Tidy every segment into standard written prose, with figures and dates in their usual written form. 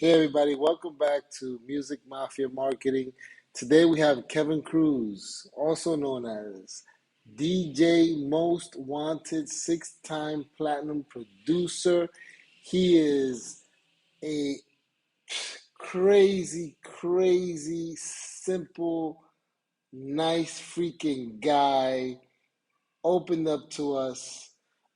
Hey everybody, welcome back to Music Mafia Marketing. Today we have Kevin Cruz, also known as DJ Most Wanted, six-time platinum producer. He is a crazy, simple, nice freaking guy. Opened up to us.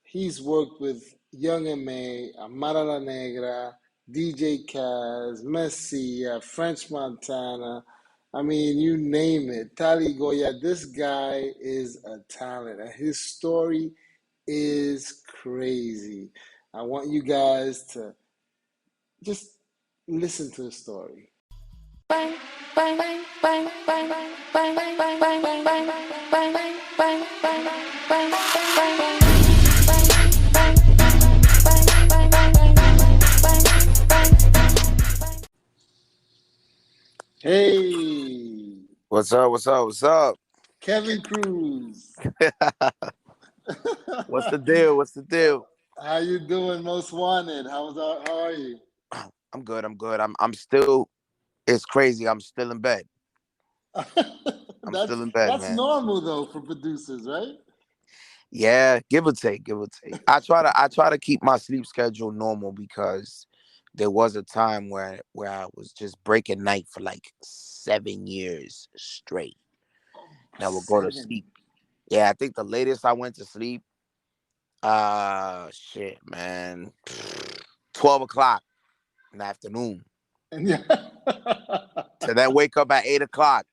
He's worked with Young M.A., Amara La Negra, DJ Kazz, Messi, French Montana. I mean, you name it. Tali Goya. This guy is a talent. And his story is crazy. I want you guys to just listen to the story. Hey, What's up? What's up? What's up? Kevin Cruz. What's the deal? What's the deal? How you doing, Most Wanted? How are you? I'm good. I'm good. I'm still. It's crazy. I'm still in bed. I'm that's still in bed, that's man. normal though for producers, right? Yeah, give or take. Give or take. I try to keep my sleep schedule normal because there was a time where I was just breaking night for like 7 years straight. And I would go to Seven. sleep. Yeah, I think the latest I went to sleep. Shit, man. 12 o'clock in the afternoon. And yeah. To then wake up at 8 o'clock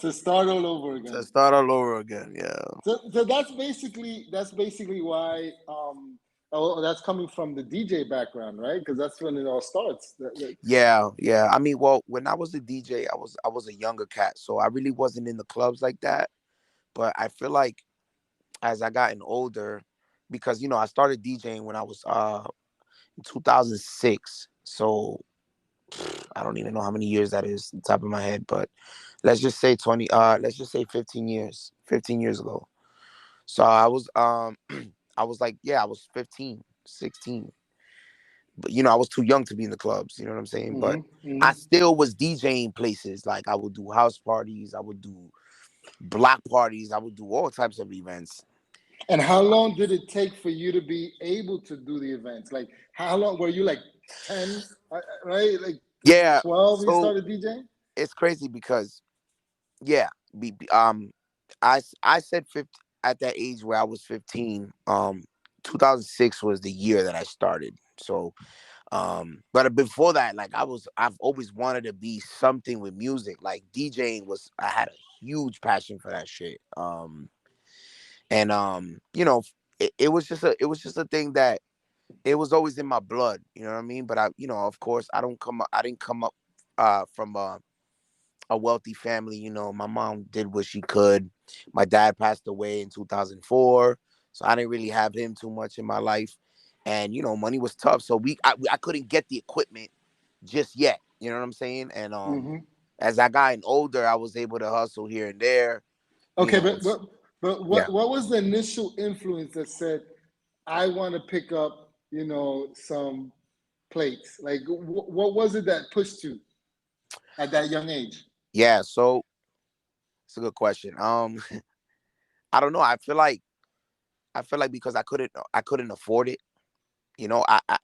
To start all over to again. start all over again. Yeah. So that's basically why that's coming from the DJ background, right? Because that's when it all starts. Yeah. I mean, well, when I was a DJ, I was a younger cat, so I really wasn't in the clubs like that. But I feel like as I gotten older, because I started DJing when I was in 2006. So I don't even know how many years that is on the top of my head, but let's just say 20. Let's just say 15 years. 15 years ago. So I was I was like, yeah, I was 15, 16. But I was too young to be in the clubs, you know what I'm saying? But I still was DJing places. Like I would do house parties, I would do block parties, I would do all types of events. And how long did it take for you to be able to do the events? Like, how long were you? Like 10, right? Like Yeah. 12, you So started DJing? it's crazy because yeah, I said 50 at that age where I was 15. 2006 was the year that I started. So but before that, like I've always wanted to be something with music. Like DJing I had a huge passion for that shit. And it was just a thing that it was always in my blood, you know what I mean? But of course I didn't come up from a wealthy family. My mom did what she could. My dad passed away in 2004, so I didn't really have him too much in my life. And money was tough, so I couldn't get the equipment just yet. You know what I'm saying? And Hmm. as I got older, I was able to hustle here and there. You Okay, know, but yeah. what was the initial influence that said, I want to pick up, some plates? Like, what was it that pushed you at that young age? Yeah, so it's a good question. I don't know. I feel like because I couldn't afford it.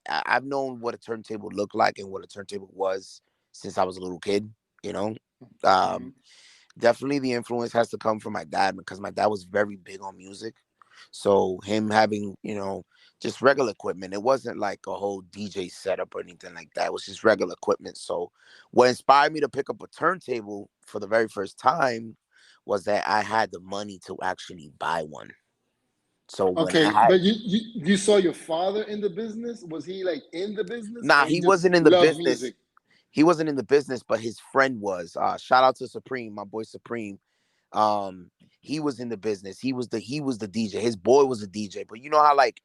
I've known what a turntable looked like and what a turntable was since I was a little kid. You know, Hmm. um, definitely the influence has to come from my dad because my dad was very big on music. So him having just regular equipment, it wasn't like a whole DJ setup or anything like that. It was just regular equipment. So what inspired me to pick up a turntable for the very first time was that I had the money to actually buy one. So when I Okay, had but you saw your father in the business? Was he like in the business, Nah, or he he just wasn't in the loved business. music? He wasn't in the business, but his friend was. Shout out to Supreme, my boy Supreme. Um, he was in the business. He was the DJ. His boy was a DJ. But you know how like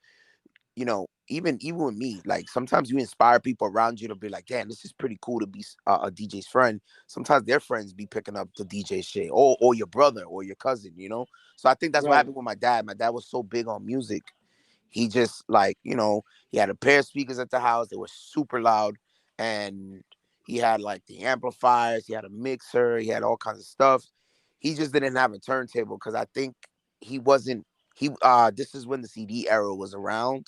even with me, like sometimes you inspire people around you to be like, damn, this is pretty cool to be a DJ's friend. Sometimes their friends be picking up the DJ shit, or your brother or your cousin. So I think that's what Right. happened with my dad. My dad was so big on music. He just like he had a pair of speakers at the house. They were super loud. and he had like the amplifiers, he had a mixer, he had all kinds of stuff. He just didn't have a turntable because I think he wasn't he this is when the CD era was around.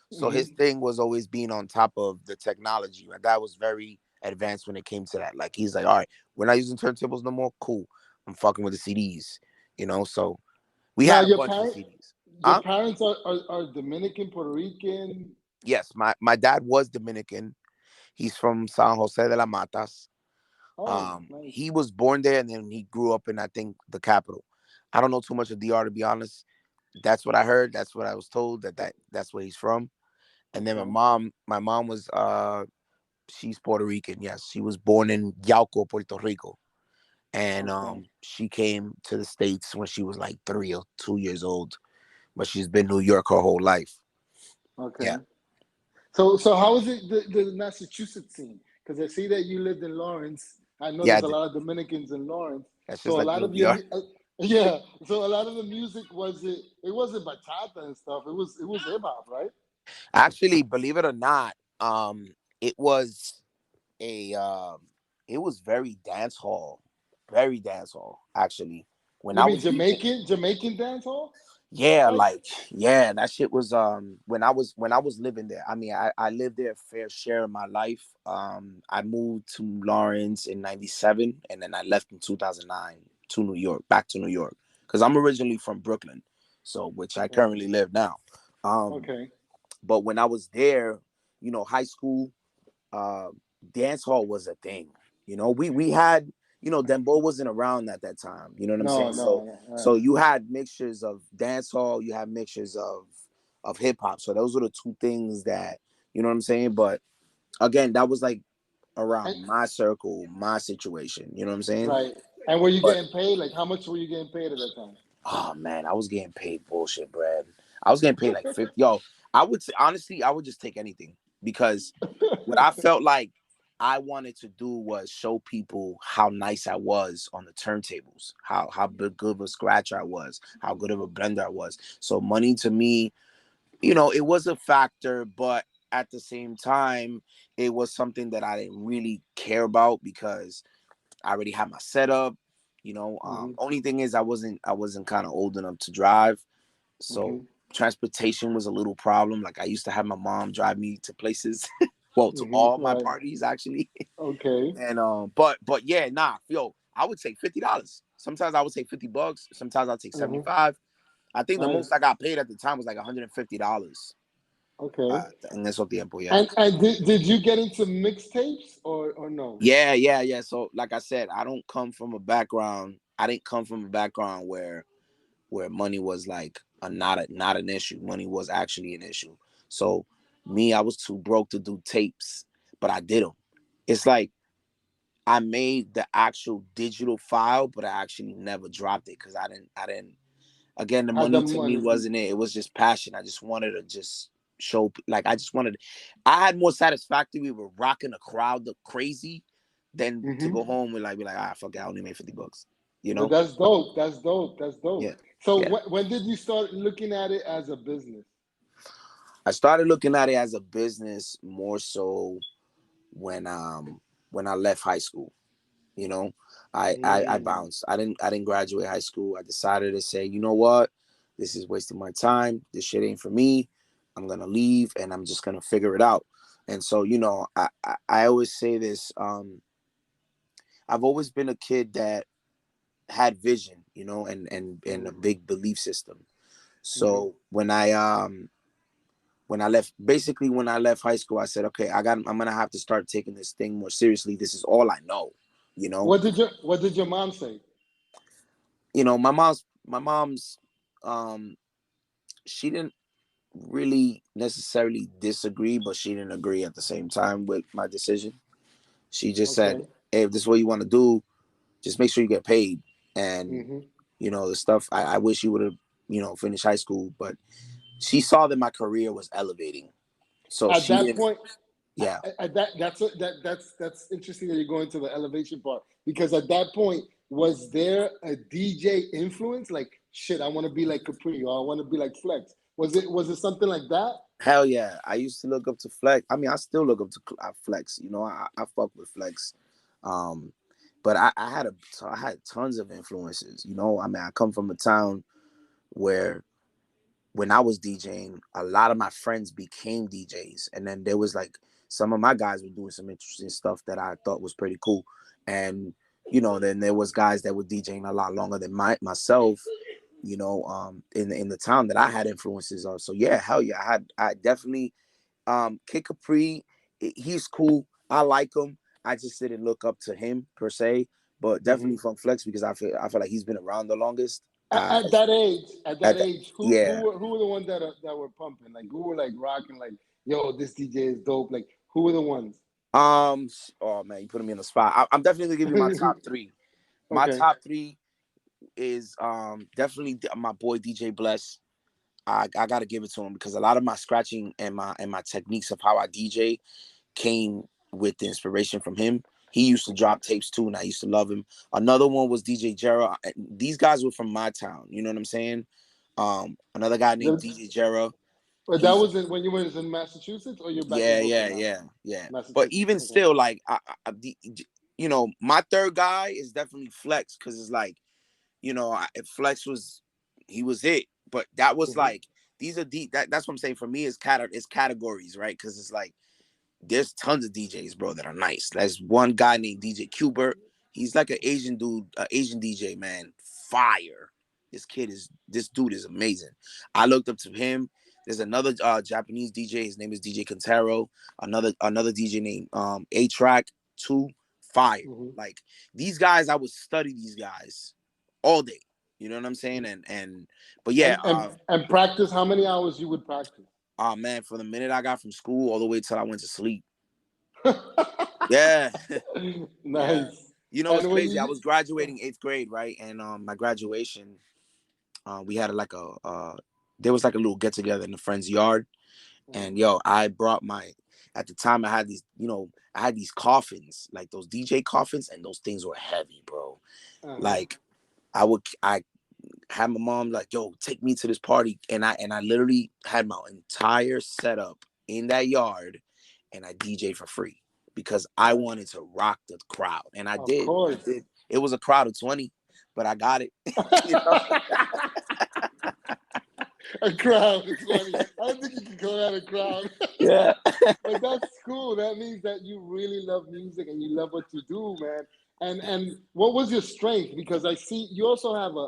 So his Hmm. thing was always being on top of the technology. My dad was very advanced when it came to that. Like he's like, all right, we're not using turntables no more. Cool. I'm fucking with the CDs, So we Now had a bunch of CDs. your Huh? parents are Dominican, Puerto Rican. Yes, my dad was Dominican. He's from San Jose de la Matas. Oh, nice. He was born there and then he grew up in I think the capital. I don't know too much of DR to be honest. That's what I heard. That's what I was told that's where he's from. And then Okay. my mom was she's Puerto Rican. Yes, she was born in Yauco, Puerto Rico, and Okay. she came to the States when she was like 3 or 2 years old. But she's been New York her whole life. Yeah, Okay. So how is it the Massachusetts scene? Because I see that you lived in Lawrence. I know yeah, there's a lot of Dominicans in Lawrence. that's just So a like lot New of your York. yeah. So a lot of the music it wasn't bachata and stuff. It was hip hop, right? Actually, believe it or not, it was a it was very dance hall. Actually, when You I mean was DJing. Jamaican dance hall Yeah, type? like yeah, that shit was when I was living there. I mean, I lived there a fair share of my life. I moved to Lawrence in '97 and then I left in 2009 to New York, back to New York cuz I'm originally from Brooklyn. So, which I Okay. currently live now. Um Okay. but when I was there, high school, uh, dance hall was a thing. We had, Dembo wasn't around at that time. You know what I'm No, saying? no, So no. so Right. you had mixtures of dance hall, you had mixtures of hip hop. So those were the two things that, you know what I'm saying? But again, that was like And, around my circle, my situation. You know what I'm saying? right. And were you But getting paid? Like how much were you getting paid at that time? oh man, I was getting paid bullshit, Brad. I was getting paid like 50. Yo, I would say honestly, I would just take anything because what I felt like I wanted to do was show people how nice I was on the turntables, how good of a scratcher I was, how good of a blender I was. So money to me, it was a factor, but at the same time, it was something that I didn't really care about because I already had my setup. Hmm. Only thing is I wasn't kind of old enough to drive, so Hmm. transportation was a little problem. Like I used to have my mom drive me to places, well, to Hmm. all my Right. parties actually. Okay. And but yeah, nah, yo, I would take $50. Sometimes I would take $50. Sometimes I'll take Hmm. 75. I think the most Nice. I got paid at the time was like $150. Okay. En eso tiempo, yeah. And did you get into mixtapes or no? Yeah. So like I said, I don't come from a background. I didn't come from a background where money was like not an issue. Money was actually an issue. So me, I was too broke to do tapes, but I did them. It's like I made the actual digital file, but I actually never dropped it because I didn't. Again, the Had the money to me money. wasn't it. It was just passion. I just wanted to just show, like I just wanted. I had more satisfactory with rocking a crowd the crazy than to Hmm. go home and like be like, fuck it, I only made $50. You But know? that's dope. That's dope. That's dope. Yeah, So yeah. when did you start looking at it as a business? I started looking at it as a business more so when when I left high school. You know, I Mm. bounced. I didn't graduate high school. I decided to say, you know what, this is wasting my time. This shit ain't for me. I'm gonna leave and I'm just gonna figure it out. And so, I always say this. I've always been a kid that had vision, and a Mm. big belief system. Hmm. So when I left, basically when I left high school, I said, okay, I'm gonna have to start taking this thing more seriously. This is all I know, you know. What did your mom say? My mom's um she didn't really necessarily disagree, but she didn't agree at the same time with my decision. She just said, Okay. hey, if this is what you want to do, just make sure you get paid. And Hmm. the stuff, I wish you would have finished high school, but she saw that my career was elevating, so At she that didn't. point, Yeah. that's interesting that you're going to the elevation part because at that point, was there a DJ influence? Like, shit, I want to be like Capri or I want to be like Flex. Was it something like that? Hell yeah. I used to look up to Flex. I mean, I still look up to Flex. You know, I fuck with Flex. Um, but I had tons of influences. You know, I mean, I come from a town where when I was DJing, a lot of my friends became DJs, and then there was like some of my guys were doing some interesting stuff that I thought was pretty cool, and you know, then there was guys that were DJing a lot longer than myself. You know, in the town that I had influences of. So yeah, hell yeah, I definitely Kid Capri. He's cool. I like him. I just didn't look up to him per se, but Hmm. definitely Funk Flex because I feel like he's been around the longest. At that age, At the, who yeah. were the ones that were pumping? Like who were like rocking? Like yo, this DJ is dope. Like who were the ones? Oh man, you putting me on the spot. I'm definitely gonna give you my top three. My Okay. top three is definitely my boy DJ Bless. I gotta give it to him because a lot of my scratching and my techniques of how I DJ came with the inspiration from him. He used to Okay. drop tapes too, and I used to love him. Another one was DJ Jera. These guys were from my town. You know what I'm saying? Another guy named The, DJ Jera. but that He's was when you were in Massachusetts, or you're back in yeah, Brooklyn yeah, now? yeah, yeah. But Massachusetts. even Okay. still, like, you know, my third guy is definitely Flex because it's like, you know, Flex was he was it, but that was Hmm. like these are deep. That's what I'm saying. For me, it's categories, right? Because it's like there's tons of DJs, bro, that are nice. There's one guy named DJ Qbert. He's like an Asian dude, Asian DJ, man. Fire. This dude is amazing. I looked up to him. There's another Japanese DJ. His name is DJ Kentaro. Another DJ named A Track Two. Fire. Hmm. Like these guys, I would study these guys all day. You know what I'm saying? But yeah, And practice. How many hours you would practice? oh man, from the minute I got from school all the way till I went to sleep. Yeah. Yeah. Nice. You know what's And when crazy? I you was graduating 8th grade, right? And my graduation, we had like there was like a little get together in the friend's yard. uh-huh. And yo, I brought my at the time I had these, you know, I had these coffins, like those DJ coffins, and those things were heavy, bro. Uh-huh. Like I had my mom like, yo, take me to this party. And I literally had my entire setup in that yard and I DJ for free because I Nice. wanted to rock the crowd. And I Of did. I course. did. It was a crowd of 20, but I got it. You know? A crowd. It's funny. I don't think you can call that a crowd. Yeah. But that's cool. That means that you really love music and you love what you do, man. And what was your strength? Because I see you also have a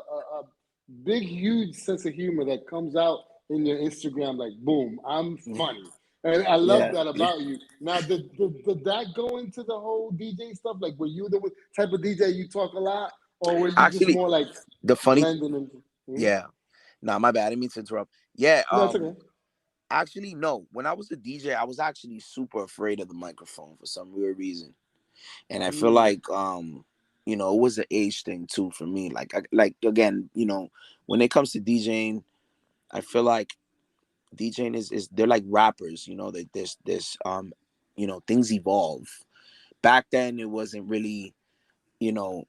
big, huge sense of humor that comes out in your Instagram. Like, boom, I'm funny, and I love Yeah. that Yeah. about you. Now, did that go into the whole DJ stuff? Like, were you the type of DJ you talk a lot, or were you just Actually, more like the funny blending into? Hmm? yeah. Nah, my bad. I didn't mean to interrupt. Yeah, No, it's okay. actually no. When I was a DJ, I was actually super afraid of the microphone for some weird reason. And I feel Mm, like you know, it was an age thing too for me. Like again, you know, when it comes to DJing, I feel like DJing is they're like rappers, you know, that there's you know, things evolve. Back then it wasn't really, you know,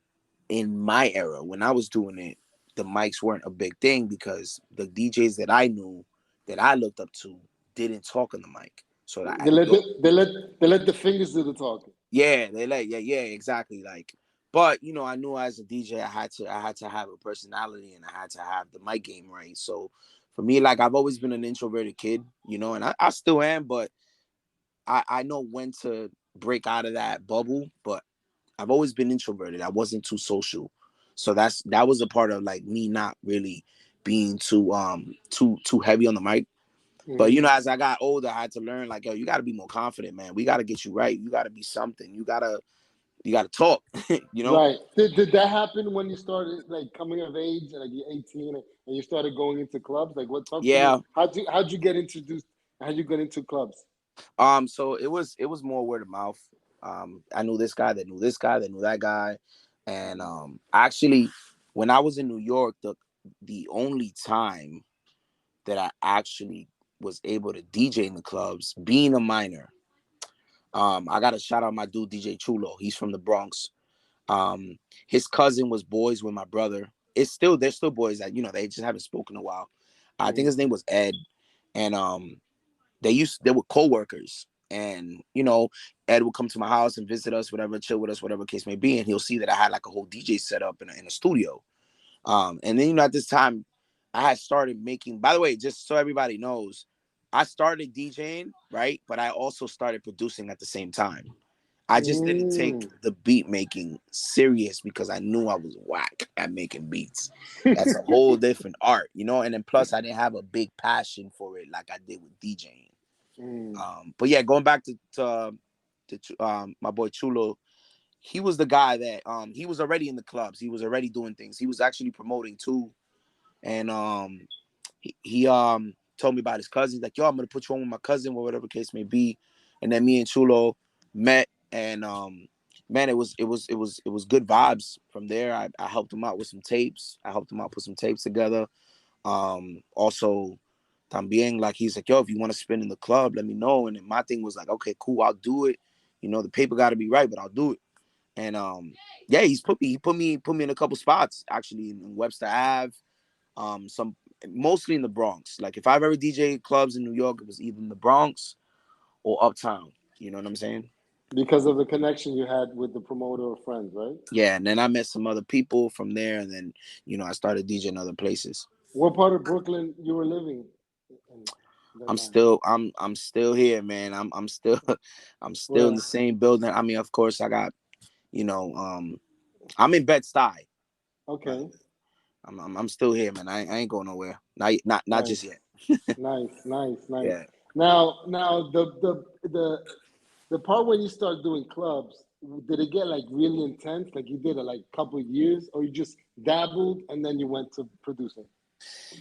in my era when I was doing it, the mics weren't a big thing because the DJs that I knew that I looked up to didn't talk on the mic. So that they let they let the fingers do the talking. yeah, they like yeah, exactly. Like, but you know, I knew as a DJ, I had to have a personality and I had to have the mic game right. So for me, like I've always been an introverted kid, you know, and I still am, but I know when to break out of that bubble. But I've always been introverted. I wasn't too social, so that was a part of like me not really being too heavy on the mic. But you Hmm. know, as I got older, I had to learn like, yo, you got to be more confident, man. We got to get you right. You got to be something. You gotta talk, you know? Right. Did that happen when you started like coming of age, like you're 18 and you started going into clubs? Like what talk to me? Yeah. How'd you get introduced? How'd you get into clubs? So it was more word of mouth. I knew this guy that knew this guy that knew that guy. And Hmm. actually when I was in New York, the only time that I actually was able to DJ in the clubs, being a minor, I gotta shout out my dude DJ Chulo. He's from the Bronx. Um, his cousin was boys with my brother. They're still boys that, you know, they just haven't spoken in a while. I think Hmm. his name was Ed. And they were co-workers, and Ed would come to my house and visit us, whatever, chill with us, whatever case may be, and he'll see that I had like a whole DJ set up in a studio. And then at this time, I had started making. By the way, just so everybody knows, I started DJing, right, but I also started producing at the same time. I just didn't take the beat making serious because I knew I was whack at making beats. That's a whole different art, And then plus, I didn't have a big passion for it like I did with DJing. But yeah, going back to my boy Chulo, he was the guy that he was already in the clubs. He was already doing things. He was actually promoting too, and he told me about his cousins. Like, yo, I'm gonna put you on with my cousin, or whatever case may be. And then me and Chulo met, and man, it was good vibes from there. I helped him out with some tapes. I helped him out put some tapes together. Also, también, like, he's like, yo, if you want to spin in the club, let me know. And then my thing was like, okay, cool, I'll do it. The paper got to be right, but I'll do it. And yeah, he put me in a couple spots actually in Webster Ave, some mostly in the Bronx. Like, if I've ever DJ clubs in New York, it was either in the Bronx or Uptown. You know what I'm saying? Because of the connection you had with the promoter or friends, right? Yeah, and then I met some other people from there, and then I started DJing other places. What part of Brooklyn you were living in? I'm still here, man. I'm still in the same building. I mean, of course, I got I'm in Bed-Stuy. Okay. I'm still here, man. I ain't going nowhere. Not Nice. just yet. Nice. Yeah. Now the part when you start doing clubs, did it get like really intense? Like, you did it like a couple of years, or you just dabbled and then you went to producing?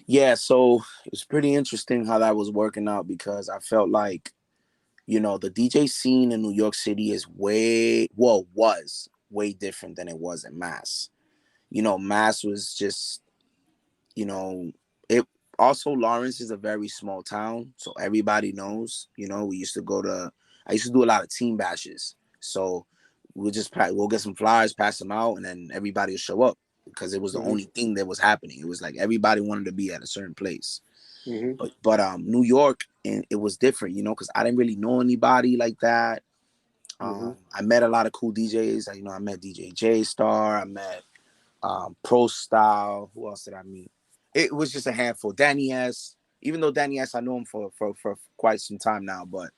Yeah, so it's pretty interesting how that was working out, because I felt like, the DJ scene in New York City was way different than it was in Mass. Mass was just, it also, Lawrence is a very small town, so everybody knows. I used to do a lot of team bashes, so we'll get some flyers, pass them out, and then everybody will show up, because it was the only thing that was happening. It was like everybody wanted to be at a certain place. But New York, and it was different, because I didn't really know anybody like that. I met a lot of cool DJs. I met DJ J Star. I met Pro Style. Who else did I meet? It was just a handful. Danny S. Even though Danny S, I know him for quite some time now, but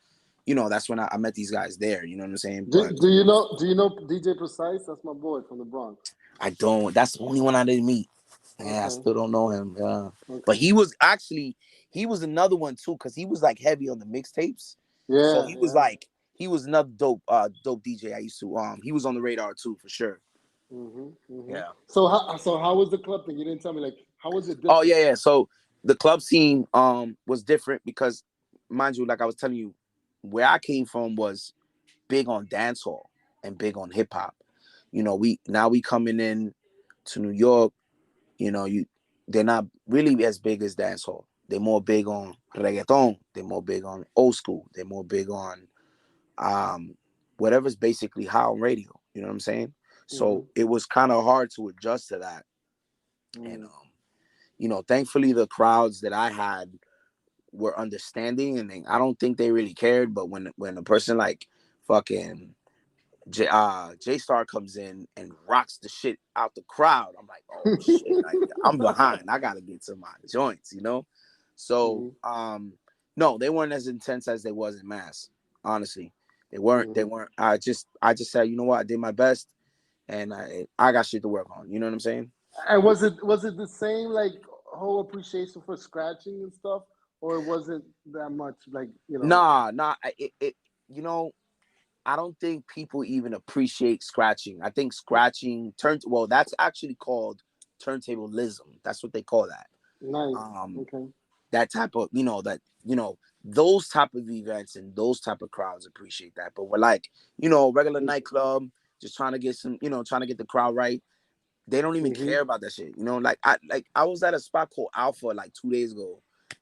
that's when I met these guys there. You know what I'm saying? But Do you know DJ Precise? That's my boy from the Bronx. I don't. That's the only one I didn't meet. Yeah, I still don't know him. Yeah, but he was another one too, because he was like heavy on the mixtapes. Yeah. So he was another dope DJ I used to. He was on the radar too, for sure. Yeah. So how was the club thing? You didn't tell me, like, how was it different? Oh yeah. So the club scene was different because, mind you, like I was telling you, where I came from was big on dancehall and big on hip hop. We coming in to New York. They're not really as big as dancehall. They're more big on reggaeton. They're more big on old school. They're more big on whatever's basically high on radio. You know what I'm saying? So it was kind of hard to adjust to that. And thankfully the crowds that I had were understanding, and I don't think they really cared. But when a person like fucking J Star comes in and rocks the shit out the crowd, I'm like, oh shit, like, I'm behind. I gotta get to my joints, So no, they weren't as intense as they was in Mass. Honestly, they weren't. They weren't. I just said, you know what, I did my best, and I got shit to work on. You know what I'm saying? And was it the same, like, whole appreciation for scratching and stuff, or it wasn't that much, like, Nah. I don't think people even appreciate scratching. I think scratching that's actually called turntablism. That's what they call that. Nice. Okay. That type of, those type of events and those type of crowds appreciate that. But we're like, regular nightclub, just trying to get trying to get the crowd right. They don't even care about that shit. I was at a spot called Alpha like 2 days ago,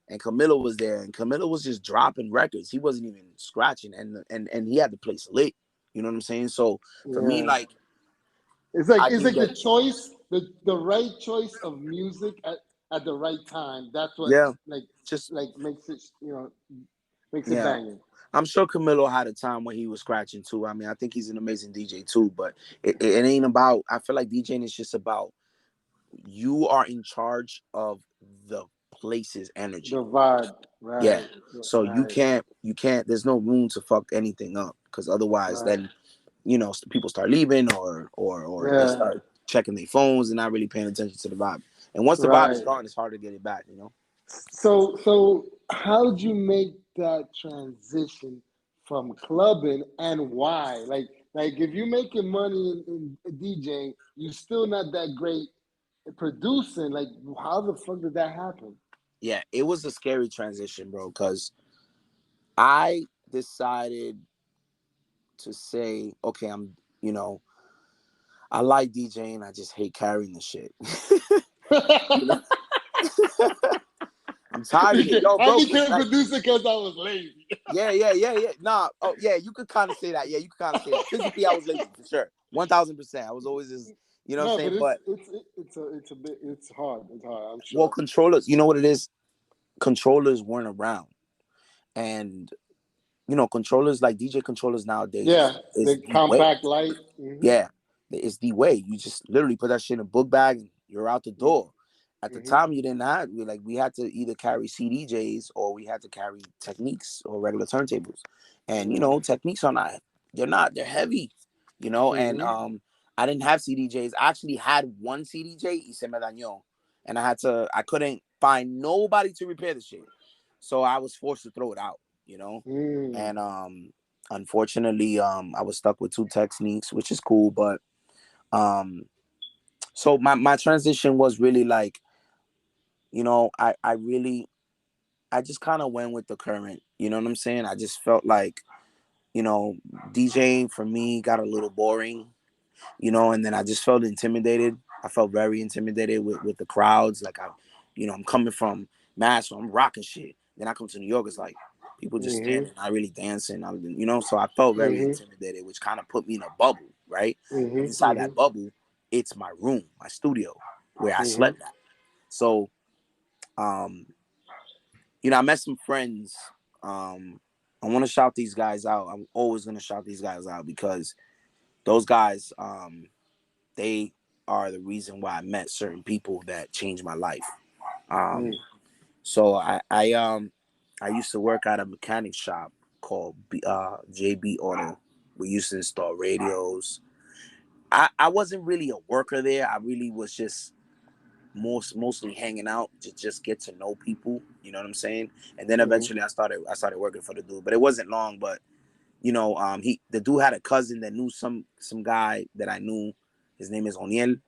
and Camilo was there, and Camilo was just dropping records. He wasn't even scratching, and he had the place lit. You know what I'm saying? So for me, like, it's like the choice, the right choice of music at the right time. That's what, like, just like makes it, makes it Yeah. banging. I'm sure Camilo had a time when he was scratching too. I mean, I think he's an amazing DJ too, but it ain't about, I feel like DJing is just about, you are in charge of the place's The energy. vibe, Yeah. right, So right, you can't, there's no room to fuck anything up, because otherwise right. then, people start leaving, or they Yeah, start checking their phones and not really paying attention to the vibe. And once the vibe is right. gone, it's hard to get it back. So how did you make that transition from clubbing, and why? Like if you're making money in DJing, you still not that great at producing. Like, how the fuck did that happen? Yeah, it was a scary transition, bro, because I decided to say, okay, I like DJing, I just hate carrying the shit. you know, I'm tired of it. Yo, I bro, because became a producer because I was lazy. yeah. Nah, oh yeah, you could kind of say that. Yeah, you could kind of say that. Physically, I was lazy for sure. 1000%. I was always just, what I'm No, but saying? But it's a bit, it's hard. It's hard. I'm well, sure. controllers, you know what it is? Controllers weren't around. And controllers, like DJ controllers nowadays, Yeah, is the the way. compact light. Yeah, it's the way. You just literally put that shit in a book bag and you're out the door. At the Mm-hmm. time, you didn't have, we had to either carry CDJs or we had to carry techniques or regular turntables. And Mm-hmm. techniques are not, they're heavy, and Mm-hmm. I didn't have CDJs. I actually had one CDJ, y se me dañó, and I couldn't find nobody to repair the shit. So I was forced to throw it out. Mm. And unfortunately, I was stuck with two techniques, which is cool, but so my transition was really like, I just kind of went with the current. You know what I'm saying? I just felt like, DJing for me got a little boring, and then I just felt intimidated. I felt very intimidated with the crowds. Like I'm coming from Mass, so I'm rocking shit. Then I come to New York, it's like people just Mm-hmm. standing, not really dancing. So I felt very Mm-hmm. intimidated, which kind of put me in a bubble, right? And Mm-hmm. inside Mm-hmm. that bubble, it's my room, my studio, where I Mm-hmm. slept at. So, um, I met some friends. I want to shout these guys out. I'm always gonna shout these guys out because those guys, they are the reason why I met certain people that changed my life. Um, so I used to work at a mechanic shop called JB Auto. We used to install radios. I wasn't really a worker there. I really was just mostly hanging out to just get to know people. You know what I'm saying? And then Mm-hmm. eventually I started working for the dude, but it wasn't long. But the dude had a cousin that knew some guy that I knew. His name is Oniel,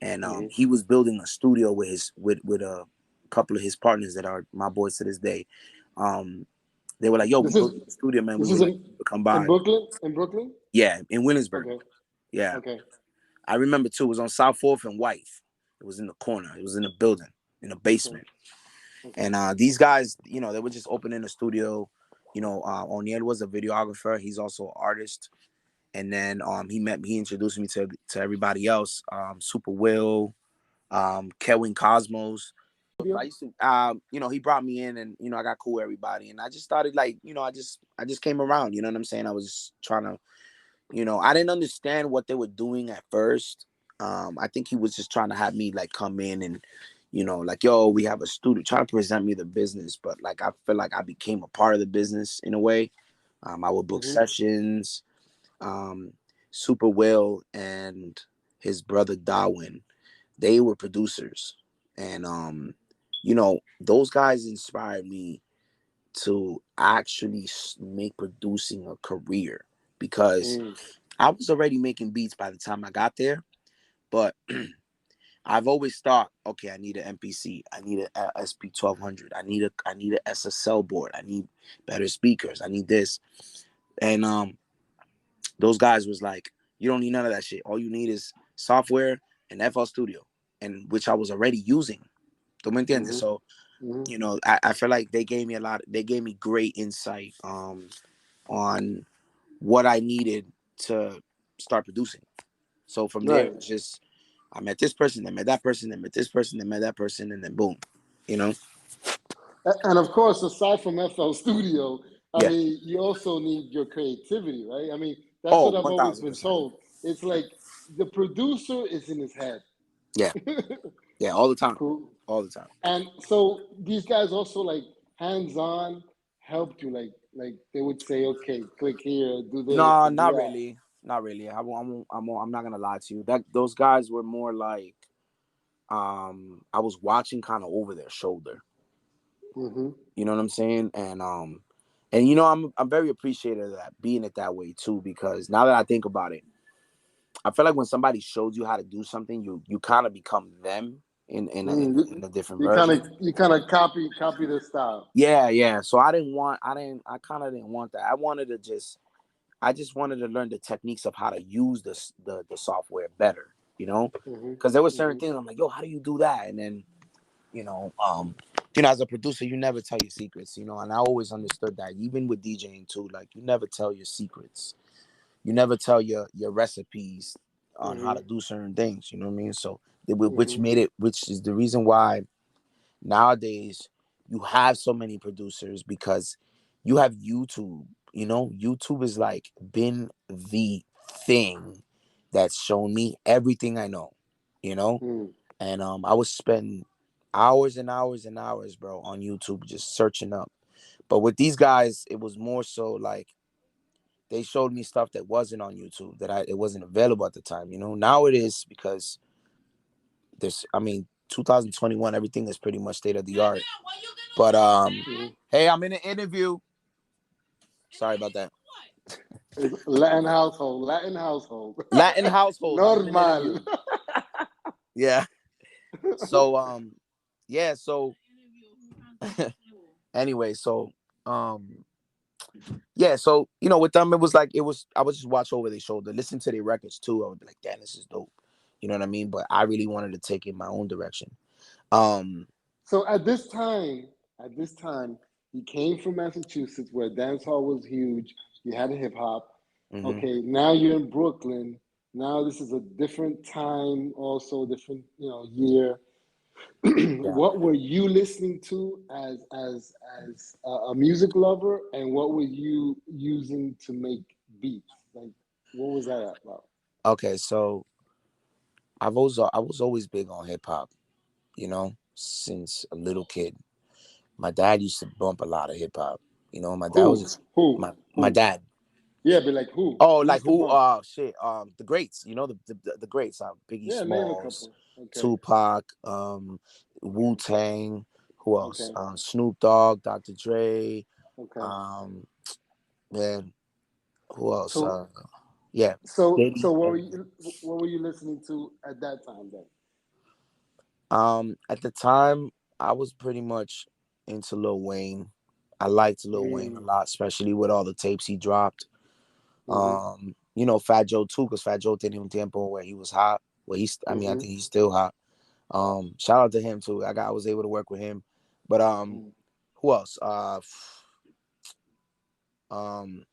and Mm-hmm. he was building a studio with a couple of his partners that are my boys to this day. They were like, "Yo, we This is built a studio, man. We this would is like you to come in by." Brooklyn. In Brooklyn. Yeah, in Williamsburg. Okay. Yeah, Okay. I remember too. It was on South Fourth and White. It was in the corner. It was in a building, in a Okay. basement. Okay. And these guys, they were just opening a studio. O'Neill was a videographer. He's also an artist. And then he introduced me to everybody else. Super Will, Kevin Cosmos. I used to, he brought me in, and I got cool with everybody, and I just started like, I just came around. You know what I'm saying? I was just trying to, I didn't understand what they were doing at first. I think he was just trying to have me like come in and, like, yo, we have a studio, trying to present me the business, but like I feel like I became a part of the business in a way. I would book Mm-hmm. sessions. Um, Super Will and his brother Darwin, they were producers, and those guys inspired me to actually make producing a career, because Mm-hmm. I was already making beats by the time I got there, but I've always thought, okay, I need an MPC, I need a SP 1200, I need a SSL board, I need better speakers, I need this, and those guys was like, you don't need none of that shit. All you need is software and FL Studio, and which I was already using. ¿Tú me entiendes? Mm-hmm. So, Mm-hmm. I feel like they gave me they gave me great insight on what I needed to start producing. So from there, Right. it's just, I met this person, then met that person, then met this person, then met that person, and then boom, you know? And of course, aside from FL Studio, I Yeah. mean, you also need your creativity, right? I mean, that's Oh, what I've always been 1000%. told. It's like the producer is in his head. Yeah. Yeah, all the time. Cool. All the time. And so these guys also like hands-on helped you, like they would say, okay, click here, do this, No, and do not that. really. Not really. I'm not gonna lie to you. That those guys were more like, I was watching kind of over their shoulder. Mm-hmm. You know what I'm saying? And you know, I'm very appreciative of that, being it that way too, because now that I think about it, I feel like when somebody shows you how to do something, you kind of become them in a different version. You kind of copy their style. Yeah, yeah. So I kind of didn't want that. I just wanted to learn the techniques of how to use the software better, you know, Mm-hmm. because there were certain Mm-hmm. things I'm like, yo, how do you do that? And then, you know, you know, as a producer, you never tell your secrets, you know, and I always understood that, even with DJing too, like you never tell your secrets, you never tell your recipes on how Mm-hmm. to do certain things, you know what I mean? So, Mm-hmm. which is the reason why nowadays you have so many producers, because you have YouTube. You know, YouTube is like been the thing that's shown me everything I know, you know. Mm. And I would spend hours and hours and hours, bro, on YouTube just searching up. But with these guys, it was more so like they showed me stuff that wasn't on YouTube, that it wasn't available at the time, you know. Now it is, because there's, I mean, 2021, everything is pretty much state of the art. But Mm-hmm. hey, I'm in an interview. Sorry about that. It's Latin household, Latin household. Latin household. I'm in an Normal. interview. Yeah. So yeah, so anyway, so um yeah, so you know, with them it was like, I would just watch over their shoulder, listen to their records too. I would be like, damn, this is dope. You know what I mean? But I really wanted to take it in my own direction. Um So at this time, you came from Massachusetts where dancehall was huge. You had hip hop. mhm. Okay, now you're in Brooklyn. Now this is a different time, also different, year. Yeah. What were you listening to as a music lover, and what were you using to make beats? Like, what was that about? Okay, so I was always big on hip hop, you know, since a little kid. My dad used to bump a lot of hip hop. You know, my dad was Who? just Who? my Who? dad. Yeah, but like who? Oh, Who like used to who? bump? Shit. The greats. You know, the greats. Biggie Yeah, name a Smalls, couple. Okay. Tupac, Wu Okay. Tang. Who else? Okay. Snoop Dogg, Dr. Dre. Okay. Um, man, who else? So Yeah, so Diddy. what were you listening to at that time then? At the time, I was pretty much into Lil Wayne. I liked Lil Wayne a Mm, lot, especially with all the tapes he dropped. mm-hmm. You know, Fat Joe too, because Fat Joe did him tempo where he was hot. Well, I mean, I Mm-hmm. think he's still hot. Shout out to him too. I was able to work with him. But Mm. who else? Um,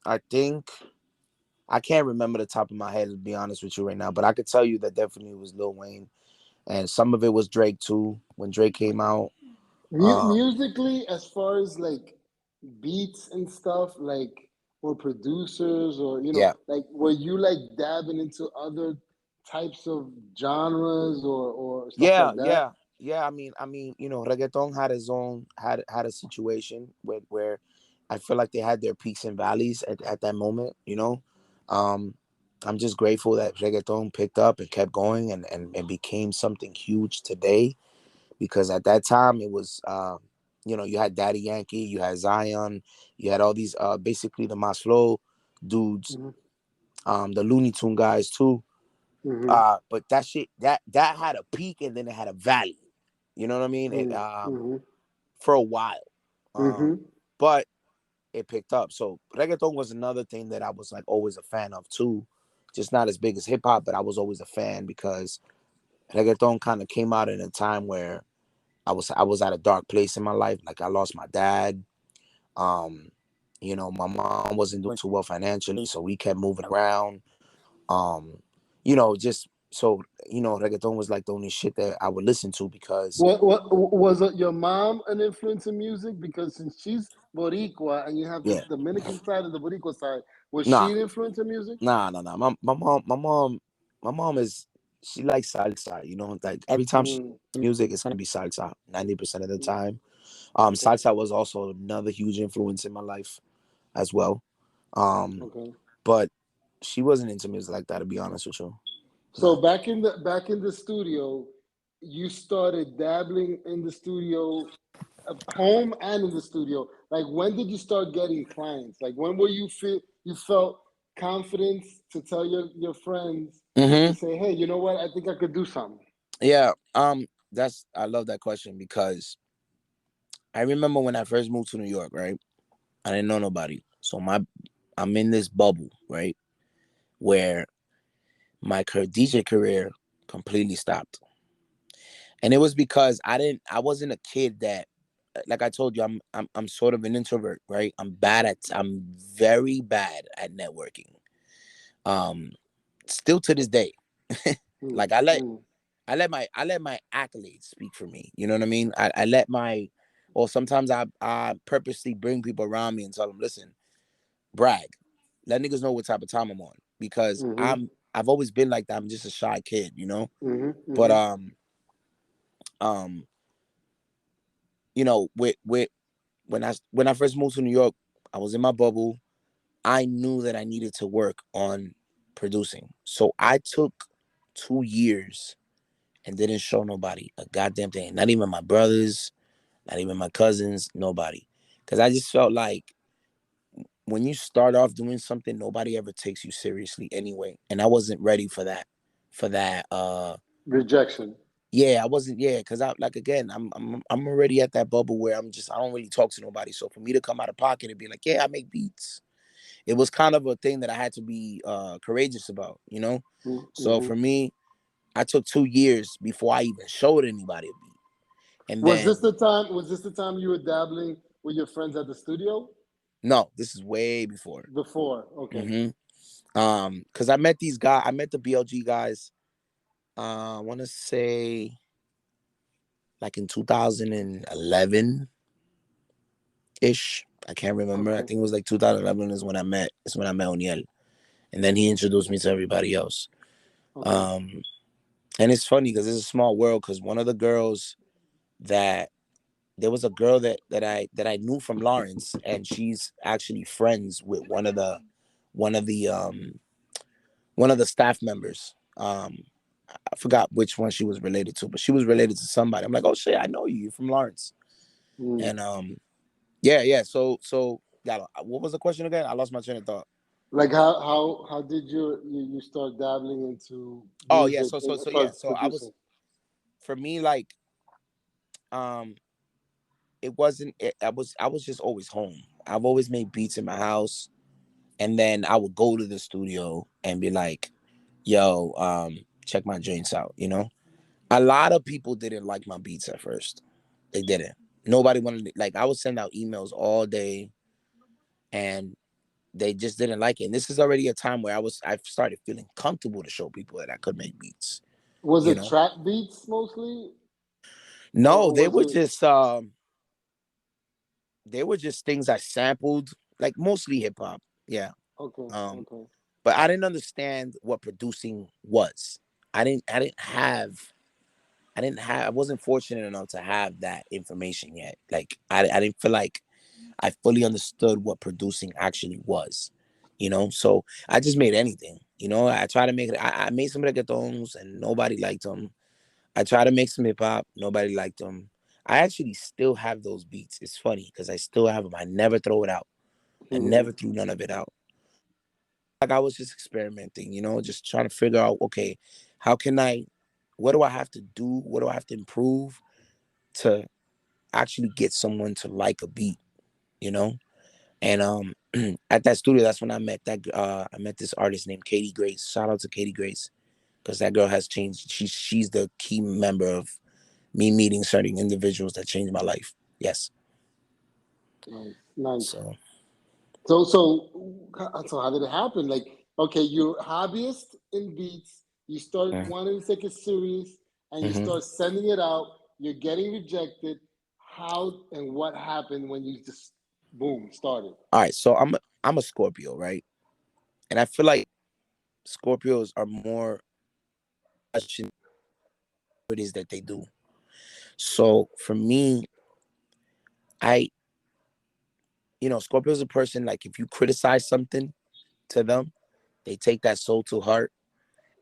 I think I can't remember the top of my head, to be honest with you right now. But I could tell you that definitely was Lil Wayne, and some of it was Drake too. When Drake came out, Musically, as far as like beats and stuff, like, or producers, or yeah, like, were you like dabbing into other types of genres or stuff yeah, like that? yeah, yeah. You know, reggaeton had had a situation where I feel like they had their peaks and valleys at that moment. You know, um, I'm just grateful that reggaeton picked up and kept going and became something huge today, because at that time it was, you know, you had Daddy Yankee, you had Zion, you had all these basically the Maslow dudes, Mm-hmm. the Looney Tune guys too. Mm-hmm. But that shit, that had a peak and then it had a valley. You know what I mean? It Mm-hmm. For a while. Mm-hmm. But it picked up. So reggaeton was another thing that I was like always a fan of too. Just not as big as hip hop, but I was always a fan because reggaeton kind of came out in a time where I was at a dark place in my life. Like I lost my dad. Um, you know, my mom wasn't doing too well financially, so we kept moving around. Um, you know, just so reggaeton was like the only shit that I would listen to because What was it? Your mom an influence in music? Because since she's Boricua and you have the yeah, Dominican side and the Boricua side, was she nah, an influence in music? nah. My mom is she likes salsa. Like every time she Mm, music, it's gonna be salsa 90% of the mm, time. okay, Salsa was also another huge influence in my life as well. Um, okay. but she wasn't into music like that, to be honest with you. So Nah. back in the studio, you started dabbling in the studio, home and in the studio. Like when did you start getting clients? Like when were you felt confidence to tell your friends to Hmm. say, hey, you know what? I think I could do something. Yeah. I love that question because I remember when I first moved to New York, right? I didn't know nobody. So I'm in this bubble, right? Where my DJ career completely stopped. And it was because I wasn't a kid that, like I told you, I'm sort of an introvert, right? I'm very bad at networking. Um Still to this day. Mm, Like mm, I let my accolades speak for me. You know what I mean? I let my or sometimes I purposely bring people around me and tell them, listen, brag. Let niggas know what type of time I'm on. Because mm-hmm, I've always been like that. I'm just a shy kid. mm-hmm, But mm-hmm. um, with when I first moved to New York, I was in my bubble. I knew that I needed to work on producing. So I took 2 years and didn't show nobody a goddamn thing. Not even my brothers, not even my cousins, nobody. Because I just felt like when you start off doing something, nobody ever takes you seriously anyway. And I wasn't ready for that. For that, Rejection. yeah, I wasn't. Yeah, because I like again, I'm already at that bubble where I don't really talk to nobody. So for me to come out of pocket and be like, yeah, I make beats, it was kind of a thing that I had to be courageous about. So Mm-hmm. for me, I took 2 years before I even showed anybody a beat, and Was this then the time? Was this the time you were dabbling with your friends at the studio? no, this is way before. Before, okay. Hmm. Because I met these guys, I met the BLG guys. I want to say like in 2011 ish. I can't remember. I Okay. think it was like 2011 is when I met. Is when I met O'Neill, and then he introduced me to everybody else. Okay. Um, and it's funny because it's a small world. Because one of the girls that there was a girl that I knew from Lawrence, and she's actually friends with one of the um one of the staff members. I forgot which one she was related to, but she was related to somebody. I'm like, oh shit, I know you. You're from Lawrence. Mm. And yeah. So yeah. What was the question again? I lost my train of thought. Like how did you start dabbling into Oh yeah. music So and so yeah. start So I was producing? for me like um it wasn't. I was just always home. I've always made beats in my house, and then I would go to the studio and be like, yo, check my joints out. A lot of people didn't like my beats at first. They didn't. Nobody wanted like I would send out emails all day and they just didn't like it. And this is already a time where I started feeling comfortable to show people that I could make beats, Was you it know. trap beats mostly, No, or was it they were just things I sampled, like mostly hip hop. Yeah. okay? Um, Okay. but I didn't understand what producing was. I wasn't fortunate enough to have that information yet. Like I didn't feel like I fully understood what producing actually was. So I just made anything. I tried to make it. I made some reggaetons and nobody liked them. I tried to make some hip hop, nobody liked them. I actually still have those beats. It's funny because I still have them. I never throw it out. I never threw none of it out. Like I was just experimenting, just trying to figure out, okay, how can I, what do I have to do? What do I have to improve to actually get someone to like a beat, you know? And at that studio, that's when I met this artist named Katie Grace. Shout out to Katie Grace because that girl has changed. She's the key member of me meeting certain individuals that changed my life. Yes. Nice, nice. So So how did it happen? Like, okay, you're hobbyist in beats. You start Mm-hmm. wanting to take it serious, and you start sending it out. You're getting rejected. How and what happened when you just boom started? All right, so I'm a Scorpio, right? And I feel like Scorpios are more passionate what it is that they do. So for me, I Scorpio's a person, like, if you criticize something to them, they take that soul to heart,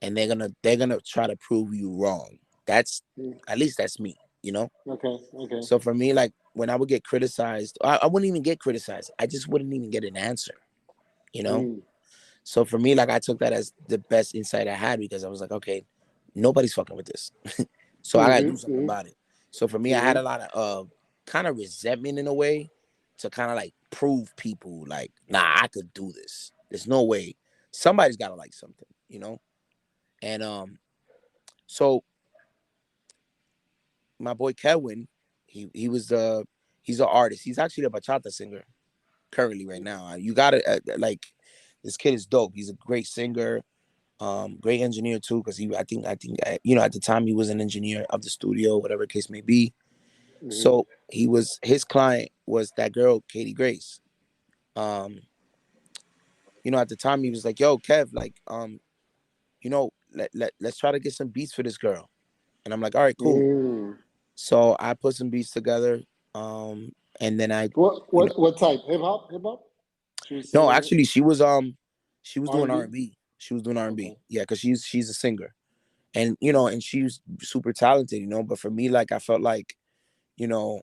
and they're gonna try to prove you wrong. That's Mm, At least that's me, you know. okay, okay. So for me, like, when I would get criticized, I wouldn't even get criticized. I just wouldn't even get an answer, you know. Mm, So for me, like, I took that as the best insight I had, because I was like, okay, nobody's fucking with this, so I gotta do something mm-hmm, about it. So for me, I had mm-hmm, a lot of kind of resentment in a way, to kind of like prove people, like, nah, I could do this. There's no way. Somebody's gotta like something, you know. And so my boy Kevin, he was he's an artist. He's actually a bachata singer currently right now. You gotta like, this kid is dope. He's a great singer, great engineer too, because I think at the time he was an engineer of the studio, whatever the case may be. mm-hmm, So his client was that girl Katie Grace. Um, at the time he was like, "Yo, Kev, like, let's try to get some beats for this girl." And I'm like, "All right, cool." mm. So I put some beats together, um, and then I, What you know, what what type? Hip hop? Hip hop? She was no, singing actually, she was R doing and R B. and B. She was doing R&B, Okay. yeah, because she's a singer, and and she's super talented, But for me, like, I felt like, you know,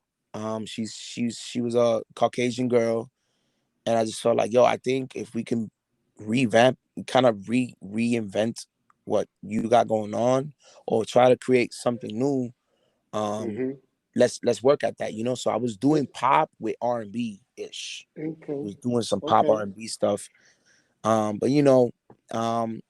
she was a Caucasian girl, and I just felt like, yo, I think if we can revamp, kind of reinvent what you got going on, or try to create something new, um, Mm-hmm. let's work at that, So I was doing pop with R&B ish. Okay. Was doing some pop Okay. R&B stuff. But um,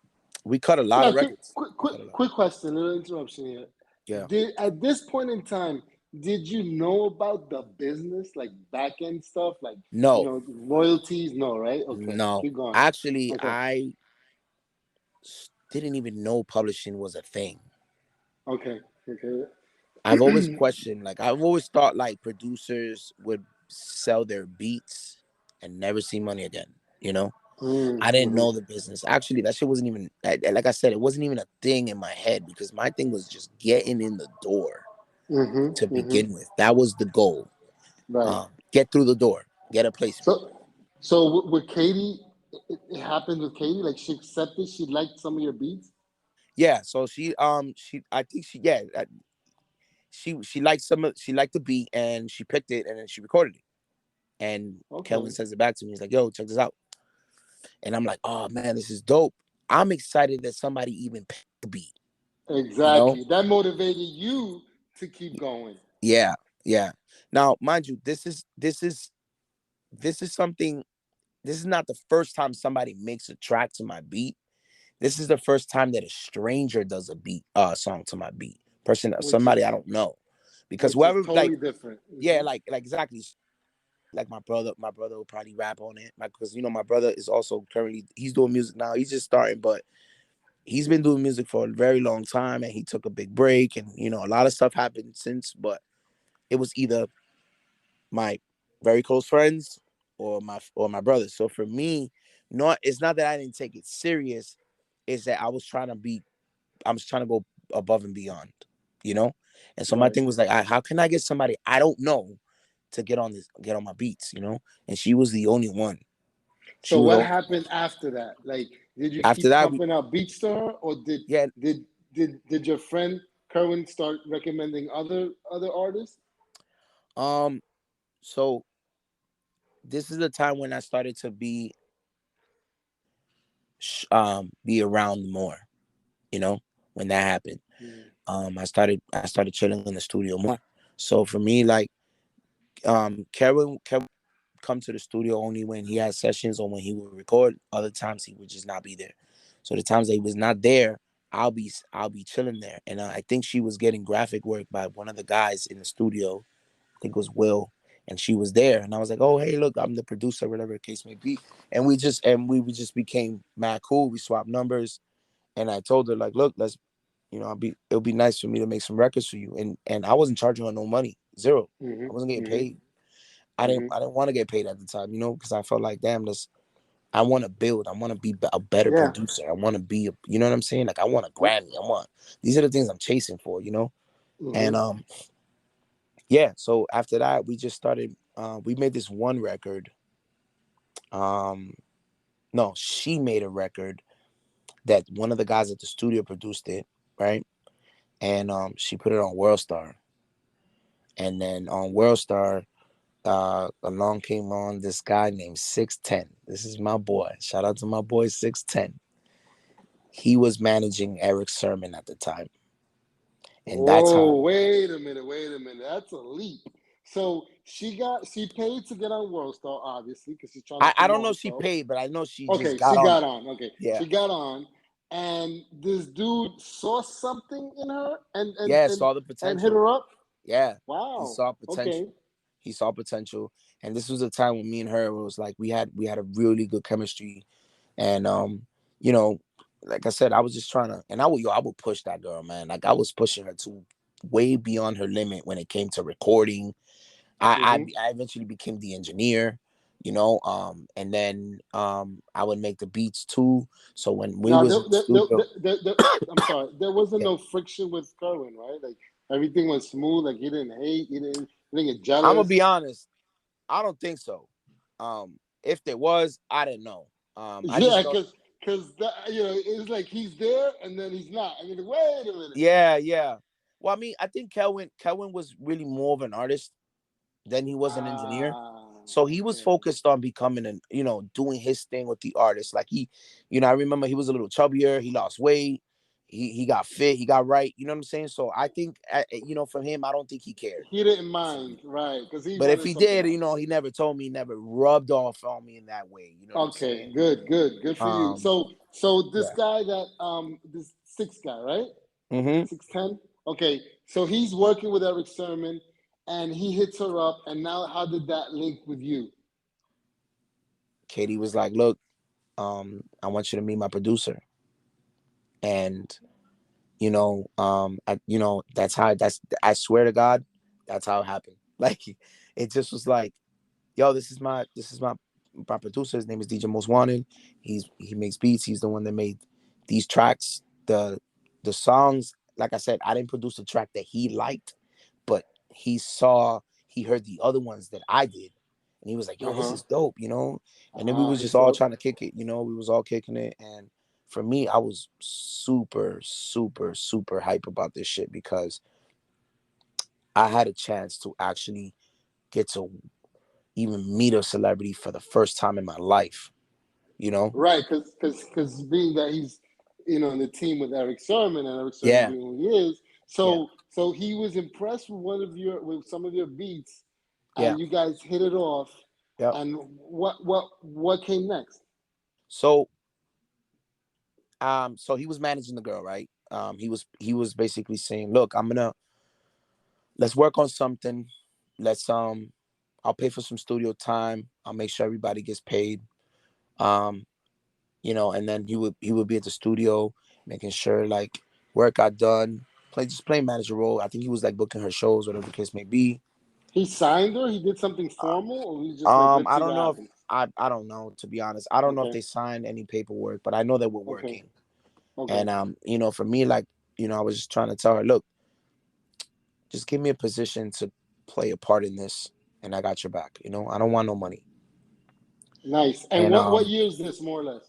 we cut a lot Now, of records. We cut a lot. quick question, little interruption here. Yeah. Did at this point in time, did you know about the business, like back end stuff, like No, royalties? No, right? Okay, no. keep going. Actually, Okay, I didn't even know publishing was a thing. okay, okay. I've always questioned, like, I've always thought like producers would sell their beats and never see money again. You know, I didn't Mm-hmm. know the business. Actually, that shit wasn't even, like I said, it wasn't even a thing in my head, because my thing was just getting in the door to Mm-hmm. Mm-hmm. begin with. That was the goal. Right. Get through the door, get a placement. With Katie, it happened with Katie. Like she accepted, she liked some of your beats. Yeah. So she I think she yeah she liked she liked the beat, and she picked it, and then she recorded it. And Kelvin Okay. sends it back to me. He's like, "Yo, check this out." And I'm like, "Oh man, this is dope." I'm excited that somebody even picked the beat. You know? Exactly. That motivated you to keep going. Yeah, yeah. Now, mind you, this is something. This is not the first time somebody makes a track to my beat. This is the first time that a stranger does a song to my beat. which Somebody I is don't know, because which is whoever, like, totally different. yeah, Hmm. like exactly. Like my brother will probably rap on it, because my brother is also currently, he's doing music now. He's just starting, but he's been doing music for a very long time, and he took a big break, and a lot of stuff happened since. But it was either my very close friends or my brother. So for me, it's not that I didn't take it serious. It's that I was trying to go above and beyond, you know. And so my Right. thing was like, how can I get somebody I don't know to get on my beats, And she was the only one. She So was the what only happened after that? Like, did you After keep that, we pumping out beats to her, or yeah. did your friend Kerwin start recommending other artists? Um. So this is the time when I started to be around more. When that happened, Mm. I started chilling in the studio more. So for me, like, Kevin come to the studio only when he had sessions, or when he would record. Other times he would just not be there. So the times that he was not there, I'll be chilling there. And I think she was getting graphic work by one of the guys in the studio. I think it was Will, and she was there. And I was like, "Oh, hey, look, I'm the producer, whatever the case may be." And we just became mad cool. We swapped numbers, And I told her like, look, let's, it'll be nice for me to make some records for you. And I wasn't charging her no money, zero. I wasn't getting paid. I didn't want to get paid at the time, because I felt like, damn, I want to build. I want to be a better Yeah. producer. I want to be, you know what I'm saying? Like I want a Grammy. These are the things I'm chasing for, And yeah. So after that, we just started. We made this one record. No, she made a record that one of the guys at the studio produced it, right? And she put it on Worldstar. And then on Worldstar, along came on this guy named 610. This is my boy. Shout out to my boy 610. He was managing Erick Sermon at the time. And that's how. Oh, wait a minute. That's a leap. So she paid to get on Worldstar, obviously, because she's trying to I promote don't know if she herself. paid, but I know she just Okay, got she on got it. on. Okay, Yeah. she got on, and this dude saw something in her, Saw the potential, and hit her up. Yeah, Wow. He saw potential. Okay. He saw potential, and this was a time when me and her was like we had a really good chemistry, and like I said, I was just trying to, and I would push that girl, man. Like I was pushing her to way beyond her limit when it came to recording. I eventually became the engineer, and then I would make the beats too. So when we was in the studio, I'm sorry, there wasn't no friction with Kerwin, right? Like everything was smooth. Like he didn't hate, he didn't get jealous. I'm gonna be honest, I don't think so. If there was, I didn't know. Yeah, because it's like he's there and then he's not. I mean, wait a minute. Yeah. Well, I mean, I think Kelvin was really more of an artist than he was an engineer. So he was focused on becoming doing his thing with the artist. Like he, I remember he was a little chubbier. He lost weight. He got fit. He got right. You know what I'm saying? So I think, for him, I don't think he cared. He didn't mind, right? But if he did, he never told me, never rubbed off on me in that way. You know what I'm saying? Good for you. So this guy that this six guy, right? 610. Okay, so he's working with Erick Sermon, and he hits her up. And now, how did that link with you? Katie was like, "Look, I want you to meet my producer," and that's how. I swear to God, that's how it happened. Like, it just was like, "Yo, this is my producer. His name is DJ Most Wanted. He makes beats. He's the one that made these tracks. The songs, like I said, I didn't produce a track that he liked, but he heard the other ones that I did. And he was like, yo, this is dope, And then we was just all trying to kick it, we was all kicking it. And for me, I was super, super, super hype about this shit because I had a chance to actually get to even meet a celebrity for the first time in my life, Right, because being that he's, in the team with Erick Sermon, and Erick Sermon being who he is, so he was impressed with some of your beats, and you guys hit it off. Yeah. And what came next? So he was managing the girl, right? He was basically saying, look, let's work on something. I'll pay for some studio time. I'll make sure everybody gets paid. And then he would be at the studio making sure like work got done, playing manager role. I think he was like booking her shows, whatever the case may be. He signed her? He did something formal, or he just like, I don't know I don't know, to be honest. I don't know if they signed any paperwork, but I know that we're working. And for me, like, I was just trying to tell her, look, just give me a position to play a part in this, and I got your back. I don't want no money. Nice. And what year is this, more or less?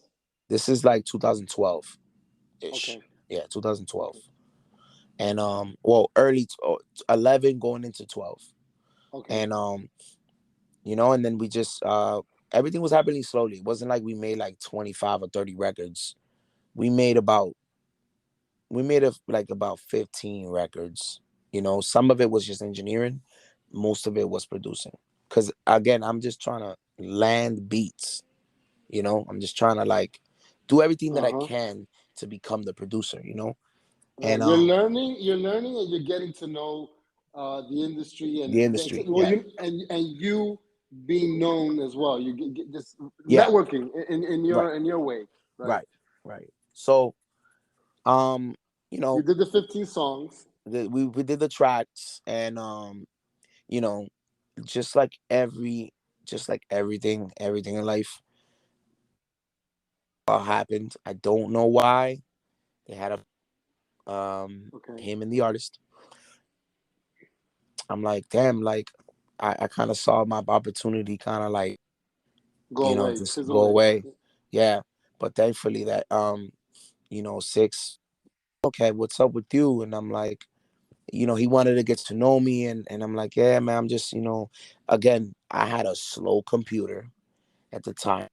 This is like 2012 ish. Yeah, 2012. And early 11 going into 12. And and then we just everything was happening slowly. It wasn't like we made like 25 or 30 records. We made about 15 records. Some of it was just engineering, most of it was producing. Because again, I'm just trying to land beats. I'm just trying to like do everything that I can to become the producer. And you're learning, and you're getting to know the industry, and you being known as well. You get just networking in your way. Right. So Um, you You know, did the 15 songs. we did the tracks, and you know, just like everything in life happened. I don't know why they had Okay. him and the artist. I'm like, damn, like I kind of saw my opportunity kind of like, Go away, just fizzle go away. away. Yeah. But thankfully that Six, okay, what's up with you? And I'm like, he wanted to get to know me, and I'm like, yeah, man, I'm just, again, I had a slow computer at the time,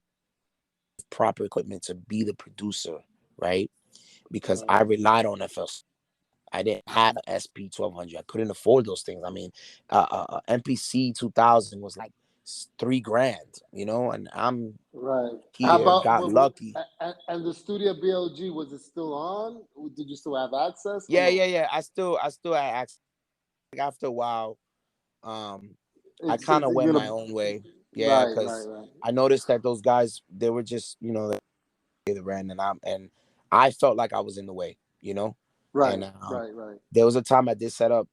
proper equipment to be the producer, right? Because Right. I relied on FL. I didn't have an SP 1200. I couldn't afford those things. I mean, MPC 2000 was like $3,000, and I'm Right. How here, about got lucky. and the studio BLG, was it still on? Did you still have access or Yeah, no? yeah, yeah. I still had access. Like, after a while, um, I It's kind of you went know, my own way. Yeah, right, right, because right, I noticed that those guys, they were just, the rent, and I felt like I was in the way. right, And right, right. there was a time I did set up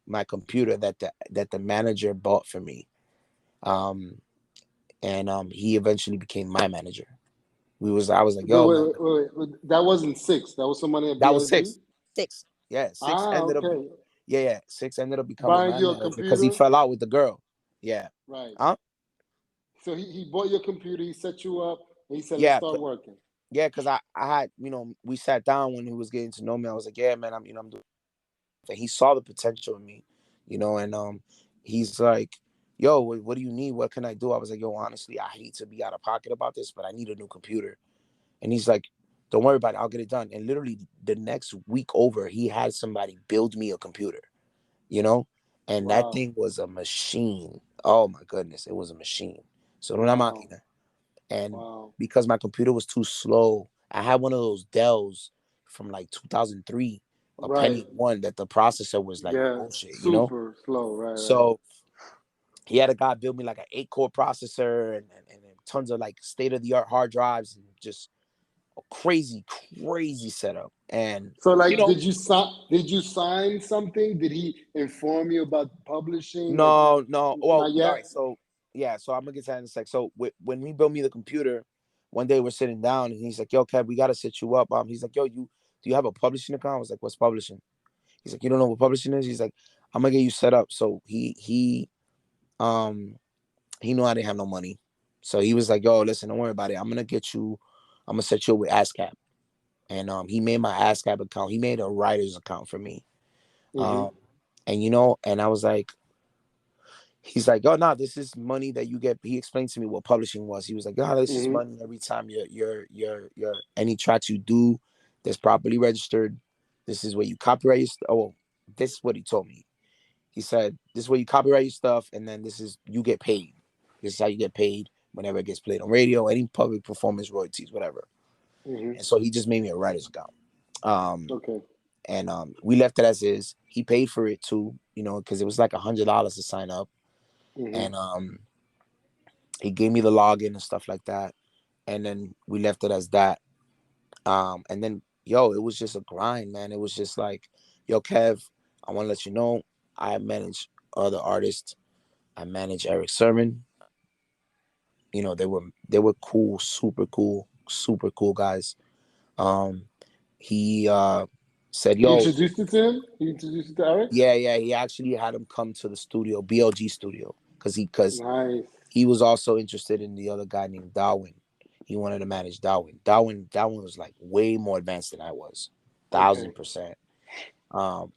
my computer that the manager bought for me. Um, and he eventually became my manager. I was like, Wait, yo, wait, man, wait, wait, wait. That wasn't Six. That was somebody at that was BLG. six. Yeah, six Ah, ended up. okay. Yeah, yeah, six ended up becoming Buying my you a manager because he computer. fell out with the girl. Yeah. Right. Huh? So he bought your computer. He set you up. And he said, "Let's Yeah, start working." yeah, because I had, we sat down when he was getting to know me. I was like, yeah, man, I'm doing. And he saw the potential in me, and he's like, yo, what do you need? What can I do? I was like, yo, honestly, I hate to be out of pocket about this, but I need a new computer. And he's like, don't worry about it, I'll get it done. And literally the next week over, he had somebody build me a computer, you know, and that Wow. thing was a machine. Oh my goodness, it was a machine. So una Wow. máquina. And Wow. because my computer was too slow, I had one of those Dells from like 2003, a Right. Pentium 1, that the processor was like Yeah. bullshit. Super slow. Right. Right. So he had a guy build me like an 8-core processor, and tons of like state-of-the-art hard drives, and just a crazy, crazy setup. And So, you like, know, did you sign something? Did he inform you about publishing? Like, no, no. Well, not all yet. right. So yeah, so I'm gonna get to that in a sec. So when he built me the computer, one day we're sitting down, and he's like, "Yo, Kev, we gotta set you up." He's like, "Yo, do you have a publishing account?" I was like, "What's publishing?" He's like, "You don't know what publishing is?" He's like, "I'm gonna get you set up." So um he knew I didn't have no money, so he was like, "Yo, listen, don't worry about it. I'm gonna set you up with ASCAP." And he made my ASCAP account. He made a writer's account for me. Mm-hmm. Um, and and I was like, he's like, "Oh no, this is money that you get." He explained to me what publishing was. He was like, "Oh, this is Mm-hmm. money every time your any tracks you do that's properly registered. This is where you copyright your stuff." Oh, this is what he told me. He said, "This is where you copyright your stuff, and then this is you get paid. This is how you get paid whenever it gets played on radio, any public performance royalties, whatever." Mm-hmm. And so he just made me a writer's account. Um, Okay. and we left it as is. He paid for it too, because it was like $100 to sign up. Mm-hmm. And he gave me the login and stuff like that. And then we left it as that. And then, yo, it was just a grind, man. It was just like, yo, Kev, I want to let you know, I manage other artists. I manage Erick Sermon. They were cool, super cool guys. Um, he said, You yo, introduced it to him. You introduced it to Eric. yeah, yeah, he actually had him come to the studio, BLG studio, because Nice. he was also interested in the other guy named Darwin. He wanted to manage Darwin. Darwin was like way more advanced than I was, Okay. 1000%.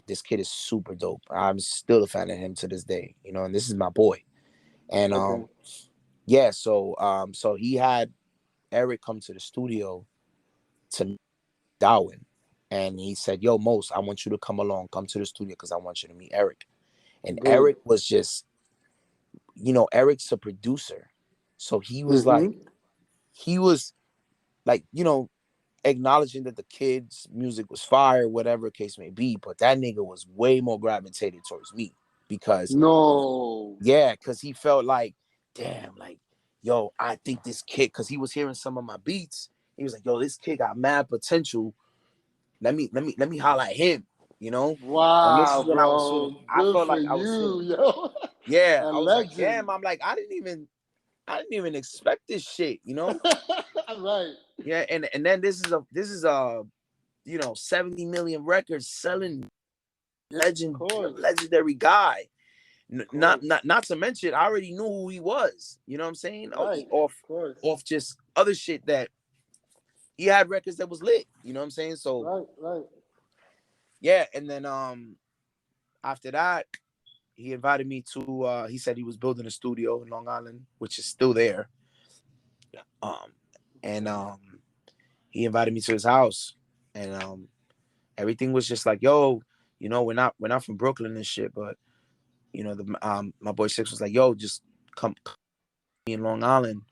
This kid is super dope. I'm still a fan of him to this day, and this is my boy. And Okay. yeah, so he had Erick come to the studio to meet Darwin, and he said, "Yo, Mos, I want you to come along, come to the studio because I want you to meet Erick." And Good. Erick was just, Erick's a producer, so Mm-hmm. he was like, acknowledging that the kid's music was fire, whatever case may be, but that nigga was way more gravitated towards me because, No. yeah, because he felt like, damn, like, yo, I think this kid, because he was hearing some of my beats He was like, yo, this kid got mad potential. Let me holler at him, you know? And this is Wow, what I was feeling. bro. I Good felt for like I was feeling, you, yo. yeah, A I was like, legend. damn, I'm like, I didn't even expect this shit, you know? Right. Yeah, and then this is 70 million records selling Of course. legendary guy. Of Not course. not not to mention, I already knew who he was. You know what I'm saying? Right. Off Of course. off just other shit that he had records that was lit. You know what I'm saying? So Right. Right. yeah, and then after that, he invited me to he said he was building a studio in Long Island, which is still there. Um and Okay. he invited me to his house, and everything was just like, yo, we're not from Brooklyn and shit, but the my boy Six was like, yo, just come in Long Island,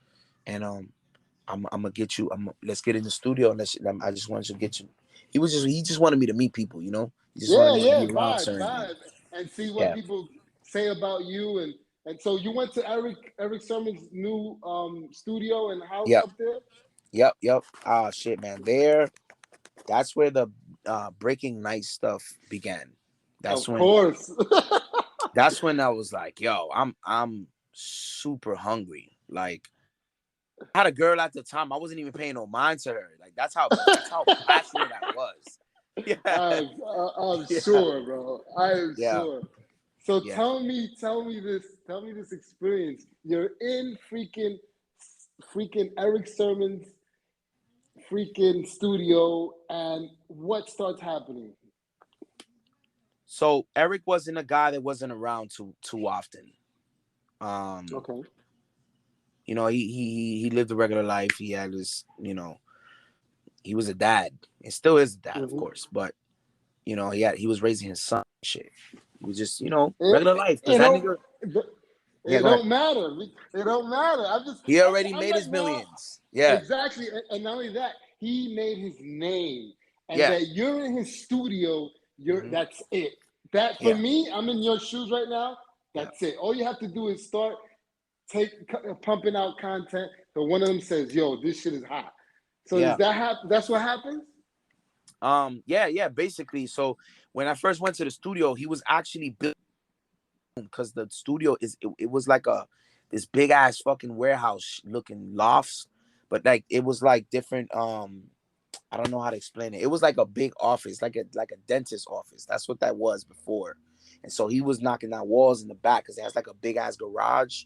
and I'm gonna get you. Let's get in the studio, and I just wanted to get you. He just wanted me to meet people, He just wanted Yeah. me to Yeah. be around Vibe. certain people. Vibe. And see what Yeah, people say about you. And so you went to Erick Sermon's new studio and house yep, up there. yep. Ah, shit, man. That's where the Breaking Night stuff began. That's Of when course. that's when I was like, yo, I'm super hungry. Like, I had a girl at the time. I wasn't even paying no mind to her. Like, that's how passionate I was. Yeah, I'm yeah, sure, bro. I am yeah, sure. So yeah. tell me this experience. You're in freaking Erick Sermon's freaking studio, and what starts happening? So Erick wasn't a guy that wasn't around too often. Um, Okay. he lived a regular life. He had his, he was a dad, and still is a dad, of Mm-hmm. course. But he was raising his son and shit. He was just, It, regular life. Because it that don't nigga, yeah, it go ahead. don't matter. It don't matter. He already I'm made like, his no, millions. Yeah, exactly. And not only that, he made his name, and yeah, that you're in his studio. hmm That's it. That for yeah, me, I'm in your shoes right now. yeah, That's it. All you have to do is start pumping out content. So one of them says, "Yo, this shit is hot." So does yeah. that happen? That's what happens. Yeah. Basically, so when I first went to the studio, he was actually built, because the studio it was like this big ass fucking warehouse looking lofts, but like it was like different. I don't know how to explain it. It was like a big office, like a dentist office. That's what that was before. And so he was knocking down walls in the back because it has like a big ass garage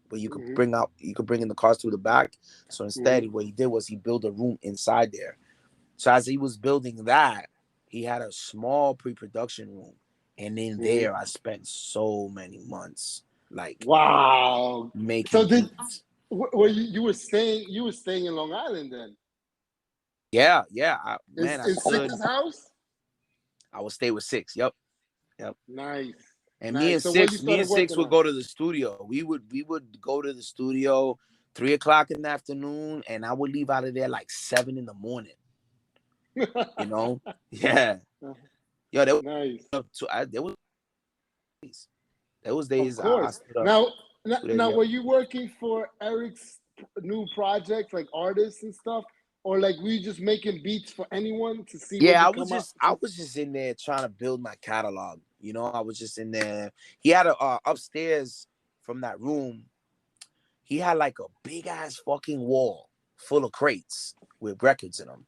where Mm-hmm. you could bring in the cars through the back. So instead, Mm-hmm. what he did was he built a room inside there. So as he was building that, he had a small pre-production room. And in Mm-hmm. there, I spent so many months like Wow. So making did beats. were you were staying in Long Island then? Yeah, yeah. Man, Is I is stood. Six's house? I would stay with Six. Yep, yep. Nice, And nice. So what you Me started and Six working would on? go to the studio. We would go to the studio 3 o'clock in the afternoon, and I would leave out of there like 7 in the morning. You know? Yeah. Yo, Nice. there was days. There was Of days I course. stood up Now, now, 2 days. now, Yep. were you working for Erick's new projects, like artists and stuff, or like were you just making beats for anyone to see what Yeah, would come up? I was just in there trying to build my catalog. I was just in there. He had a upstairs from that room. He had like a big ass fucking wall full of crates with records in them.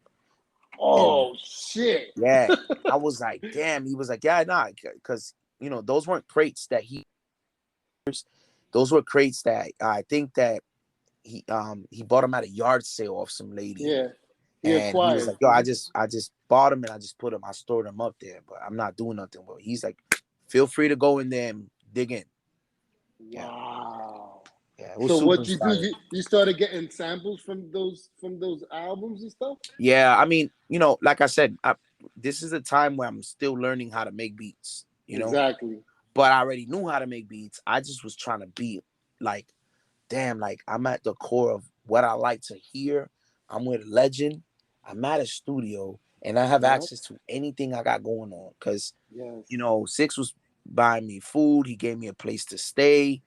And Oh shit! yeah, I was like, damn. He was like, yeah, nah, because those weren't crates that those were crates that I think that he bought them at a yard sale off some lady. Yeah, he And he was acquired. like, yo, I just bought them and I just put them, I stored them up there, but I'm not doing nothing. But he's like, feel free to go in there and dig in. Yeah, Wow. yeah, it was So super what you do? inspiring. You started getting samples from those albums and stuff. Yeah, I mean, like I said, this is a time where I'm still learning how to make beats. Exactly. But I already knew how to make beats. I just was trying to be like, damn, like I'm at the core of what I like to hear. I'm with a legend. I'm at a studio and I have Yep. access to anything I got going on. Cause, Yes. Six was buying me food. He gave me a place to stay.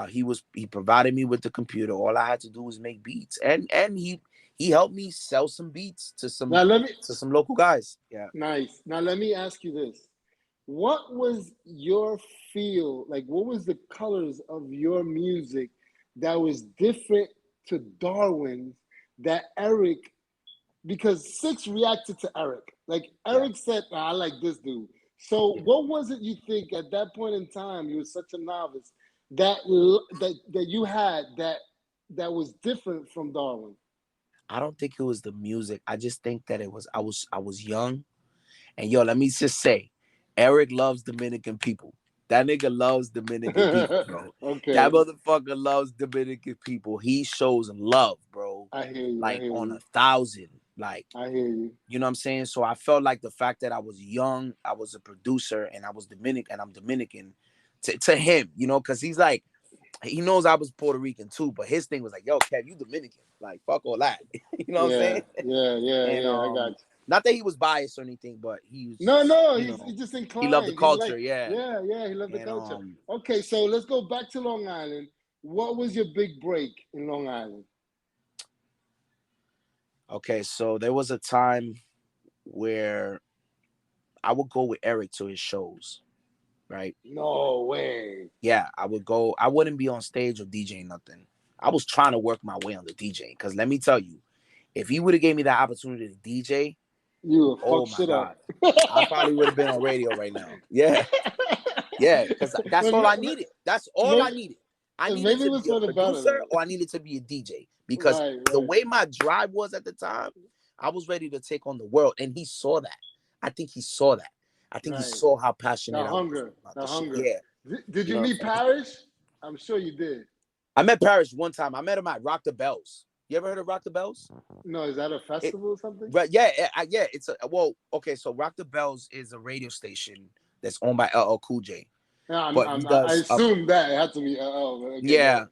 He provided me with the computer. All I had to do was make beats. And he he helped me sell some beats to Now let me some local guys. Yeah. nice. Now let me ask you this. What was your feel like? What was the colors of your music that was different to Darwin's that Erick, because Six reacted to Erick. Like Yeah. Erick said, "Nah, I like this dude." So what was it you think at that point in time, you were such a novice, that you had that was different from Darwin? I don't think it was the music. I just think that it was I was young. And yo, let me just say, Erick loves Dominican people. That nigga loves Dominican people, bro. That Okay, motherfucker loves Dominican people. He shows love, bro. I hear you. I Like hear on you. 1,000. Like, I hear you. you know what I'm saying? So I felt like the fact that I was young, I was a producer, and I was Dominican, and I'm Dominican to him, you know, because he's like, he knows I was Puerto Rican too, but his thing was like, yo, Kev, you Dominican. Like, fuck all that. You know what I'm Yeah, saying? yeah, yeah, And yeah. I got you. not that he was biased or anything, but he was, No, no, you he's know, just he loved the inclined. He culture, like, yeah. yeah, yeah, he loved the And culture. Okay, so let's go back to Long Island. What was your big break in Long Island? okay, so there was a time where I would go with Erick to his shows, right? No way. Yeah, I would go. I wouldn't be on stage or DJing nothing. I was trying to work my way on the DJ because let me tell you, if he would have gave me that opportunity to DJ, You would oh fuck my shit up. God, I probably would have been on radio right now. Yeah, yeah, because that's all I needed. That's all I maybe, needed. I needed maybe it to was be a for the better producer though. or I needed to be a DJ because Right, the right, way my drive was at the time, I was ready to take on the world, and he saw that. I think he saw that. I think he right. saw how The passionate I was hunger, about the the shit. hunger. Yeah, Did you you know what meet I'm saying? Parrish? I'm sure you did. I met Parrish one time. I met him at Rock the Bells. You ever heard of Rock the Bells? No, is that a It, festival or something? but yeah, yeah. It's a well. Okay, so Rock the Bells is a radio station that's owned by LL Cool J, Yeah, but he I does assume that it had to be. Oh, okay, go yeah, ahead.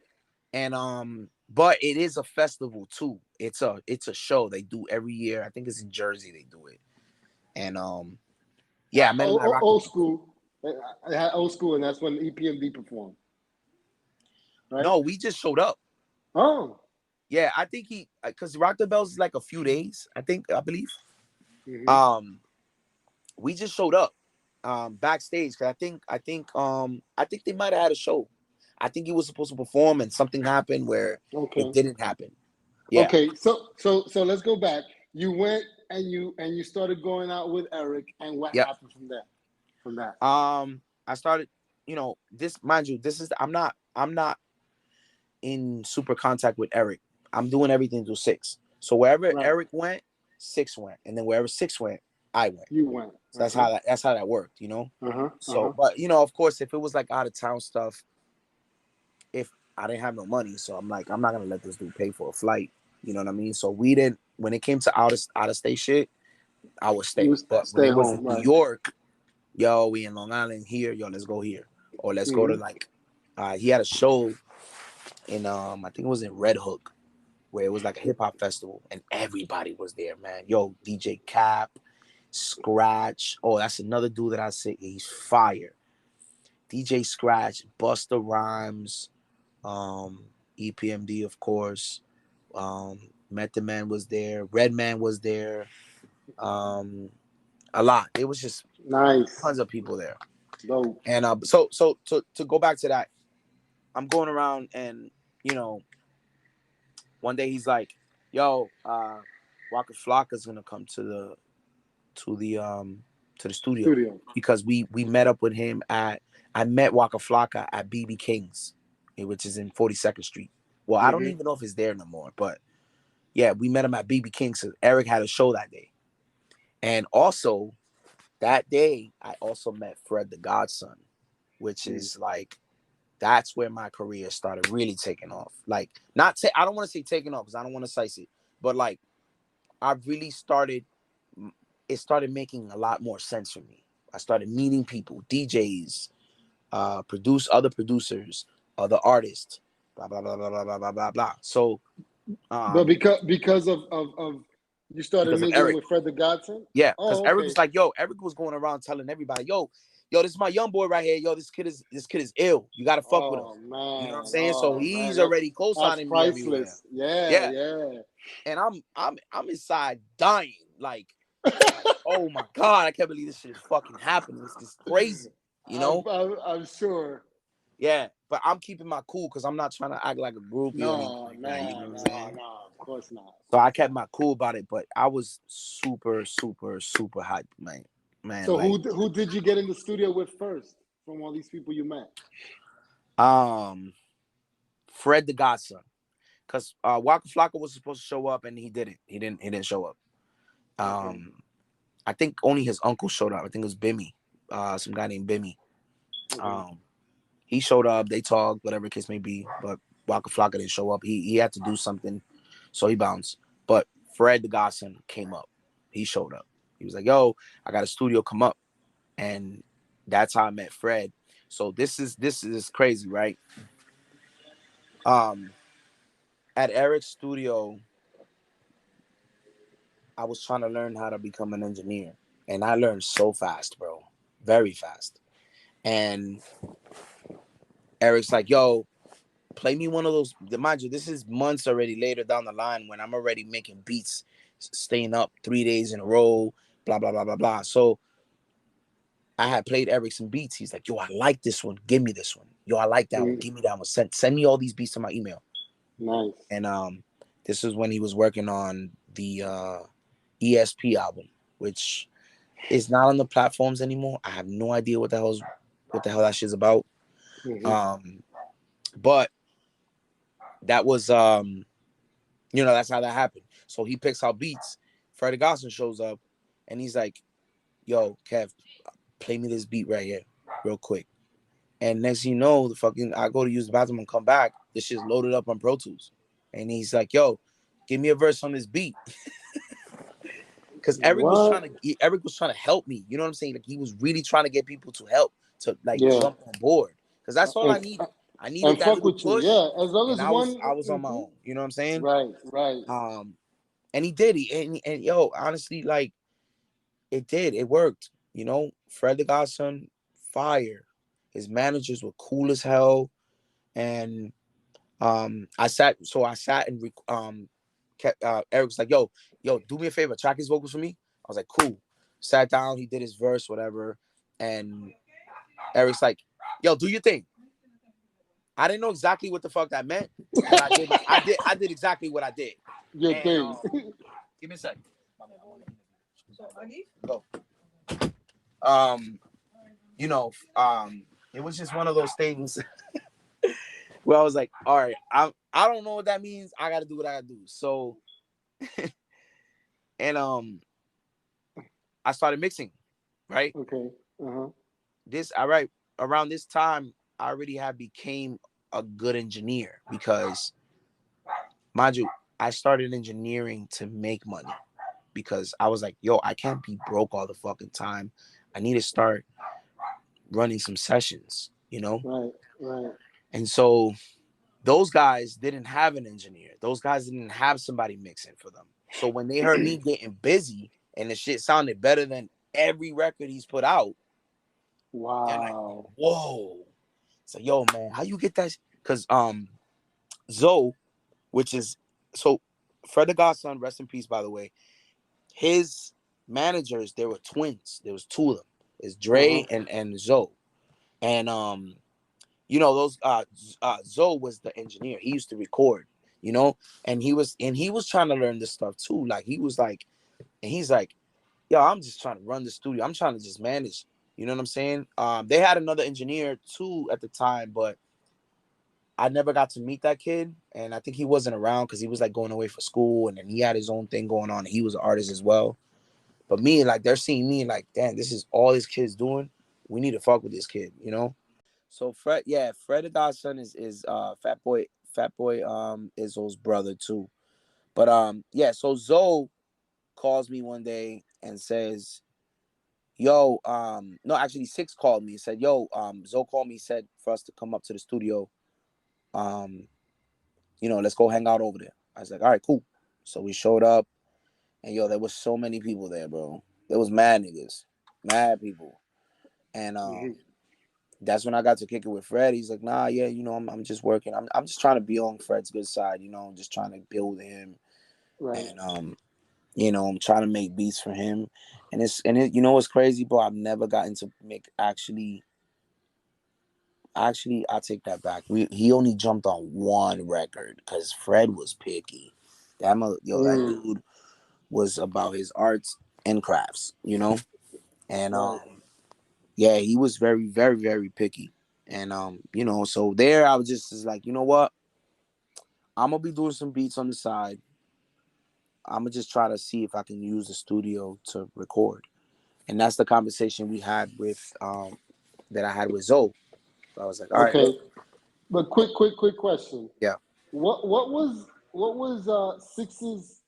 and but it is a festival too. It's a show they do every year. I think it's in Jersey they do it, and yeah, I met him at Rock the Old Bells. school. I had old school, and that's when EPMD performed, right? No, we just showed up. Oh. Yeah, I think he because Rock the Bells is like a few days. I believe. Mm-hmm. Um, we just showed up backstage because I think they might have had a show. I think he was supposed to perform and something happened where it Okay. didn't happen. Yeah. Okay. So let's go back. You went and you started going out with Erick, and what Yep. happened from there? From that. I started, you know, this mind you, this is I'm not in super contact with Erick. I'm doing everything through Six. So wherever Right. Erick went, Six went, and then wherever Six went, I went. You went. So that's how that worked, you know. Uh-huh. So, Uh-huh. but you know, of course, if it was like out of town stuff, if I didn't have no money, so I'm like, I'm not gonna let this dude pay for a flight. You know what I mean? So we didn't. When it came to out of state shit, I would stay. You But when stay it was in home, New right? York, yo, we in Long Island here, yo, let's go here, or let's go to Mm-hmm. like, he had a show in I think it was in Red Hook, where it was like a hip hop festival, and everybody was there, man. Yo, DJ Cap, Scratch. Oh, that's another dude that I say he's fire. DJ Scratch, Busta Rhymes, um, EPMD, of course. Method Man was there. Redman was there. Um, a lot. It was just Nice. tons of people there. Dope. And so to go back to that, I'm going around and you know, one day he's like, "Yo, Waka Flocka's gonna come to the studio Studio. because we met up with him at I met Waka Flocka at BB King's, which is in 42nd Street. Well, I don't Mm-hmm. even know if it's there no more, but yeah, we met him at BB King's. So Erick had a show that day, and also that day I also met Fred the Godson, which is like that's where my career started really taking off. Like I don't want to say taking off because I don't want to size it, but like I really started. It started making a lot more sense for me. I started meeting people, DJs, other producers, other artists, blah blah blah blah blah blah blah blah blah. So, But um, because of you started because of mingling Erick, with Fred the Godson? yeah, because Oh, Erick okay. was like, yo, Erick was going around telling everybody, yo, this is my young boy right here. Yo, this kid is ill. You gotta fuck with him. Oh You know what I'm man. saying? So Oh man. he's already That's co-signing me everywhere. priceless. Yeah, Yeah. yeah. and I'm inside dying, like, oh my god, I can't believe this shit is fucking happening. This is crazy, you know? I'm sure. Yeah, but I'm keeping my cool because I'm not trying to act like a groupie or anything No, like that. You know no, what I'm no, saying? no. Of course not. So I kept my cool about it, but I was super, super, super hyped, man. Man, So like, who did you get in the studio with first from all these people you met? um, Fred the Godson, because Waka Flocka was supposed to show up and he didn't. He didn't show up. Okay. I think only his uncle showed up. I think it was Bimmy, some guy named Bimmy. Okay. Um, he showed up. They talked, whatever the case may be. But Waka Flocka didn't show up. He had to do something, so he bounced. But Fred the Godson came up. He showed up. He was like, "Yo, I got a studio. Come up." And that's how I met Fred. So this is crazy, right? Um, at Erick's studio, I was trying to learn how to become an engineer, and I learned so fast, bro, very fast. And Erick's like, "Yo, play me one of those." Mind you, this is months already later down the line when I'm already making beats, staying up 3 days in a row, blah blah blah blah blah. So I had played Erick some beats. He's like, "Yo, I like this one. Give me this one. Yo, I like that one. Mm, Give me that one. Send me all these beats to my email." nice. And this is when he was working on the ESP album, which is not on the platforms anymore. I have no idea what the hell that shit's about. Hmm. Um, but that was that's how that happened. So he picks out beats. Freddie Godson shows up, and he's like, "Yo, Kev, play me this beat right here, real quick." And next thing you know, the fucking I go to use the bathroom and come back. This shit's loaded up on Pro Tools, and he's like, "Yo, give me a verse on this beat." Because What? Erick was trying to help me. You know what I'm saying? Like he was really trying to get people to help to like Yeah. jump on board. Because that's all I And needed. I needed and that fuck little with you. push, Yeah. As long and as I was one. I was on my Mhm. own. You know what I'm saying? Right. Right. Um, and he did. And yo, honestly, like it did. It worked. You know, Fred the Godson, fire. His managers were cool as hell, and I sat and kept Erick's like, yo, do me a favor, track his vocals for me. I was like, cool. Sat down, he did his verse, whatever, and Erick's like, yo, do your thing. I didn't know exactly what the fuck that meant, but I did exactly what I did. Your And thing. give me a second. Go. Um, you know, it was just one of those things where I was like, all right, I don't know what that means. I gotta do what I gotta do. So and I started mixing, right? Okay. Uh-huh. This all right around this time I already had became a good engineer because mind you, I started engineering to make money because I was like, yo, I can't be broke all the fucking time. I need to start running some sessions, you know? Right. Right. And so those guys didn't have an engineer. Those guys didn't have somebody mixing for them. So when they heard me getting busy and the shit sounded better than every record he's put out, they're like, Wow. whoa. So yo, man, how you get that? Because Zoe, which is so Fred the Godson, rest in peace, by the way. His managers, they were twins. There was two of them. It's Uh-huh. Dre and Zoe. And those Zoe was the engineer. He used to record, and he was trying to learn this stuff too. Like he was like, and he's like, yo, I'm just trying to run the studio. I'm trying to just manage. You know what I'm saying? They had another engineer too at the time, but I never got to meet that kid, and I think he wasn't around because he was like going away for school, and then he had his own thing going on. He was an artist as well. But me, like they're seeing me like, damn, this is all this kid's doing. We need to fuck with this kid, you know. So Fred the Godson is Fat Boy Izzo's brother too. But yeah, so Zoe calls me one day and says, "Yo, no, actually Six called me and said, yo, Zoe called me, said for us to come up to the studio. Um, let's go hang out over there." I was like, all right, cool. So we showed up, and yo, there was so many people there, bro. There was mad niggas, mad people, and Hmm. that's when I got to kick it with Fred. He's like, nah, yeah, I'm just working. I'm just trying to be on Fred's good side, just trying to build him. Right. and I'm trying to make beats for him, you know what's crazy, bro? I've never gotten to make actually I take that back. He only jumped on one record because Fred was picky. That Mm, dude was about his arts and crafts, and right. yeah, he was very, very, very picky. And so there I was just like, you know what? I'm gonna be doing some beats on the side. I'm gonna just try to see if I can use the studio to record. And that's the conversation we had with that I had with Zoe. So I was like, all right, Okay. look, But quick question. yeah. What was Six's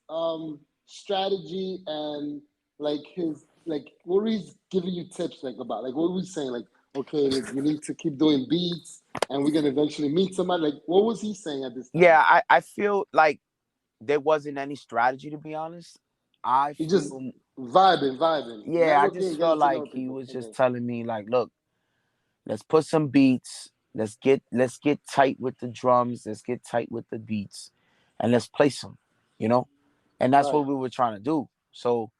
strategy and like his like what was he giving you tips like about like what was he saying like okay like you need to keep doing beats and we're gonna eventually meet somebody like what was he saying at this time? Yeah, I feel like there wasn't any strategy, to be honest. I He just feel vibing, Yeah, I networking just and felt getting to like know he people. was just Okay, telling me like, look, let's put some beats. Let's get tight with the drums. Let's get tight with the beats, and let's play some. You know, and that's right. what we were trying to do. So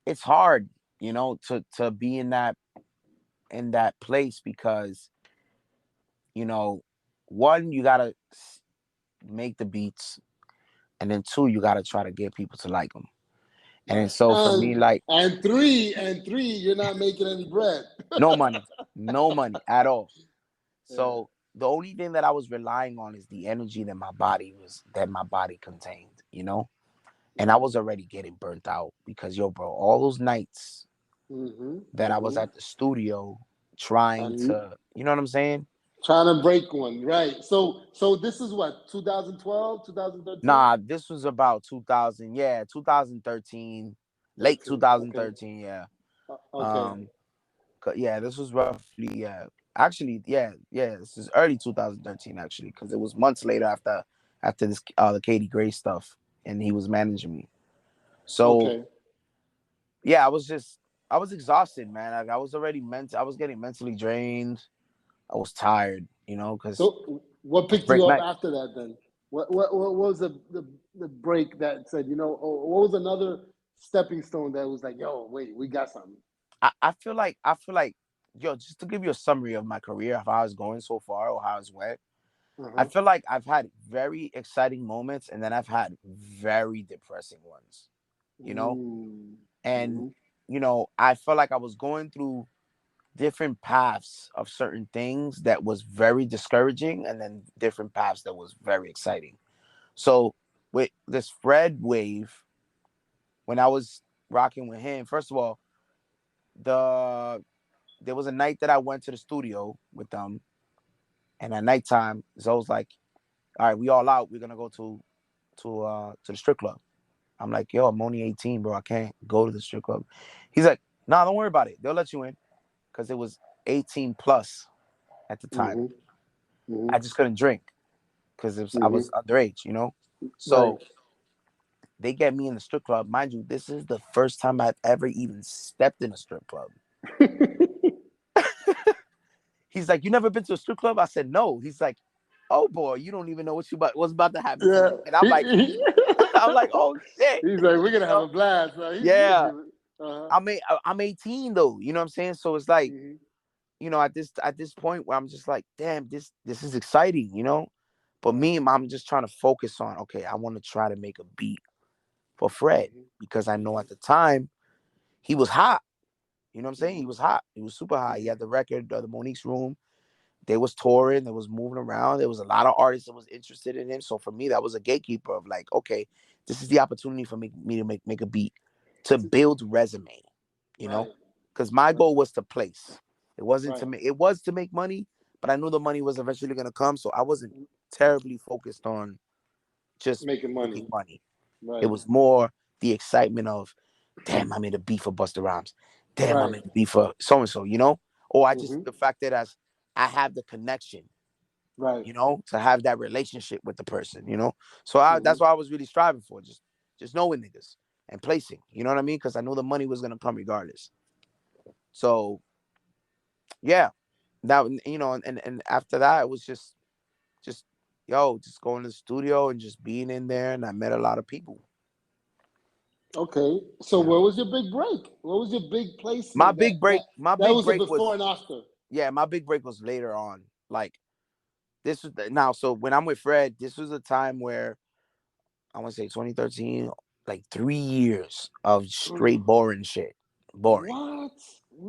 it's hard, to be in that place because you know, one, you gotta make the beats, and then two, you gotta try to get people to like them. And then Right. so for me, like, And three, you're not making any bread. no money, no money at all. Yeah. So the only thing that I was relying on is the energy that my body contained. And I Right. was already getting burnt out because yo, bro, all those nights Mm-hmm. that I was Mm-hmm. at the studio trying And to, you know what I'm saying? trying to break one, right? So this is what 2012, 2013. Nah, this was about 2000, yeah, 2013, late 13. Okay. 2013, yeah. Okay. Um, yeah, this was roughly, yeah. Actually, yeah, this is early 2013 actually, because it was months later after this the Katie Gray stuff, and he was managing me. So Okay. yeah, I was exhausted, man. Like, I was getting mentally drained. I was tired, because So what it's picked break you up night. after that then? What was the break that said, what was another stepping stone that was like, yo, wait, we got something. I feel like, yo, just to give you a summary of my career, of how it's going so far or how it's went. I Uh-huh. feel like I've had very exciting moments, and then I've had very depressing ones, you know? Mm. And, Mm-hmm. I felt like I was going through different paths of certain things that was very discouraging, and then different paths that was very exciting. So with this Fred wave, when I was rocking with him, first of all, the there was a night that I went to the studio with them, and at nighttime, Zoe's like, all right, we all out. We're gonna go to the strip club. I'm like, yo, I'm only 18, bro. I can't go to the strip club. He's like, nah, don't worry about it. They'll let you in because it was 18 plus at the time. Mm-hmm. Mm-hmm. I just couldn't drink because I Mm-hmm. was underage. Right. So they get me in the strip club. Mind you, this is the first time I've ever even stepped in a strip club. He's like, you never been to a strip club? I said, no. He's like, oh boy, you don't even know what's about to happen Yeah. tonight. And I'm like, I'm like, oh shit. He's like, we're gonna You have know? a blast. So he's Yeah. giving. Uh-huh. I'm 18 though. You know what I'm saying? So it's like, Mm-hmm. at this point where I'm just like, damn, this is exciting. But Right. me, I'm just trying to focus on, okay, I want to try to make a beat for Fred because I Mm-hmm. know Mm-hmm. at the time he was hot. You know what I'm saying? He was hot. He was super hot. He Mm-hmm. had the record, the Monique's Room. They was touring. They was moving around. There was a lot of artists that was interested in him. So for me, that was a gatekeeper of like, okay, this is the opportunity for me to make a beat, to build resume. You know, Right. because my Right. goal was to place. It wasn't to Right. make. It was to make money, but I knew the money was eventually gonna come. So I wasn't terribly focused on just Making making money. money. It Right. was more the excitement of, damn, I made a beat for Busta Rhymes. Damn, I Right. made a beat for so and so. Or I just Mm-hmm. the fact that I have the connection, Right. to have that relationship with the person. So Mm-hmm. that's what I was really striving for, just knowing niggas and placing. You know what I mean? Because I know the money was gonna come regardless. So yeah, that and after that it was just yo, just going to the studio and just being in there, and I met a lot of people. Okay. So You where know, was your big break? What was your big my placement? big break, my That big was a break before was, and after. yeah, my big break was later on. Like this was now. So when I'm with Fred, this was a time where I want to say 2013, like 3 years of straight boring shit. Boring. What?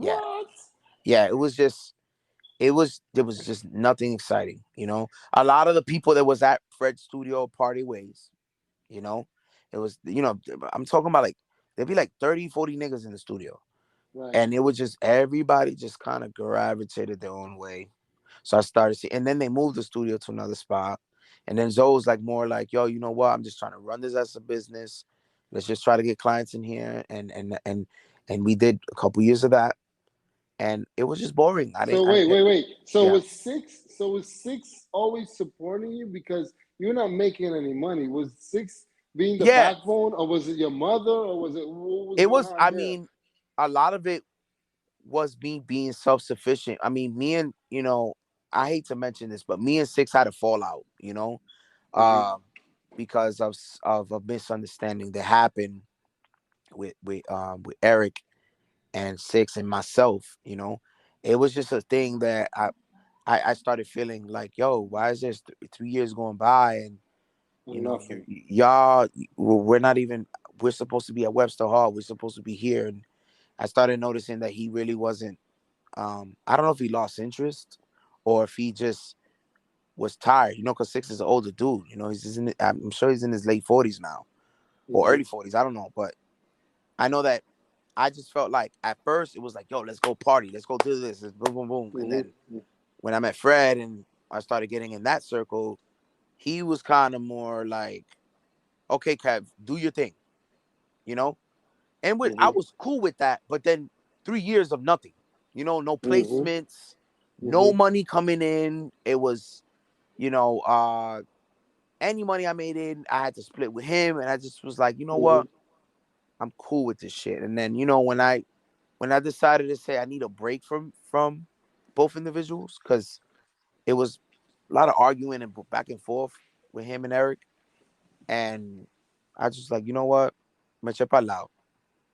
Yeah. What? Yeah. There was just nothing exciting, you know. A lot of the people that was at Fred's studio party ways, you know. It was, you know, I'm talking about like there'd be like 30, 40 niggas in the studio. Right. And it was just everybody just kind of gravitated their own way. So I started seeing, and then they moved the studio to another spot. And then Zoe was like more like, yo, you know what? I'm just trying to run this as a business. Let's just try to get clients in here. And we did a couple years of that. And it was just boring. So wait. Yeah. So was Six always supporting you because you're not making any money? Was Six being the Yeah. backbone, or was it your mother, or was it what was It going was, on I there? mean, a lot of it was me being self-sufficient. I mean, me and, you know, I hate to mention this, but me and Six had a fallout, you know, Mm-hmm. uh, because of a misunderstanding that happened with Erick and Six and myself. You know, it was just a thing that I started feeling like, yo, why is this 3 years going by and you know Nothing. y'all we're not even, we're supposed to be at Webster Hall, we're supposed to be here, and I started noticing that he really wasn't. I don't know if he lost interest or if he just was tired. You know, because Six is an older dude. You know, I'm sure he's in his late 40s now or Mm-hmm. early 40s. I don't know, but I know that I just felt like at first it was like, yo, let's go party, let's go do this, let's boom, boom, boom. And then Mm-hmm. when I met Fred and I started getting in that circle, he was kind of more like, okay, Kev, do your thing, you know? And I Mm-hmm. was cool with that. But then 3 years of nothing, you know, no Mm-hmm. placements, no Mm-hmm. money coming in. It was, you know, any money I made in, I had to split with him. And I just was like, you know Mm-hmm. what? I'm cool with this shit. And then, you know, when I decided to say I need a break from both individuals, because it was a lot of arguing and back and forth with him and Erick, and I just like, you know what, me eché pa'l lado,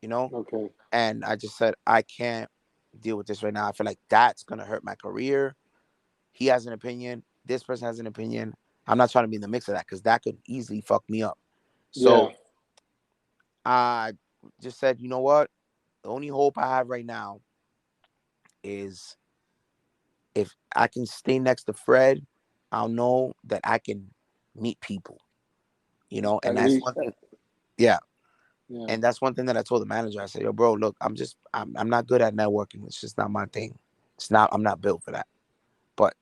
you know, Okay. and I just said I can't deal with this right now. I feel like that's gonna hurt my career. He has an opinion. This person has an opinion. I'm not trying to be in the mix of that because that could easily fuck me up. Yeah. So I just said, you know what, the only hope I have right now is if I can stay next to Fred, I'll know that I can meet people, you know, and At that's least. one thing. Yeah. Yeah. And that's one thing that I told the manager. I said, yo, bro, look, I'm not good at networking. It's just not my thing. I'm not built for that. But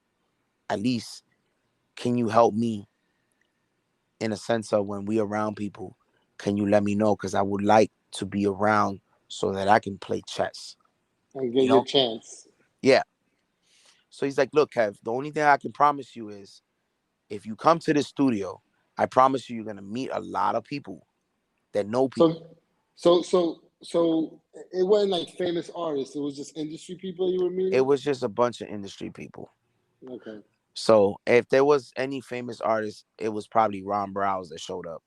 at least can you help me in a sense of when we around people, can you let me know? Because I would like to be around so that I can play chess, And you get your know? chance. Yeah. So he's like, look, Kev, the only thing I can promise you is if you come to this studio, I promise you you're gonna meet a lot of people that know people. So, so it wasn't like famous artists. It was just industry people you were It meeting. was just a bunch of industry people. Okay. So if there was any famous artist, it was probably Ron Browse that showed up.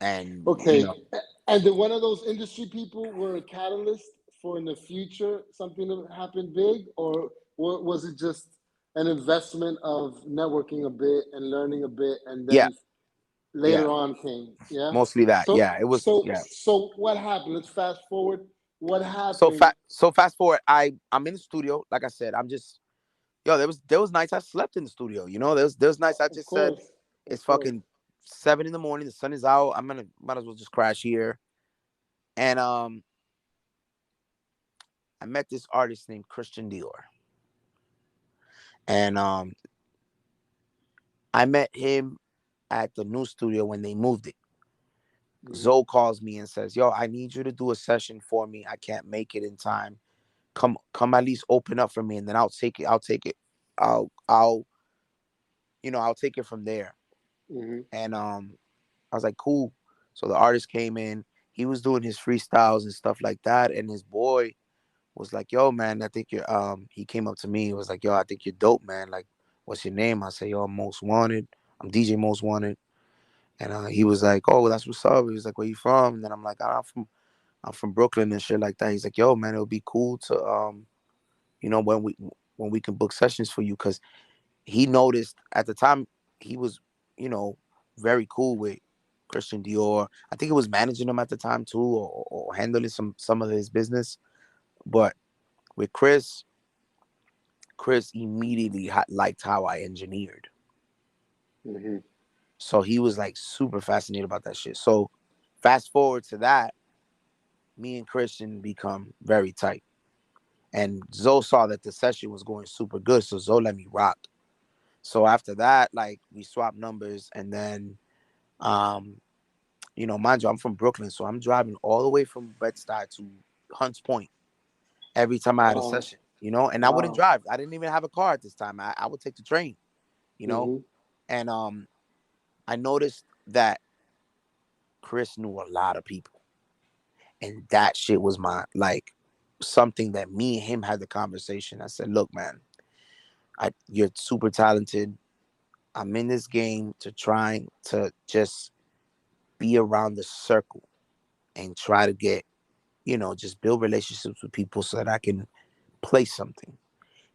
And you know, Okay. And then one of those industry people were a catalyst for in the future something to happen big, or was it just an investment of networking a bit and learning a bit, and yeah, then yeah, later on came? Yeah. mostly that. So Yeah, it was. so Yeah. so what happened? Let's fast forward. What So happened? fast forward. I'm in the studio. Like I said, I'm just yo. There was nights I slept in the studio. You know, there was nights I Of just said course, it's of course. fucking 7 in the morning. The sun is out. Might as well just crash here. And I met this artist named Christian Dior, and I met him at the new studio when they moved it. Mm-hmm. Zoe calls me and says, "Yo, I need you to do a session for me. I can't make it in time. Come at least open up for me, and then I'll take it. I'll take it. I'll take it from there." Mm-hmm. And I was like, "Cool." So the artist came in. He was doing his freestyles and stuff like that, and his boy was like, "Yo, man, I think you're." He came up to me. He was like, "Yo, I think you're dope, man. Like, what's your name?" I say, "Yo, I'm Most Wanted. I'm DJ Most Wanted." And he was like, "Oh, that's what's up." He was like, "Where you from?" And then I'm like, I'm from Brooklyn and shit like that." He's like, "Yo, man, it would be cool to when we can book sessions for you," because he noticed at the time he was, you know, very cool with Christian Dior. I think he was managing him at the time too, or handling some of his business. But with Chris immediately liked how I engineered. Mm-hmm. So he was like super fascinated about that shit. So fast forward to that, me and Christian become very tight. And Zoe saw that the session was going super good. So Zoe let me rock. So after that, like we swapped numbers, and then mind you, I'm from Brooklyn, so I'm driving all the way from Bed-Stuy to Hunts Point every time I had a Wow. session, and I wouldn't Wow. drive. I didn't even have a car at this time. I would take the train, you know, Mm-hmm. and I noticed that Chris knew a lot of people, and that shit was my like something that me and him had the conversation. I said, "Look, man, you're super talented. I'm in this game to trying to just be around the circle and try to get, just build relationships with people so that I can play something."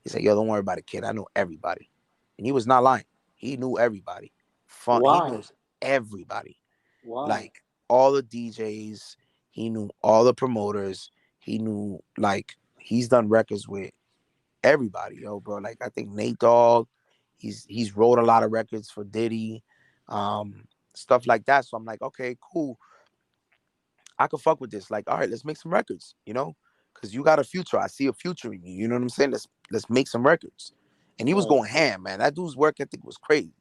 He said, "Yo, don't worry about it, kid. I know everybody." And he was not lying. He knew everybody. He Why? knows everybody. Why? Like all the DJs. He knew all the promoters. He knew, like, he's done records with everybody, yo, bro. Like I think Nate Dogg, he's wrote a lot of records for Diddy, stuff like that. So I'm like, okay, cool. I could fuck with this. Like, all right, let's make some records, because you got a future. I see a future in you. You know what I'm saying? Let's make some records. And he was Right. going ham, man. That dude's work ethic was crazy,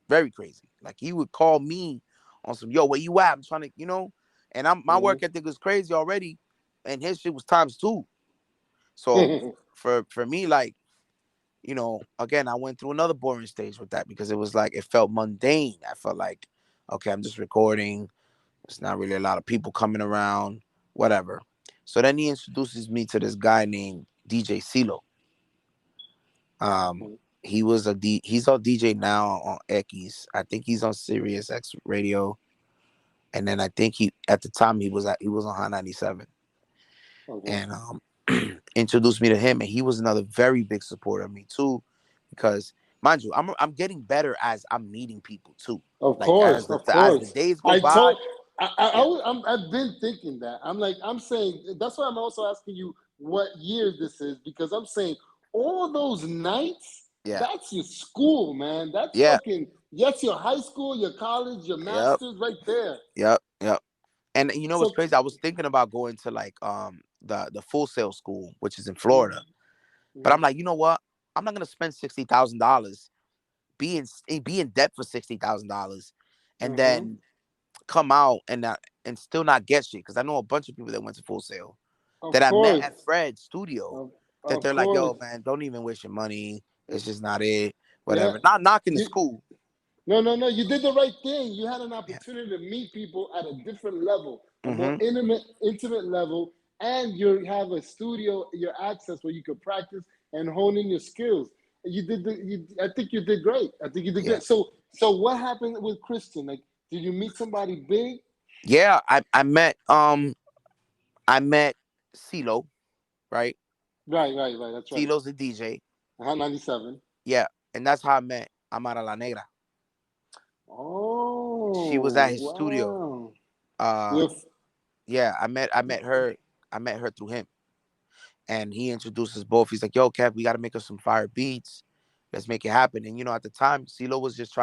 very crazy. Like he would call me on some, yo, where you at? I'm trying to, and my Mm-hmm. work ethic was crazy already, and his shit was times two. So for me, like, again, I went through another boring stage with that because it was like it felt mundane. I felt like, okay, I'm just recording. There's not really a lot of people coming around, whatever. So then he introduces me to this guy named DJ CeeLo. Um, he's on DJ now on X. I think he's on Sirius X Radio. And then I think at the time he was on High 97. Okay. And introduced me to him, and he was another very big supporter of me too, because mind you, I'm getting better as I'm meeting people too. Of Like course, of as the course. days go I by, told. I yeah, was, I've been thinking that. I'm saying that's why I'm also asking you what year this is because I'm saying all those nights. yeah, That's your school, man. That's yeah, fucking. That's your high school, your college, your yep, masters, right there. yep, yep. And you know what's So. crazy? I was thinking about going to like the Full Sail School, which is in Mm-hmm, Florida, but I'm like, you know what? I'm not gonna spend $60,000, be in debt for $60,000, and mm-hmm. then come out and still not get shit. Because I know a bunch of people that went to Full Sail that Of I met course, at Fred's studio of, that of they're like, course. yo, man, don't even waste your money. It's just not it. Yeah. Whatever. Not knocking the You, school. No, no, no. You did the right thing. You had an Yeah. opportunity to meet people at a different level, a more Mm-hmm. intimate level, and you have a studio, your access where you could practice and hone in your skills. You did I think you did great. I think you did Yeah. great. So what happened with Christian? Like, did you meet somebody big? Yeah. I met CeeLo, right? Right. That's right. CeeLo's a DJ. 97. Yeah. And that's how I met Amara La Negra. She was at Oh, his studio. wow. Uh You're, yeah, I met her through him. And he introduces both. He's like, "Yo, Kev, we got to make us some fire beats. Let's make it happen." And at the time, CeeLo was just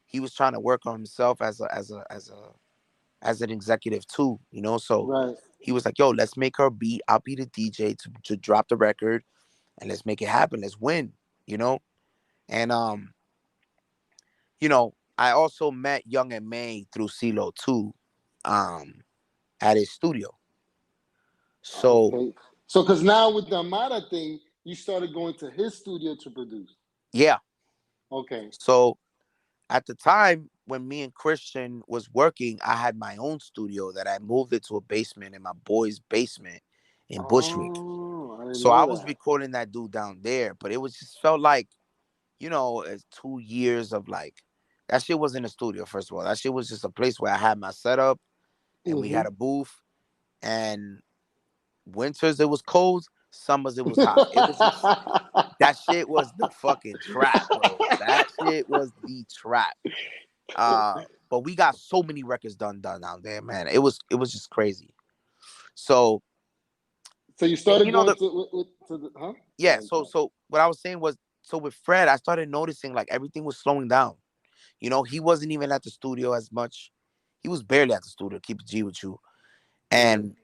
he was trying to work on himself as an executive too. So right. he was like, "Yo, let's make her beat. I'll be the DJ to drop the record, and let's make it happen. Let's win." You know, and I also met Young and May through CeeLo too, um, at his studio. So Okay. So, because now with the Amada thing, you started going to his studio to produce. yeah, Okay. so at the time when me and Christian was working, I had my own studio that I moved it to a basement in my boy's basement in Bushwick. Oh, I didn't So know I was that. recording that dude down there, but it was just felt like, it's 2 years of like That shit was in the studio, first of all. That shit was just a place where I had my setup and we had a booth. And winters it was cold, summers it was hot. It was just that shit was the fucking trap, bro. That shit was the trap. But we got so many records done out there, man. It was just crazy. So So you and started going to the huh? Go yeah, ahead, so what I was saying was, so with Fred, I started noticing like everything was slowing down. He wasn't even at the studio as much. He was barely at the studio, keep it G with you. Right. And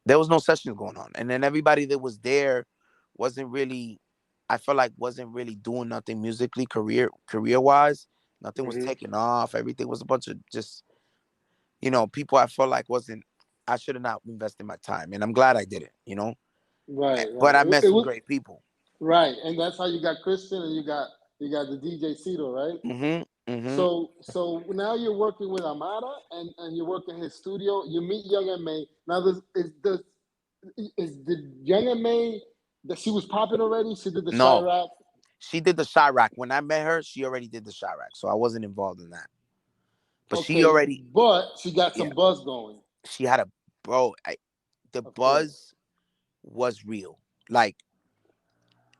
there was no sessions going on. And then everybody that was there wasn't really, I felt like wasn't really doing nothing musically, career wise. Nothing was taking off. Everything was a bunch of just, people I felt like wasn't, I should have not invested my time. And I'm glad I did it. Right, But right. I met It some was great people. right, and that's how you got Christian, and you got the DJ Cito, right? Mm-hmm. Mm-hmm. So now you're working with Amara, and you're working in his studio. You meet Young M.A. Now, is the Young M.A. that she was popping already? She did the No, Chirac. she did the Chirac. When I met her, she already did the Chirac. So I wasn't involved in that. But she Okay, already, but she got yeah, some buzz going. she had a, bro, the Of course. buzz was real. Like,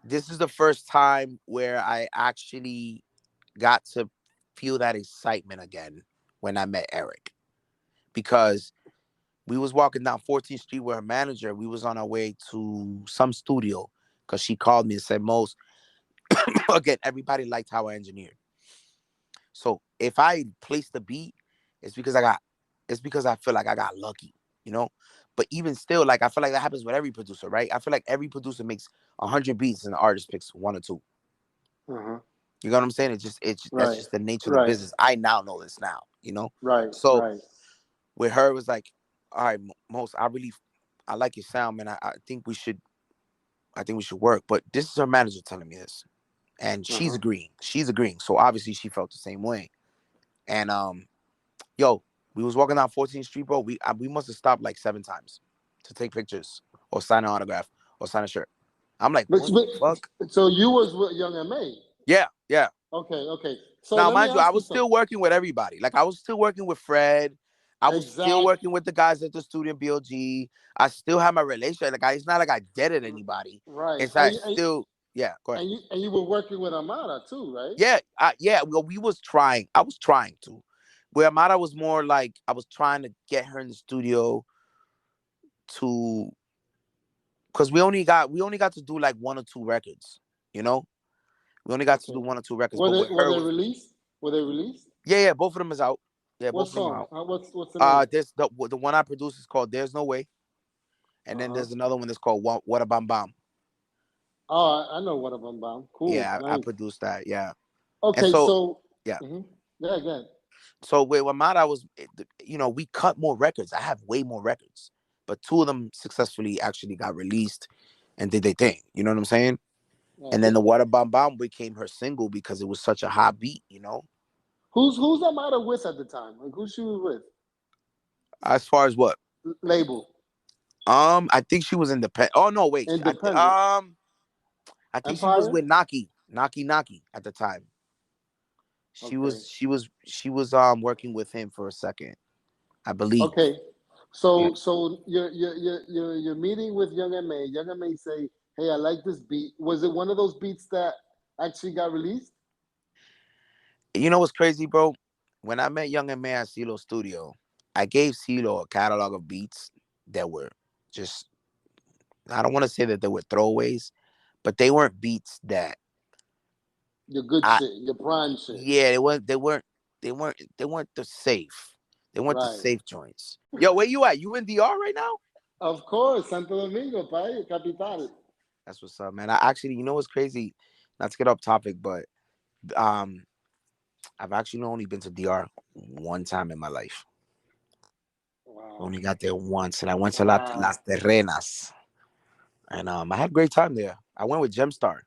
this is the first time where I actually got to feel that excitement again when I met Erick. Because we was walking down 14th Street with her manager. We was on our way to some studio because she called me and said, Most, again, everybody liked how I engineered. So if I placed the beat, it's because I feel like I got lucky, you know? But even still, like, I feel like that happens with every producer, right? I feel like every producer makes 100 beats and the artist picks one or two. Uh-huh. You know what I'm saying? That's Right, just the nature of the right, business. I now know this now. right, So right. with her, it was like, all right, Most, I like your sound, man. I think we should work. But this is her manager telling me this, and she's Uh-huh. agreeing. She's agreeing. So obviously she felt the same way. And yo, we was walking down 14th Street, bro. We must have stopped like 7 times to take pictures or sign an autograph or sign a shirt. I'm like, But, what the fuck? but so you was with Young M.A. Yeah, yeah. Okay, okay. So Now, let me mind you, I ask you was still something. working with everybody. Like, I was still working with Fred. I was still Exact. working with the guys at the studio BLG. I still have my relationship. Like, it's not like I deaded anybody. Right. It's I still, yeah. Go ahead. And you were working with Amara too, right? Yeah, yeah. Well, we was trying. I was trying to. Where Amara was more like I was trying to get her in the studio to, because we only got to do like 1 or 2 records. You know, we only got to do Okay. 1 or 2 records. Were But they with were her they was, released? Were they released? yeah, both of them is out. Yeah, What both of them are songs? out. What's the name? There's the one I produced is called "There's No Way," and then Uh-huh. there's another one that's called "What a Bam Bam." Oh, I know what of them bound. Cool, Yeah, I nice. produced that. Yeah, and Okay, so so yeah, yeah, again. so with Wamada was, we cut more records. I have way more records, but 2 of them successfully actually got released and did their thing. You know what I'm saying? Yeah. And then the What a Bam Bam became her single because it was such a hot beat. Who's Amara with at the time? Like who she was with? As far as what? Label. I think she was independent. Oh no, wait. Independent. I think she was Empire? with Naki at the time. She Okay. was she was she was working with him for a second, I believe. Okay. Yeah. So you're meeting with Young M.A. Young M.A. say, "Hey, I like this beat." Was it one of those beats that actually got released? You know what's crazy, bro? When I met Young and Man at CeeLo Studio, I gave CeeLo a catalog of beats that were just, I don't want to say that they were throwaways, but they weren't beats that Your good I shit, your prime shit. yeah, they weren't the safe. They weren't the Right. safe joints. Yo, where you at? You in DR right now? Of course, Santo Domingo, pai, capital. That's what's up, man. I actually, what's crazy? Not to get off topic, but um, I've actually only been to DR one time in my life. Wow. Only got there once, and I went to Wow. Las Terrenas, and I had a great time there. I went with Gemstar.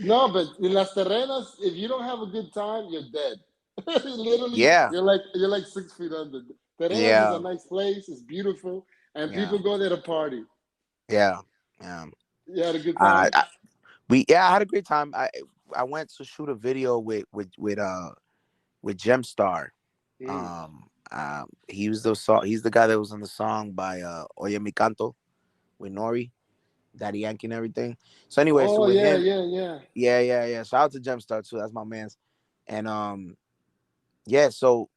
No, but in Las Terrenas, if you don't have a good time, you're dead. Literally, Yeah, you're like 6 feet under. Terrenas is a yeah, nice place. It's beautiful, and yeah, people go there to party. yeah, yeah. You had a good Uh, time. I, I had a great time. I went to shoot a video with with Gemstar. Mm. He was the song. He's the guy that was on the song by Oye Mi Canto with Nori, Daddy Yankee, and everything. So anyway, so Oh with yeah, him, yeah, yeah. yeah. Shout out to Gemstar too. That's my man's. And yeah. So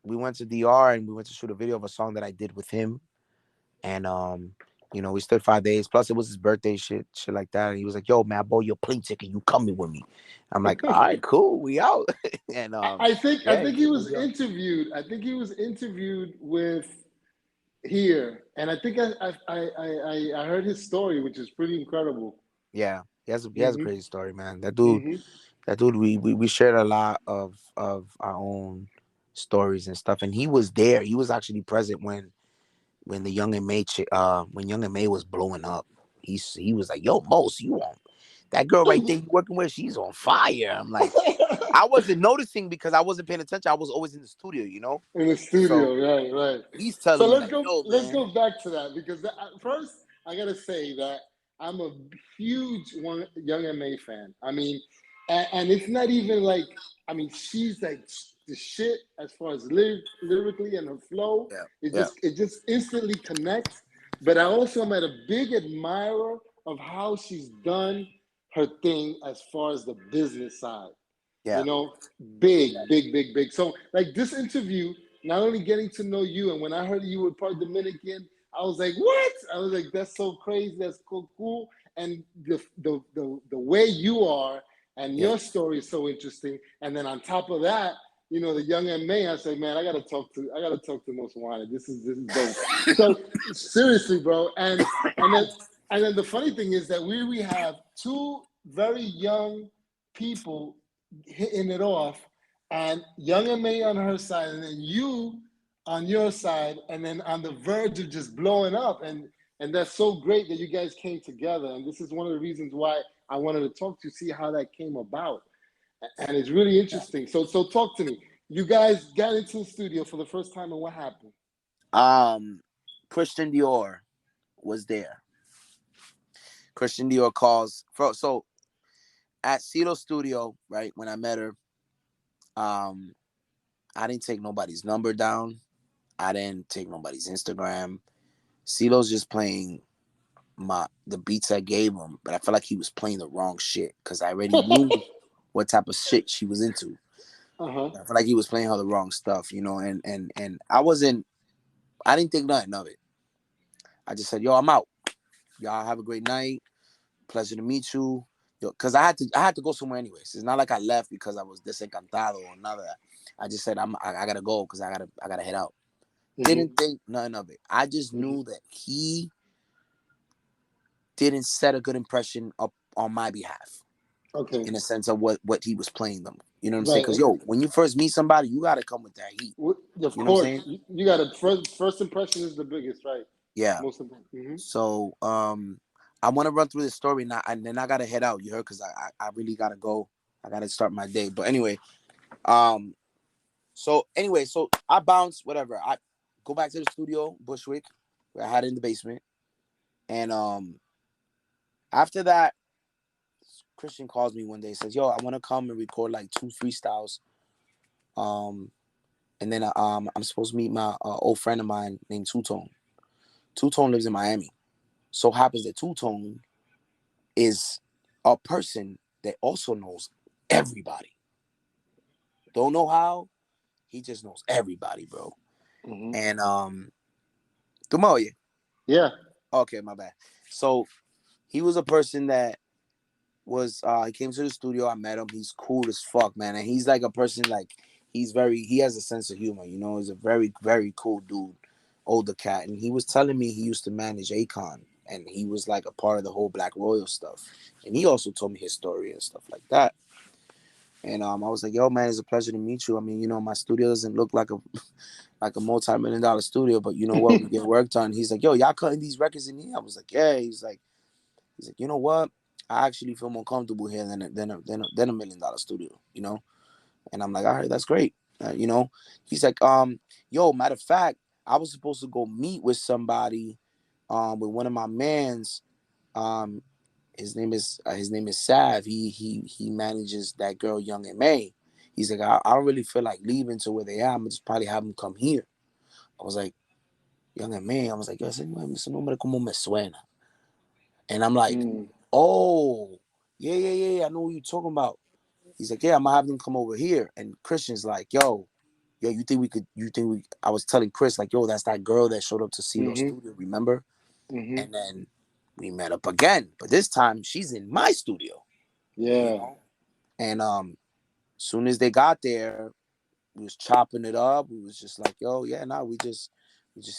we went to DR and we went to shoot a video of a song that I did with him. And you know, we stood 5 days. Plus, it was his birthday, shit like that. And he was like, "Yo, man, I bought your plane ticket. You coming with me?" I'm like, "All right, cool, we out." And I yeah, think he he came was with yo. interviewed. I think he was interviewed with here, and I think I heard his story, which is pretty incredible. Yeah, he has a Hmm. crazy story, man. Hmm. That dude, we shared a lot of our own stories and stuff. And he was there. He was actually present when the Young and May when Young and May was blowing up. He was like, "Yo, Mos, you on that girl right there you working with? She's on fire." I'm like, I wasn't noticing because I wasn't paying attention. I was always in the studio, you know. In the So studio, right, right. he's So telling me like, "Yo, let's man, go back to that because first I gotta say that I'm a huge Young Ma fan. I mean, and it's not even like I mean she's like the shit as far as lyrically and her flow. yeah, It yeah, just instantly connects. But I also am a big admirer of how she's done her thing as far as the business side. You yeah, know, big, big, big, big. So, like this interview, not only getting to know you, and when I heard you were part Dominican, I was like, what? I was like, that's so crazy. That's cool, cool. And the way you are and yeah, your story is so interesting. And then on top of that, you know, the young MA, I said, man, I gotta talk to Most Wanted. This is dope. So seriously, bro. And then and then the funny thing is that we have two very young people hitting it off, and Young and May on her side, and then you on your side, and then on the verge of just blowing up, and that's so great that you guys came together, and this is one of the reasons why I wanted to talk to you, see how that came about, and it's really yeah. interesting. So talk to me. You guys got into the studio for the first time, and what happened? Um, Christian Dior was there. Christian Dior calls for so at CeeLo Studio, right? When I met her, um, I didn't take nobody's number down. I didn't take nobody's Instagram. CeeLo's just playing the beats I gave him, but I felt like he was playing the wrong shit because I already knew what type of shit she was into. Uh-huh. I felt like he was playing her the wrong stuff, you know, and I didn't think nothing of it. I just said, "Yo, I'm out. Y'all have a great night. Pleasure to meet you." Yo, because I had to go somewhere anyways. It's not like I left because I was desencantado or none of that. I just said I gotta go because I gotta head out. Didn't Mm-hmm. think nothing of it. I just Mm-hmm. knew that he didn't set a good impression up on my behalf Okay. in a sense of what he was playing them. You know what I'm saying? Right. Because yo, when you first meet somebody, you gotta come with that heat. Of You know what I'm course, saying? you got to first impression is the biggest, right? Yeah. Most important. Mm-hmm. So I want to run through this story now, and then I gotta head out. You heard? Because I really gotta go. I gotta start my day. But anyway, um, so I bounce whatever. I go back to the studio, Bushwick, where I had it in the basement, and after that, Christian calls me one day, says, "Yo, I want to come and record like 2 freestyles." Um, and then I'm supposed to meet my old friend of mine named Two Tone. Two Tone lives in Miami. So happens that Two Tone is a person that also knows everybody. Don't know how, he just knows everybody, bro. Mm-hmm. And Tumoye. Yeah. Okay, my bad. So he was a person that was he came to the studio. I met him. He's cool as fuck, man. And he's like a person like he has a sense of humor. You know, he's a very very cool dude, older cat. And he was telling me he used to manage Akon, and he was like a part of the whole Black Royal stuff. And he also told me his story and stuff like that. And I was like, yo, man, it's a pleasure to meet you. I mean, you know, my studio doesn't look like a like a multi-million-dollar studio, but you know what, we get work done. He's like, yo, y'all cutting these records in here? I was like, yeah. He's like, you know what? I actually feel more comfortable here than a $1 million studio, you know? And I'm like, all right, that's great. You know, he's like, yo, matter of fact, I was supposed to go meet with somebody, with one of my mans. Um, his name is Sav. He manages that girl Young and May. He's like, I don't really feel like leaving to where they are. I'm gonna just probably have them come here. I was like, young man, I was like, yo, ese nombre como me suena. And I'm like, oh, yeah, I know what you're talking about. He's like, yeah, I'm gonna have them come over here. And Christian's like, yo, you think I was telling Chris, like, yo, that's that girl that showed up to see those studio, remember? And then we met up again. But this time she's in my studio. Yeah. You know? And soon as they got there, we was chopping it up. We was just like, yo, yeah, we just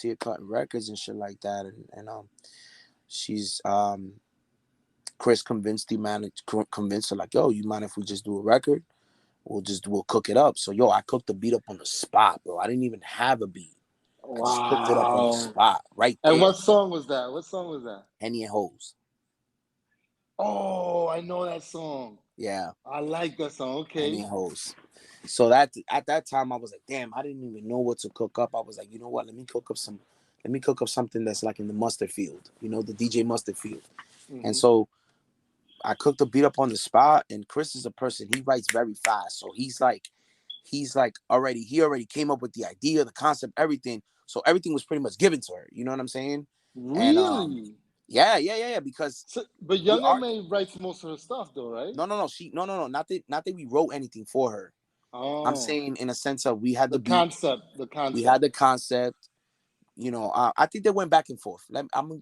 here cutting records and shit like that. And she's Chris convinced her like, yo, you mind if we just do a record? We'll cook it up. So yo, I cooked the beat up on the spot, bro. I didn't even have a beat. Wow. I just cooked it up on the spot right there. And what song was that? Henny and Hoes. Oh, I know that song. Yeah. I like that song. Okay. Henny and Hoes. So that at that time I was like, damn, I didn't even know what to cook up. I was like, you know what? Let me cook up something that's like in the mustard field, the DJ mustard field. And so I cooked the beat up on the spot, and Chris is a person, he writes very fast. So he already came up with the idea, the concept, everything. So everything was pretty much given to her. You know what I'm saying? Really? And yeah. Because but Young M.A. writes most of her stuff though, right? No. Not that we wrote anything for her. Oh. I'm saying in a sense of we had the beat, concept. We had the concept. I think they went back and forth. I'm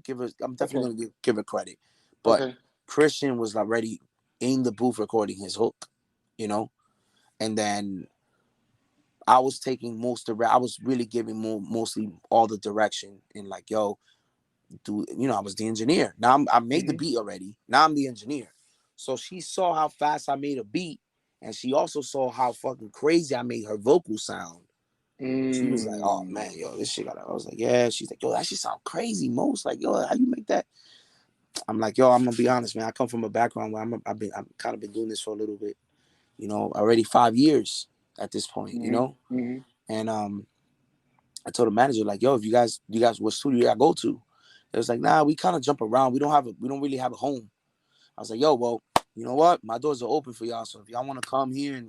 definitely gonna give her credit. But Christian was already in the booth recording his hook, and then I was taking I was really giving mostly all the direction and like, yo, I was the engineer. Now I made the beat already. Now I'm the engineer. So she saw how fast I made a beat, and she also saw how fucking crazy I made her vocal sound. She was like, oh man, yo, this shit I was like, yeah. She's like, yo, that shit sound crazy, Most. Like, yo, how you make that? I'm like, yo, I'm gonna be honest, man. I come from a background where I've kind of been doing this for a little bit, already 5 years at this point, And I told the manager, like, yo, if you guys, what studio I go to? It was like, nah, we kind of jump around. We don't really have a home. I was like, yo, well, you know what? My doors are open for y'all. So if y'all want to come here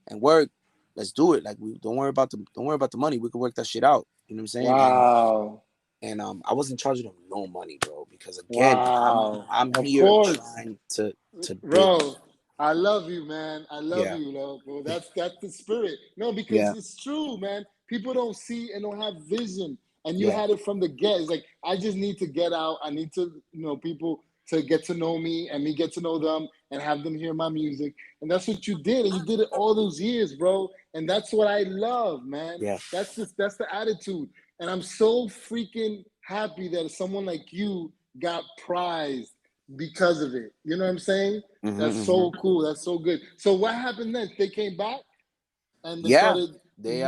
and work, let's do it. Like, we don't worry about the money. We can work that shit out. You know what I'm saying? Wow. And I wasn't charging them no money, bro, because again, I'm here trying to bro, build. I love you, man. I love you, bro. That's the spirit. No, because it's true, man. People don't see and don't have vision. And you had it from the get. It's like, I just need to get out. I need to, people to get to know me and me get to know them and have them hear my music. And that's what you did. And you did it all those years, bro. And that's what I love, man. Yeah. That's the attitude. And I'm so freaking happy that someone like you got prized because of it. You know what I'm saying? That's so cool. That's so good. So what happened next? They came back and they started. They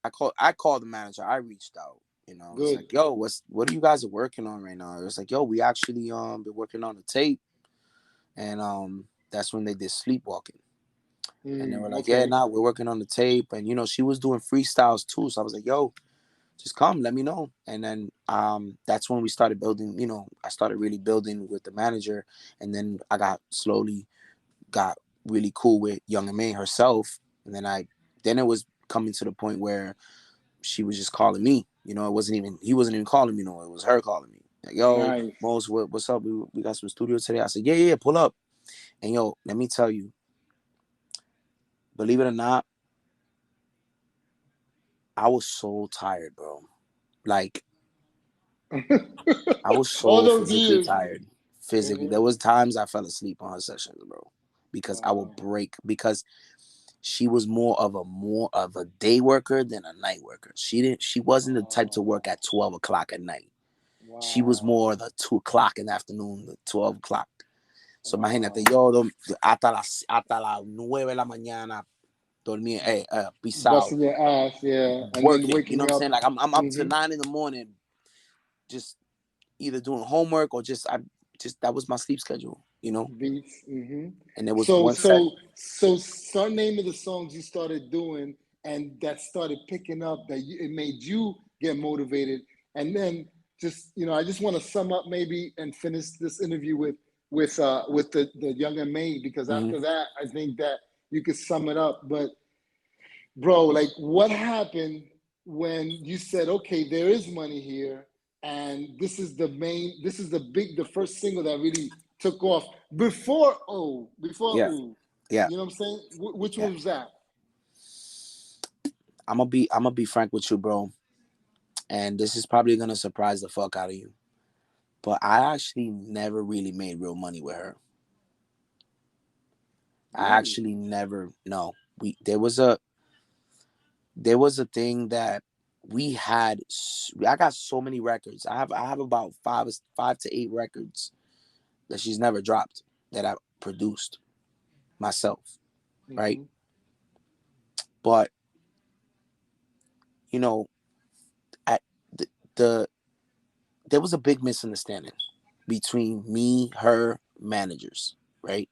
I called the manager. I reached out. It's like, yo, what are you guys working on right now? It was like, yo, we actually been working on a tape, and that's when they did Sleepwalking. And they were like, yeah, we're working on the tape, and she was doing freestyles too. So I was like, yo, just come, let me know. And then that's when we started building. I started really building with the manager, and then I slowly got really cool with Young M.A. herself, and then it was coming to the point where she was just calling me. He wasn't even calling me. No, it was her calling me. Like, yo, Mos, what's up? We got some studio today. I said, yeah, pull up. And yo, let me tell you, believe it or not, I was so tired, bro. Like, I was so physically tired. Physically, there was times I fell asleep on her sessions, bro, because I would break. Because she was more of a day worker than a night worker. She wasn't the type to work at 12 o'clock at night. She was more the 2 o'clock in the afternoon, the 12 o'clock. So imagínate, yo hasta las 9 de la mañana dormía, pisado. Busting your ass, yeah. And working, then waking you know what I'm saying? Like, I'm up to 9 in the morning, just either doing homework or just that was my sleep schedule, Beats. And there was so some name of the songs you started doing and that started picking up, it made you get motivated. And then just, I just want to sum up maybe and finish this interview with the Young M.A. because after that, I think that you could sum it up. But bro, like what happened when you said, okay, there is money here, and this is the first single that really took off before Yeah, OooUuu. yeah, You know what I'm saying? Which yeah. one was that? I'm gonna be frank with you, bro. And this is probably gonna surprise the fuck out of you. But I actually never really made real money with her. I Really? actually never. No, we there was a thing that we had. I got so many records. I have about five to eight records that she's never dropped that I produced myself, right? Mm-hmm. But you know, at the there was a big misunderstanding between me, her, managers, right?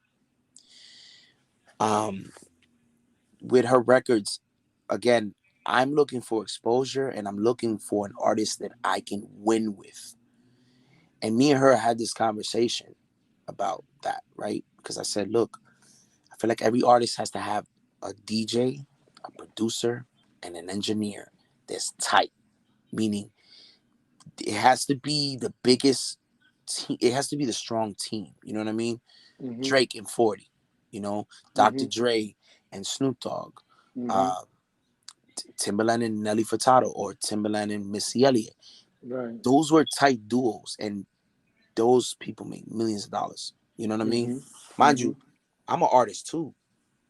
Um, with her records, again, I'm looking for exposure and I'm looking for an artist that I can win with. And me and her had this conversation about that, right? Because I said, look, I feel like every artist has to have a DJ, a producer, and an engineer that's tight, meaning it has to be the biggest team, it has to be the strong team. You know what I mean? Mm-hmm. Drake and 40, you know, Dr. Mm-hmm. Dre and Snoop Dogg, Mm-hmm. uh, Timberland and Nelly Furtado, or Timberland and Missy Elliott. Right. Those were tight duos, and those people make millions of dollars. You know what I mean? Mm-hmm. Mind Mm-hmm. you, I'm an artist too.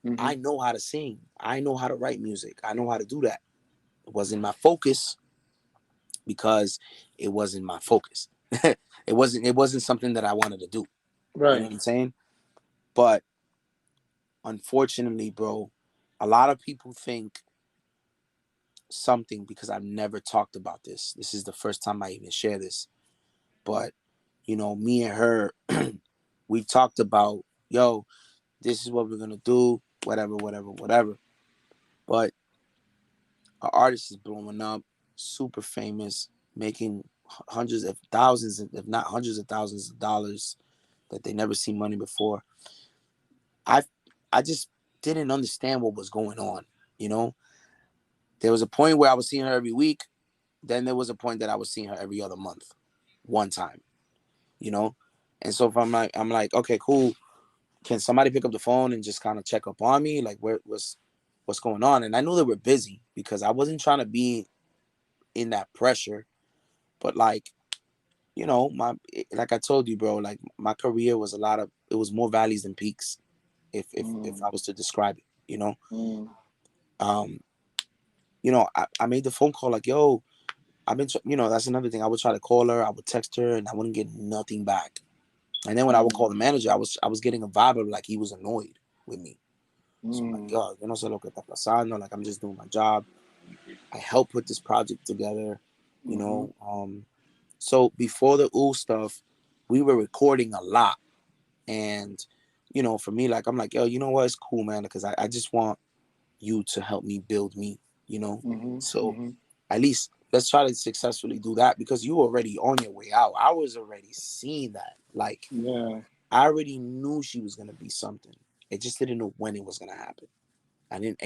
Mm-hmm. I know how to sing. I know how to write music. I know how to do that. It wasn't my focus because it wasn't my focus. It wasn't something that I wanted to do. You know Right. what I'm saying? But unfortunately, bro, a lot of people think something because I've never talked about this. This is the first time I even share this. But, me and her, we've talked about, yo, this is what we're gonna do, whatever, whatever, whatever. But our artist is blowing up, super famous, making hundreds of thousands, if not hundreds of thousands of dollars that they never seen money before. I I just didn't understand what was going on. You know, there was a point where I was seeing her every week. Then there was a point that I was seeing her every other month, one time. You know, and so if I'm like, okay, cool. Can somebody pick up the phone and just kind of check up on me, like what's going on? And I knew they were busy because I wasn't trying to be in that pressure, but like my like I told you, bro, like my career was it was more valleys than peaks, if Mm-hmm. I was to describe it. Mm-hmm. Um, I made the phone call like, yo, that's another thing. I would try to call her, I would text her, and I wouldn't get nothing back. And then when I would call the manager, I was getting a vibe of like he was annoyed with me. So I'm like, Mm-hmm. yo, yo no sé lo que está pasando. Like I'm just doing my job. I helped put this project together, you Mm-hmm. know. So before the OOO stuff, we were recording a lot. And, for me, like, I'm like, yo, you know what? It's cool, man. Because I just want you to help me build me, you know? Mm-hmm. So Mm-hmm. at least let's try to successfully do that because you were already on your way out. I was already seeing that. Like, Yeah. I already knew she was going to be something. I just didn't know when it was going to happen. And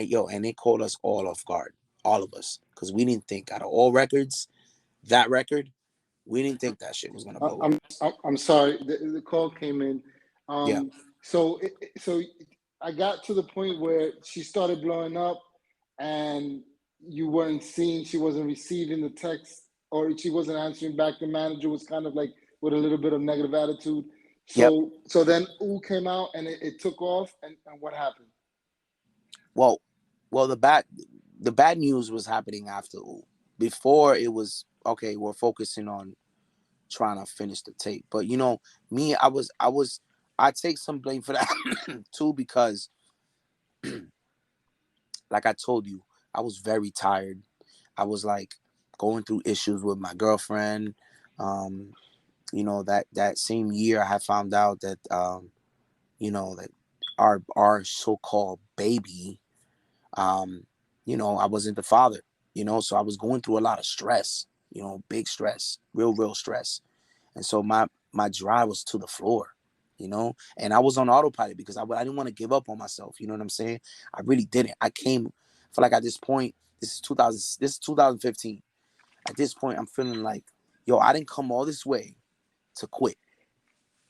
it caught us all off guard, all of us, because we didn't think out of all records, that record, we didn't think that shit was gonna I, blow up. I'm sorry. The call came in. Yeah. So I got to the point where she started blowing up, and you weren't seeing. She wasn't receiving the text, or she wasn't answering back. The manager was kind of like with a little bit of negative attitude. Yep. So then OooUuu came out, and it took off. And what happened? Well, the bad news was happening after OOUU. Before it was okay. We're focusing on trying to finish the tape, but me, I take some blame for that too because, like I told you, I was very tired. I was like going through issues with my girlfriend. Um, that same year I had found out that that our so-called baby, um, I wasn't the father, so I was going through a lot of stress, big stress, real stress. And so my drive was to the floor. you know, and I was on autopilot because I didn't want to give up on myself. You know what I'm saying? I really didn't. I feel like at this point, this is 2015. At this point, I'm feeling like, yo, I didn't come all this way to quit.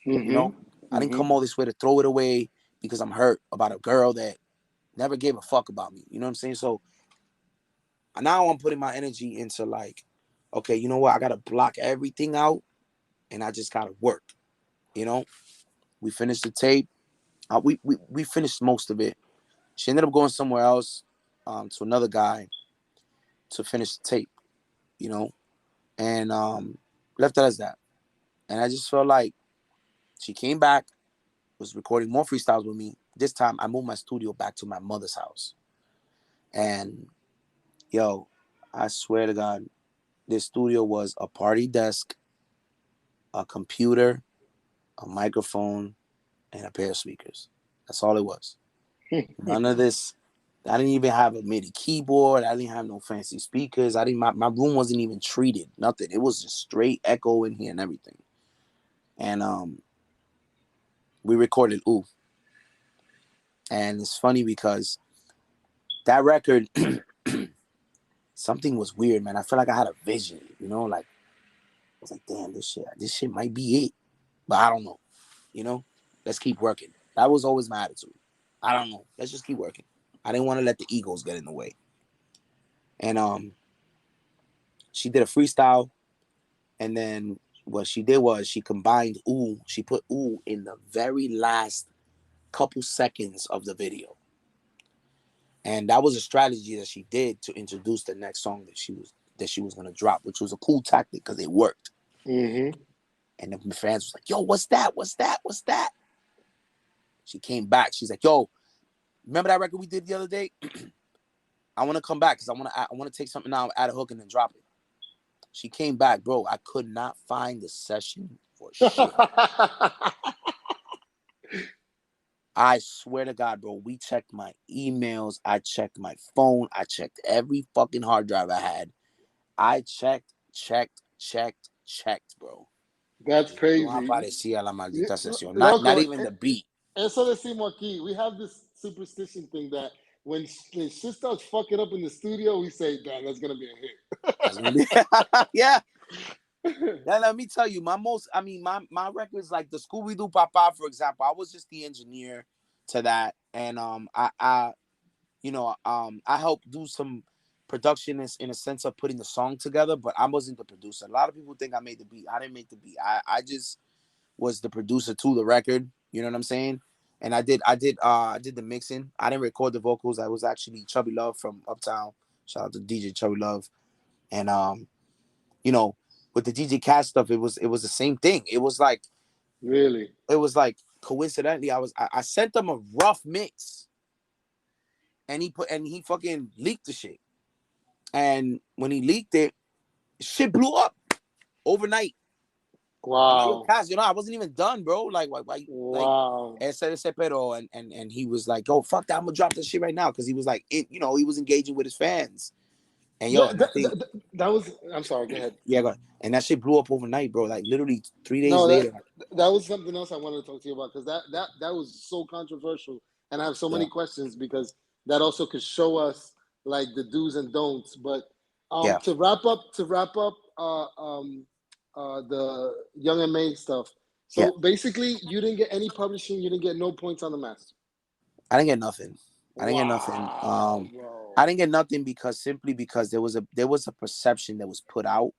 You know, I didn't come all this way to throw it away because I'm hurt about a girl that never gave a fuck about me. You know what I'm saying? So now I'm putting my energy into like, okay, you know what? I gotta block everything out, and I just gotta work. You know, we finished the tape. We finished most of it. She ended up going somewhere else, to another guy to finish the tape. You know, and left it as that. And I just felt like she came back, was recording more freestyles with me. This time, I moved my studio back to my mother's house, and yo, I swear to God, this studio was a party desk, a computer, a microphone, and a pair of speakers. That's all it was. None of this. I didn't even have a MIDI keyboard. I didn't have no fancy speakers. My room wasn't even treated. Nothing. It was just straight echo in here and everything. And we recorded OooUuu. And it's funny because that record, something was weird, man. I felt like I had a vision, you know, like I was like, damn, this shit might be it. But I don't know. You know, let's keep working. That was always my attitude. I don't know. Let's just keep working. I didn't want to let the egos get in the way. And she did a freestyle, and then what she did was she combined OooUuu. She put OooUuu in the very last couple seconds of the video. And that was a strategy that she did to introduce the next song that she was gonna drop, which was a cool tactic because it worked. And the fans was like, "Yo, what's that? What's that? What's that?" She came back. She's like, "Yo, remember that record we did the other day? I want to come back because I want to take something out, add a hook, and then drop it." She came back, bro. I could not find the session for shit. I swear to God, bro, we checked my emails. I checked my phone. I checked every fucking hard drive I had. I checked, bro. That's crazy. No aparecía la maldita sesión. Not even the beat. Eso decimos aquí. We have this superstition thing that when shit starts fucking up in the studio, we say, damn, that's going to be a hit. That's gonna be yeah. Now, let me tell you, my records like the Scooby-Doo Papa, for example, I was just the engineer to that. And I helped do some production in a sense of putting the song together, but I wasn't the producer. A lot of people think I made the beat. I didn't make the beat. I just was the producer to the record. You know what I'm saying? And I did the mixing. I didn't record the vocals. I was actually Chubby Love from Uptown. Shout out to DJ Chubby Love. And with the DJ Kazz stuff, it was the same thing. It was like coincidentally, I sent them a rough mix, and he fucking leaked the shit. And when he leaked it, shit blew up overnight. Wow. Kazz, I wasn't even done, bro. Like, why? Wow. Like, pero, and he was like, "Oh, fuck that! I'm gonna drop this shit right now," because he was like, he was engaging with his fans. And that was. I'm sorry. Go ahead. Yeah, go ahead. And that shit blew up overnight, bro. Like literally 3 days later. That was something else I wanted to talk to you about because that was so controversial, and I have so many questions because that also could show us like the do's and don'ts. But to wrap up the Young M.A. stuff. So basically, you didn't get any publishing. You didn't get no points on the master. I didn't get nothing. I didn't get nothing because there was a perception that was put out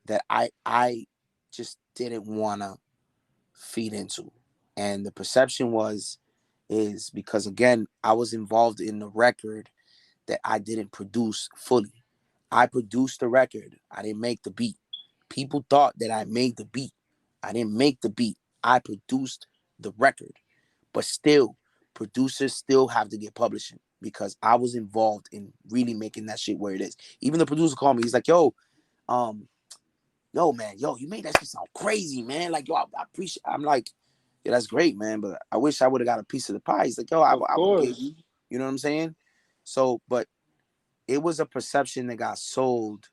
that I just didn't want to feed into. And the perception is because, again, I was involved in the record that I didn't produce fully. I produced the record. I didn't make the beat. People thought that I made the beat. I didn't make the beat. I produced the record. But still, producers still have to get publishing because I was involved in really making that shit where it is. Even the producer called me. He's like, yo, man, you made that shit sound crazy, man. Like, yo, I appreciate. I'm like, yeah, that's great, man. But I wish I would have got a piece of the pie. He's like, yo, I would give you. You know what I'm saying? So, but it was a perception that got sold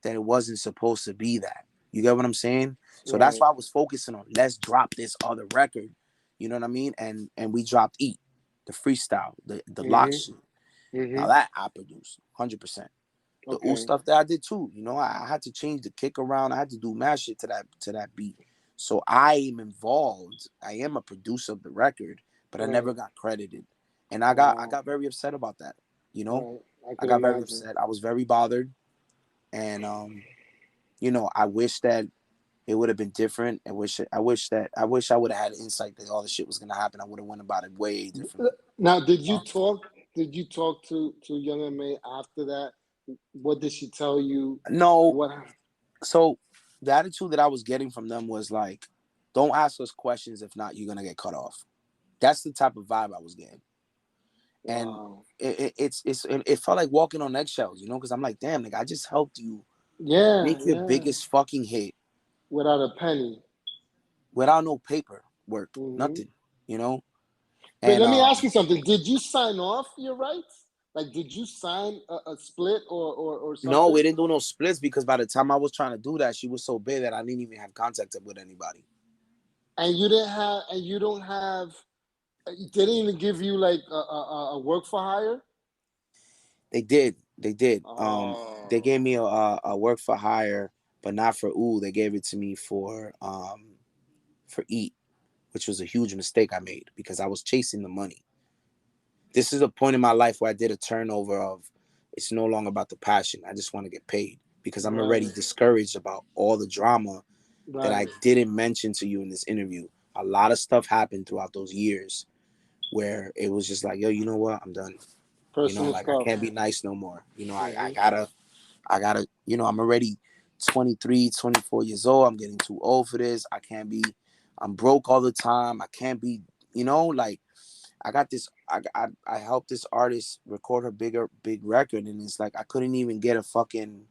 that it wasn't supposed to be that. You get what I'm saying? So that's why I was focusing on let's drop this other record You know what I mean? And we dropped Eat, the freestyle, the lock Mhm. shit. Now Mhm. that I produced 100%. The OooUuu Okay. stuff that I did too. You know, I had to change the kick around. I had to do mad shit to that beat. So I am involved. I am a producer of the record, but I never Right. got credited. And I Wow. got very upset about that. You know, Right. I I could got very imagine. upset. I was very bothered. And you know, I wish that it would have been different. I wish I would have had insight that all the shit was gonna happen. I would have went about it way differently. Now, did You you know? talk? Did you talk to Young M.A. after that? What did she tell you? No, What happened? so the attitude that I was getting from them was like, don't ask us questions, if not, you're gonna get cut off. That's the type of vibe I was getting. And Wow. it felt like walking on eggshells, you know, because I'm like, damn, like I just helped you Yeah, make your yeah. biggest fucking hit Without a penny. without no paper work, Hmm. nothing, you know. But And let me ask you something. Did you sign off your rights? Like, did you sign a split or no, we something? didn't do no splits because by the time I was trying to do that, she was so big that I didn't even have contact with anybody. And you didn't have, and you don't have, they didn't even give you like a work for hire? They did. They Oh, gave me a work for hire, but not for OooUuu. They gave it to me for Eat, which was a huge mistake I made because I was chasing the money. This is a point in my life where I did a turnover of it's no longer about the passion. I just want to get paid because I'm already right, discouraged about all the drama that I right. didn't mention to you in this interview. A lot of stuff happened throughout those years where it was just like, yo, you know what? I'm done. You know, Personal like I stuff. can't be nice no more. You know, Hmm. I gotta, you know, I'm already 23, 24 years old. I'm getting too old for this. I'm broke all the time. I can't be, you know, like I got this. I helped this artist record her big record, and it's like I couldn't even get a fucking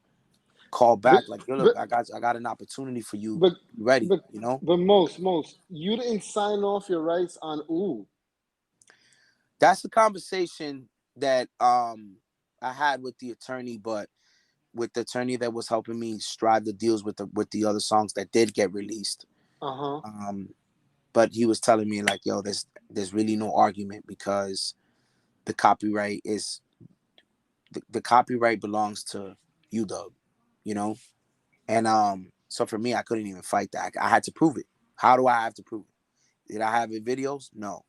call But back. Like, yo, look, but I got an opportunity for you. but You ready? but You know, but most you didn't sign off your rights on OooUuu. that's the conversation that I had with the attorney, but with the attorney that was helping me strive the deals with the other songs that did get released. Uh-huh. Um, but he was telling me like, yo, there's really no argument because the copyright is the copyright belongs to you, Doug. You know, and so for me, I couldn't even fight that. I had to prove it. How do I have to prove it? Did I have it videos? No.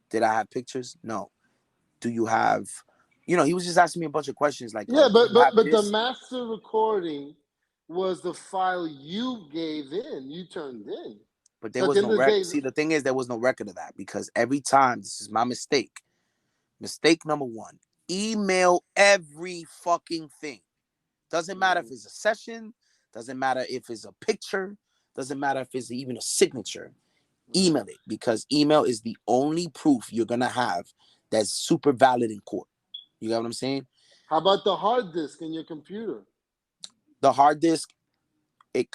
Did I have pictures? No. Do you have? You know, he was just asking me a bunch of questions like, Yeah, do you have but the this? master recording was the file you gave in, you turned in. But there So at the was end no of the record. day, See, the thing is, there was no record of that because every time, this is my mistake. Mistake number one: email every fucking thing. Doesn't matter if mhm, it's a session. Doesn't matter if it's a picture. Doesn't matter if it's even a signature. right. Email it because email is the only proof you're gonna have that's super valid in court. You got what I'm saying? How about the hard disk in your computer? The hard disk, it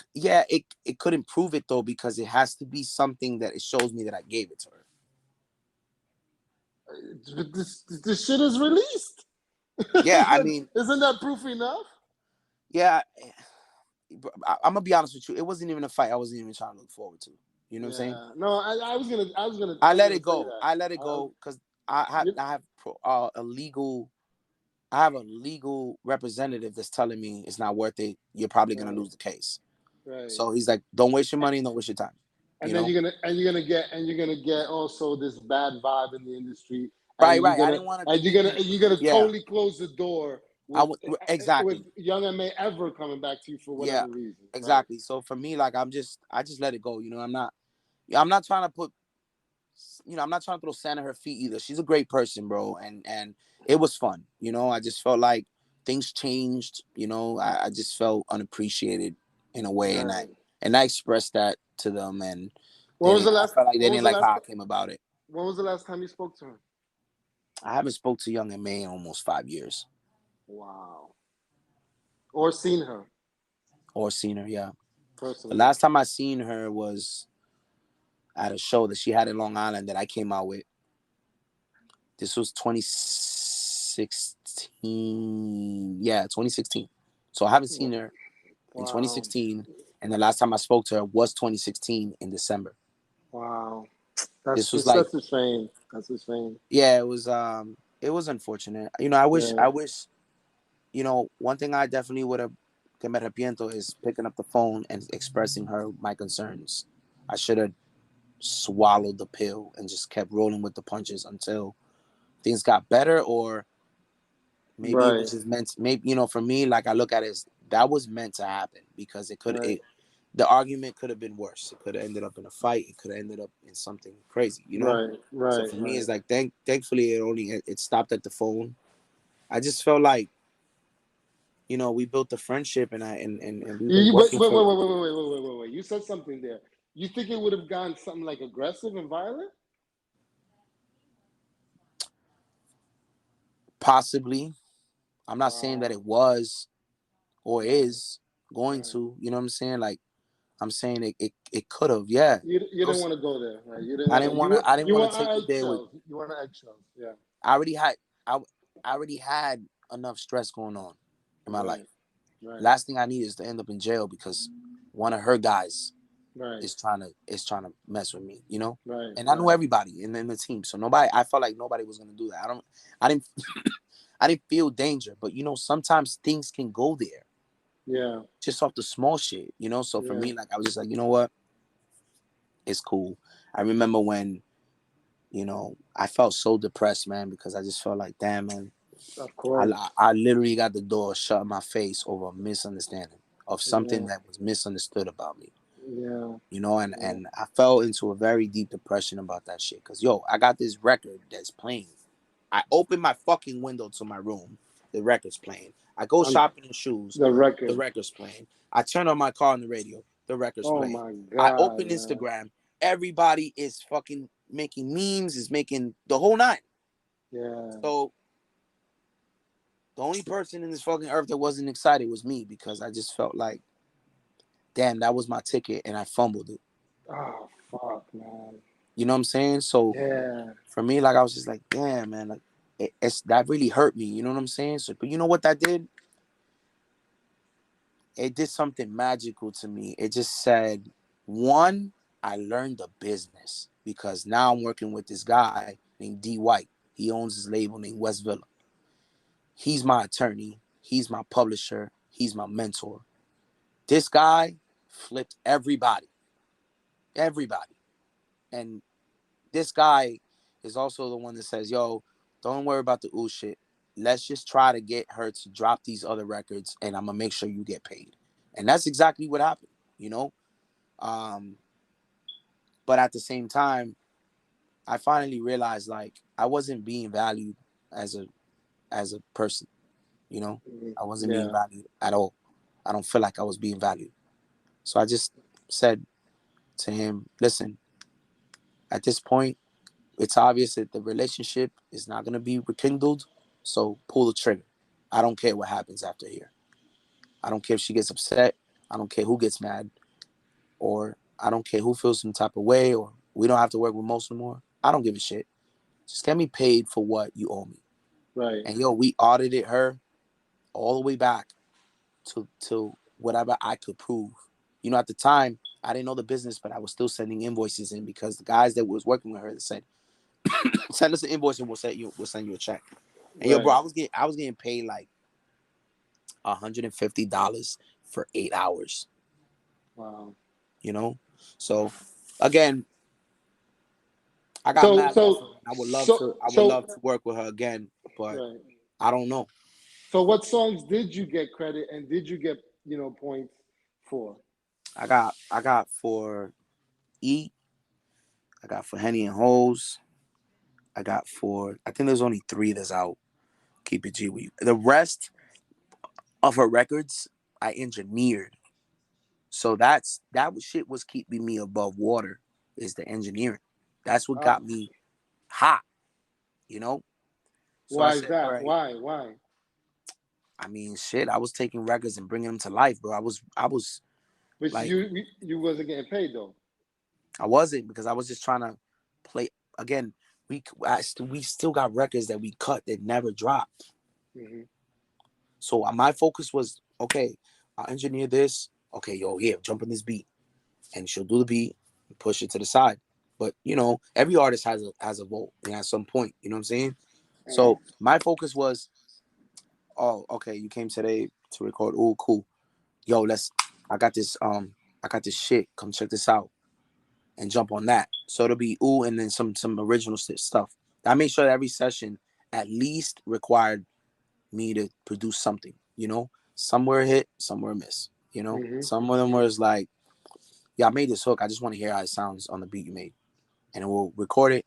couldn't prove it though because it has to be something that it shows me that I gave it to her. This shit is released. Yeah, I mean, Isn't that proof enough? yeah, I'm gonna be honest with you. It wasn't even a fight I wasn't even trying to look forward to. You know what I'm saying? Yeah. No, I I was let gonna it say go. that. I let it I, go because you, I have a legal. I have a legal representative that's telling me it's not worth it. You're probably gonna right, lose the case. right. So he's like, don't waste your money and don't waste your time. You And then know? you're gonna get also this bad vibe in the industry, Right, and right. I didn't want to be. you're gonna Yeah, totally close the door I with would exactly. Young M.A. ever coming back to you for Yeah, whatever reason, right? exactly. So for me, like I just let it go. You know, I'm not trying to put. You know, I'm not trying to throw sand at her feet either. She's a great person, bro, and it was fun. You know, I just felt like things changed. You know, I just felt unappreciated in a way, Right. and I expressed that to them, and When was the I last? felt like they When was didn't the like last? how I came about it. When was the last time you spoke to her? I haven't spoke to Young and May in almost 5 years, Wow. Or seen her or seen her. Yeah, the personally? last time I seen her was at a show that she had in Long Island that I came out with. This was 2016. Yeah, 2016. So I haven't seen her in Wow. 2016, and the last time I spoke to her was 2016 in December. Wow. This was like, That's his fame. That's his fame. yeah, it was unfortunate. You know, Yeah. I wish, you know, one thing I definitely would have que me arrepiento is picking up the phone and expressing her my concerns. I should have swallowed the pill and just kept rolling with the punches until things got better, or maybe it Right. was just meant to, maybe, you know, for me, like I look at it as that was meant to happen, because Right. the argument could have been worse. It could have ended up in a fight. It could have ended up in something crazy, you know? Right. So Right. for me, Right. it's like, thankfully it stopped at the phone. I just felt like, you know, we built a friendship, and we've been Wait, working wait, wait, for wait, wait, wait, wait, wait, wait, wait. You said something there. You think it would have gone something like aggressive and violent? possibly. I'm not saying that Wow. it was or Right. is going Right. to, you know what I'm saying? Like, I'm saying it could have, yeah. You didn't want to go there, right? You didn't I want to. didn't want to. I didn't You want want to take it there with. eggshells. You want eggshells. Yeah. I already had. I, I already had enough stress going on in my life. Right. Right. Last thing I need is to end up in jail because one of her guys Right. is trying to mess with me. You know, Right. and I knew Right. everybody in the team, so nobody. I felt like nobody was gonna do that. I didn't. I didn't feel danger, but you know, sometimes things can go there Yeah. just off the small shit. You know, so for Yeah. me, like I was just like, you know what, it's cool. I remember when, you know, I felt so depressed, man, because I just felt like, damn, man, Of course. I literally got the door shut in my face over a misunderstanding of something Yeah. that was misunderstood about me. Yeah. You know, Yeah. and I fell into a very deep depression about that shit. Cause yo, I got this record that's playing. I open my fucking window to my room, the record's playing. I go On shopping in shoes, the the record. record's playing. I turn on my car on the radio, the record's Oh playing. my I God, open man. Instagram, everybody is fucking making memes, is making the whole nine. Yeah. So the only person in this fucking earth that wasn't excited was me, because I just felt like, damn, that was my ticket and I fumbled it. Oh fuck, man. You know what I'm saying? So Yeah. for me, like I was just like, damn, man, like it's that really hurt me. You know what I'm saying? So, but you know what that did? It did something magical to me. It just said, one, I learned the business, because now I'm working with this guy named D White. He owns his label named West Villa. He's my attorney. He's my publisher. He's my mentor. This guy flipped everybody. And this guy is also the one that says, yo, don't worry about the OooUuu shit. Let's just try to get her to drop these other records, and I'm going to make sure you get paid. And that's exactly what happened, you know? Um, but at the same time, I finally realized, like, I wasn't being valued as a person, you know? I wasn't being Yeah. valued at all. I don't feel like I was being valued. So I just said to him, listen, at this point, it's obvious that the relationship is not going to be rekindled. So pull the trigger. I don't care what happens after here. I don't care if she gets upset. I don't care who gets mad, or I don't care who feels some type of way, or we don't have to work with most no more. I don't give a shit. Just get me paid for what you owe me. Right. And yo, we audited her all the way back to whatever I could prove. You know, at the time, I didn't know the business, but I was still sending invoices in, because the guys that was working with her said, send us an invoice and we'll send you a check. And yo, bro, Right. I was getting paid like $150 for 8 hours. Wow. You know, so again, I got So mad love so for her. so I would so love to work with her again, but right. I don't know. So what songs did you get credit and did you get, points for? I got for E, I got for Henny and Hoes, I got for, I think there's only three that's out. Keep it G with you. The rest of her records I engineered. So that shit was keeping me above water, is the engineering. That's what Uh, got me hot, you know? So I why is said, all that? right. Why? Why? I mean, shit, I was taking records and bringing them to life, bro. I was But like, you wasn't getting paid though. I wasn't, because I was just trying to play. Again, we still got records that we cut that never dropped. Hmm. So my focus was, okay, I'll engineer this. Okay, yo, here, jump on this beat. And she'll do the beat and push it to the side. But every artist has a vote, and at some point, you know what I'm saying. Uh-huh. So my focus was, oh, okay, you came today to record. Oh, cool. Yo, I got this. I got this shit. Come check this out and jump on that. So it'll be ooh, and then some original stuff. I made sure that every session at least required me to produce something. Somewhere hit, somewhere miss. Mm-hmm. Some of them was like, yeah, I made this hook. I just want to hear how it sounds on the beat you made, and we'll record it.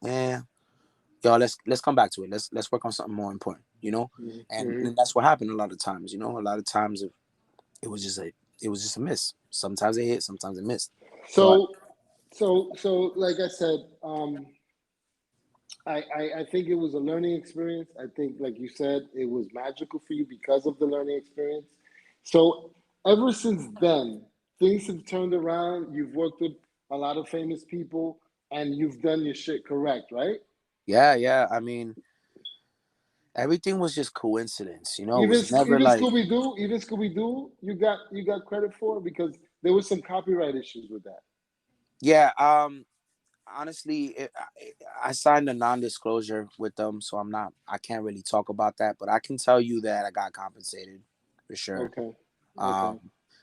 Yo, let's come back to it. Let's work on something more important. And, Mm-hmm. and that's what happened a lot of times. A lot of times it was just a miss. Sometimes it hit, sometimes it missed. So So, so, like I said, I think it was a learning experience. I think, like you said, it was magical for you because of the learning experience. So, ever since then, things have turned around. You've worked with a lot of famous people, and you've done your shit correct, right? yeah. I mean, everything was just coincidence. It was never like, Even Scooby Doo, you got credit for because there was some copyright issues with that. yeah. Honestly, I signed a non-disclosure with them, so I can't really talk about that. But I can tell you that I got compensated for sure. Okay, okay, Um,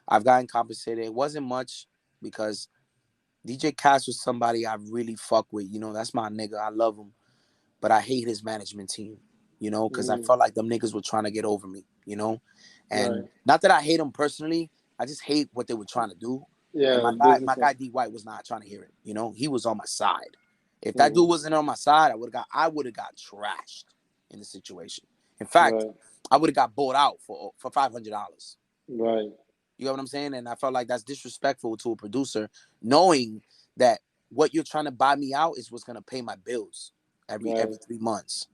I've gotten compensated. It wasn't much because DJ Kazz was somebody I really fuck with. That's my nigga. I love him, but I hate his management team. Because I mm, felt like them niggas were trying to get over me. right, And not that I hate them personally, I just hate what they were trying to do. And yeah, my business. guy D White was not trying to hear it. He was on my side. If that Mm, dude wasn't on my side, I would have got trashed in the situation. In fact, right, I would have got bought out for $500. right, You know what I'm saying? And I felt like that's disrespectful to a producer, knowing that what you're trying to buy me out is what's gonna pay my bills every right, 3 months.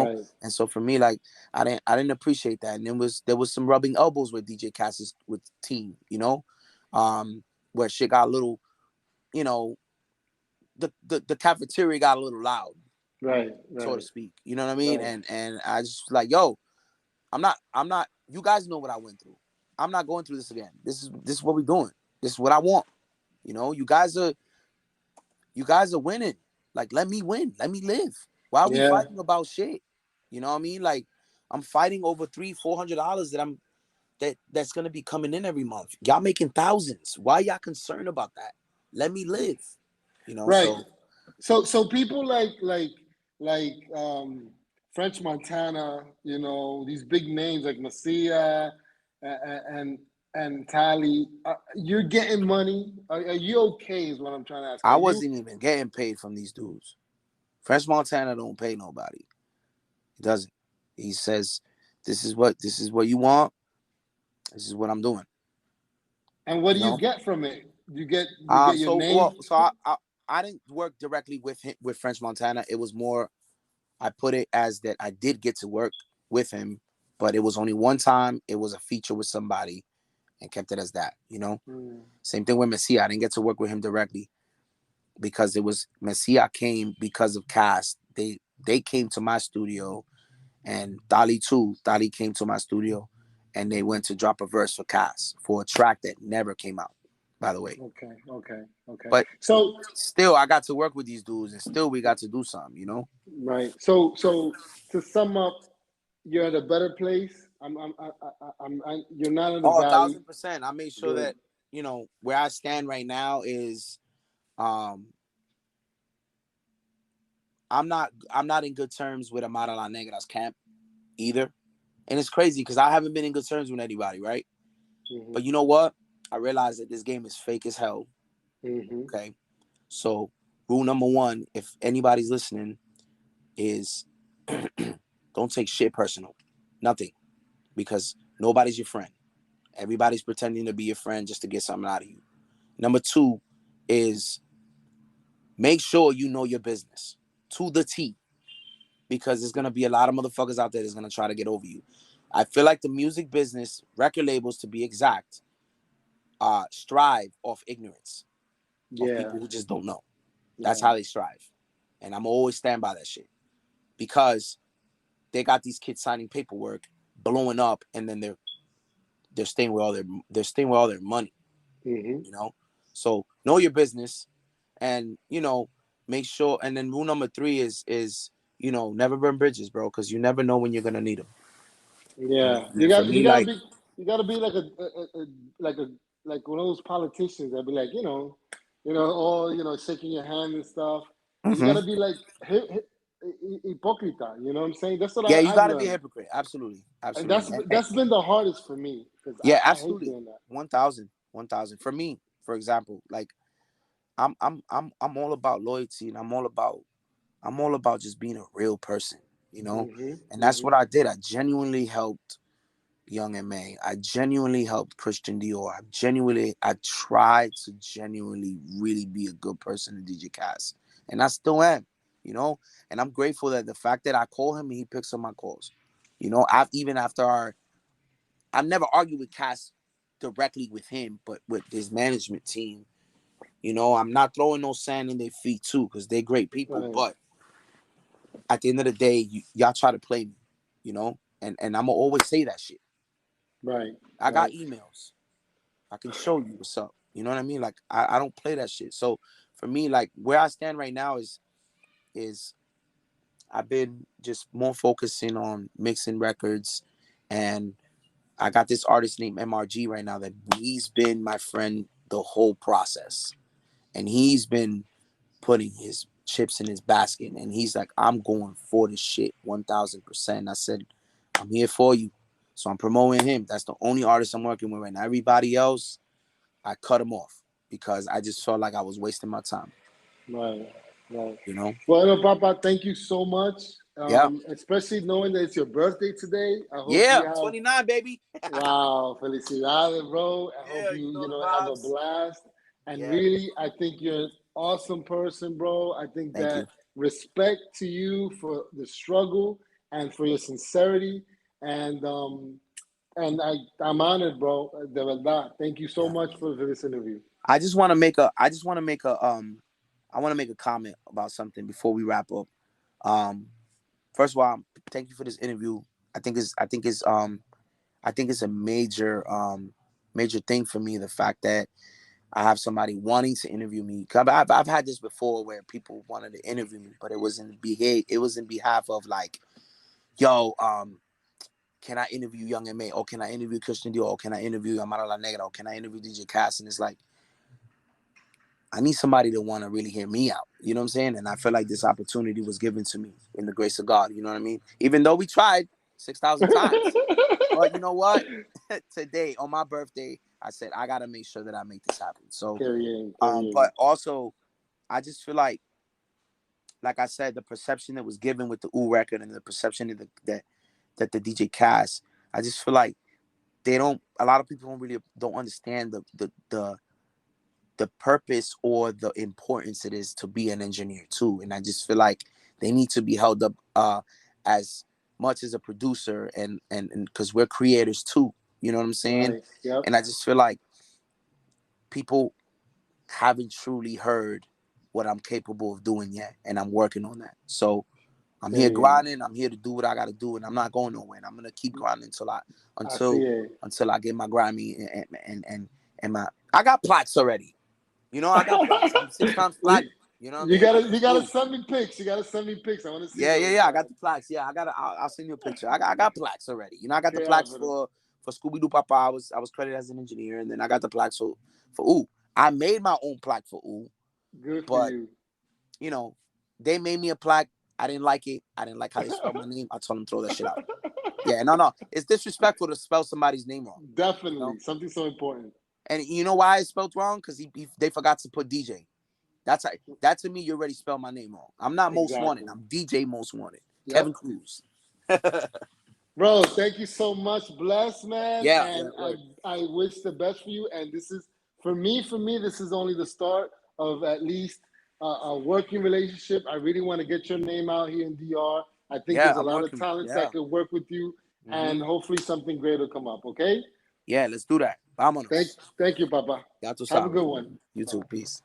right. And so for me, like I didn't appreciate that, and there was some rubbing elbows with DJ Cass's with team, um, where shit got a little, you know, the cafeteria got a little loud, Right, so to right, speak. You know what I mean? right. And I just like, yo, I'm not. You guys know what I went through. I'm not going through this again. This is what we're doing. This is what I want. You guys are winning. Like, let me win. Let me live. Why are we Yeah, fighting about shit? You know what I mean? Like, I'm fighting over $300-$400 that's gonna be coming in every month. Y'all making thousands. Why y'all concerned about that? Let me live. right. So So people like French Montana, these big names like Masia and and Tally. You're getting money. Are you okay? Is what I'm trying to ask. Are I you? wasn't even getting paid from these dudes. French Montana don't pay nobody. He doesn't. He says, this is what you want. This is what I'm doing. And what You do you know. get from it? You get your So well, name. so I didn't work directly with him, with French Montana. It was more, I put it as that I did get to work with him, but it was only one time. It was a feature with somebody, and kept it as that. Hmm. Same thing with Messia. I didn't get to work with him directly because it was Messia came because of Kazz. They came to my studio, and Dali too. Dali came to my studio, and they went to drop a verse for Kazz for a track that never came out, by the way. Okay, okay, okay. But So still, I got to work with these dudes, and still we got to do something. right. So to sum up, you're at a better place. You're not in the Oh, a valley. thousand percent. I made sure Good. that where I stand right now is, um I'm not in good terms with Amara La Negra's camp either. And it's crazy because I haven't been in good terms with anybody, right? Hmm. But you know what? I realize that this game is fake as hell. Hmm. Okay. So rule number one, if anybody's listening, is don't take shit personal. Nothing. Because nobody's your friend. Everybody's pretending to be your friend just to get something out of you. Number two is make sure you know your business to the T, because there's gonna be a lot of motherfuckers out there that's gonna try to get over you. I feel like the music business, record labels to be exact, strive off ignorance of Yeah. people who just don't know. That's Right. how they strive, and I'm always stand by that shit because they got these kids signing paperwork, blowing up, and then they're staying with all their money. Hmm. You know, so know your business, and make sure. And then rule number 3 is never burn bridges, bro, because you never know when you're gonna need them. Yeah, For me, like, you gotta be like like a like one of those politicians that be like, all shaking your hand and stuff. You mhm. gotta be like hypocrita. You know what I'm saying? That's what Yeah, you I've gotta be a learned, hypocrite. Absolutely, and absolutely. that's been the hardest for me because Yeah, I hate absolutely. doing that. 1,000. For me, for example, like I'm all about loyalty, and I'm all about just being a real person, and that's what I did. I genuinely helped Young and May. I genuinely helped Christian Dior. I tried to genuinely really be a good person to DJ Kazz. And I still am, and I'm grateful that the fact that I call him and he picks up my calls. Even after I've never argued with Kazz directly with him, but with his management team. I'm not throwing no sand in their feet too, because they're great people. Right, But at the end of the day, y'all try to play me, and I'm gonna always say that shit. right, I got right. emails. I can show you what's up. You know what I mean? Like I don't play that shit. So for me, like where I stand right now is I've been just more focusing on mixing records, and I got this artist named MRG right now that he's been my friend the whole process, and he's been putting his chips in his basket, and he's like, I'm going for this shit 1,000%. I said, I'm here for you. So I'm promoting him. That's the only artist I'm working with right now. Everybody else, I cut him off because I just felt like I was wasting my time. Right, right. You know? Well, Papa, thank you so much. Yeah. Especially knowing that it's your birthday today. I hope Yeah, you I'm have 29, baby. wow, felicidades, bro. I hope Yeah, you you know the have a vibes. blast. And Yeah. really, I think you're an awesome person, bro. I think Thank that you. respect to you for the struggle and for your sincerity. And I'm honored, bro. De verdad. Thank you so Yeah. much for this interview. I want to make a comment about something before we wrap up. Um, First of all, thank you for this interview. I think it's a major thing for me. The fact that I have somebody wanting to interview me. 'Cause I've had this before where people wanted to interview me, but it was in behalf of like, yo, can I interview Young M.A? Or can I interview Christian Dior? Or can I interview Amara La Negra? Or can I interview DJ Kazz? And it's like, I need somebody to want to really hear me out. You know what I'm saying? And I feel like this opportunity was given to me in the grace of God. You know what I mean? Even though we tried 6,000 times. But you know what? Today, on my birthday, I said, I got to make sure that I make this happen. So, Carry but also, I just feel like I said, the perception that was given with the OooUuu record and the perception that the DJ Kazz, I just feel like a lot of people don't understand the purpose or the importance it is to be an engineer too. And I just feel like they need to be held up as much as a producer and because we're creators too. You know what I'm saying? Right. Yep. And I just feel like people haven't truly heard what I'm capable of doing yet, and I'm working on that. So I'm here Carry grinding. I'm here to do what I got to do, and I'm not going nowhere. And I'm gonna keep grinding Así until es. until I get my Grammy and my. I got plaques already. I got plaques. I'm 6 times you, platinum. You know what I mean? Like, you it's gotta cool. send me pics. You gotta send me pics. I want to see Yeah, yeah, those, yeah. I got man. the plaques. Yeah, I'll send you a picture. I got plaques already. I got the Okay, plaques Alfredo. for Scooby Doo Papa. I was credited as an engineer, and then I got the plaques for OooUuu. I made my own plaque for OooUuu, Good for but you. you know, they made me a plaque. I didn't like it. I didn't like how they spelled my name. I told them to throw that shit out. Yeah, no. It's disrespectful to spell somebody's name wrong. You know? Definitely something so important. And you know why it's spelled wrong? Because they forgot to put DJ. That to me, you already spelled my name wrong. I'm not most wanted. Exactly. I'm DJ most wanted. Yep. Kevin Cruz. Bro, thank you so much. Bless, man. Yeah, yeah, And word. I wish the best for you. And this is, for me, this is only the start of at least a working relationship. I really want to get your name out here in DR. I think Yeah, there's a I'm lot of working. talents Yeah. that could work with you. Hmm. And hopefully something great will come up, okay? Yeah, let's do that. Vámonos. Thank you, Papa. Ya tú Have a sabes. good one. You Bye. too. Peace.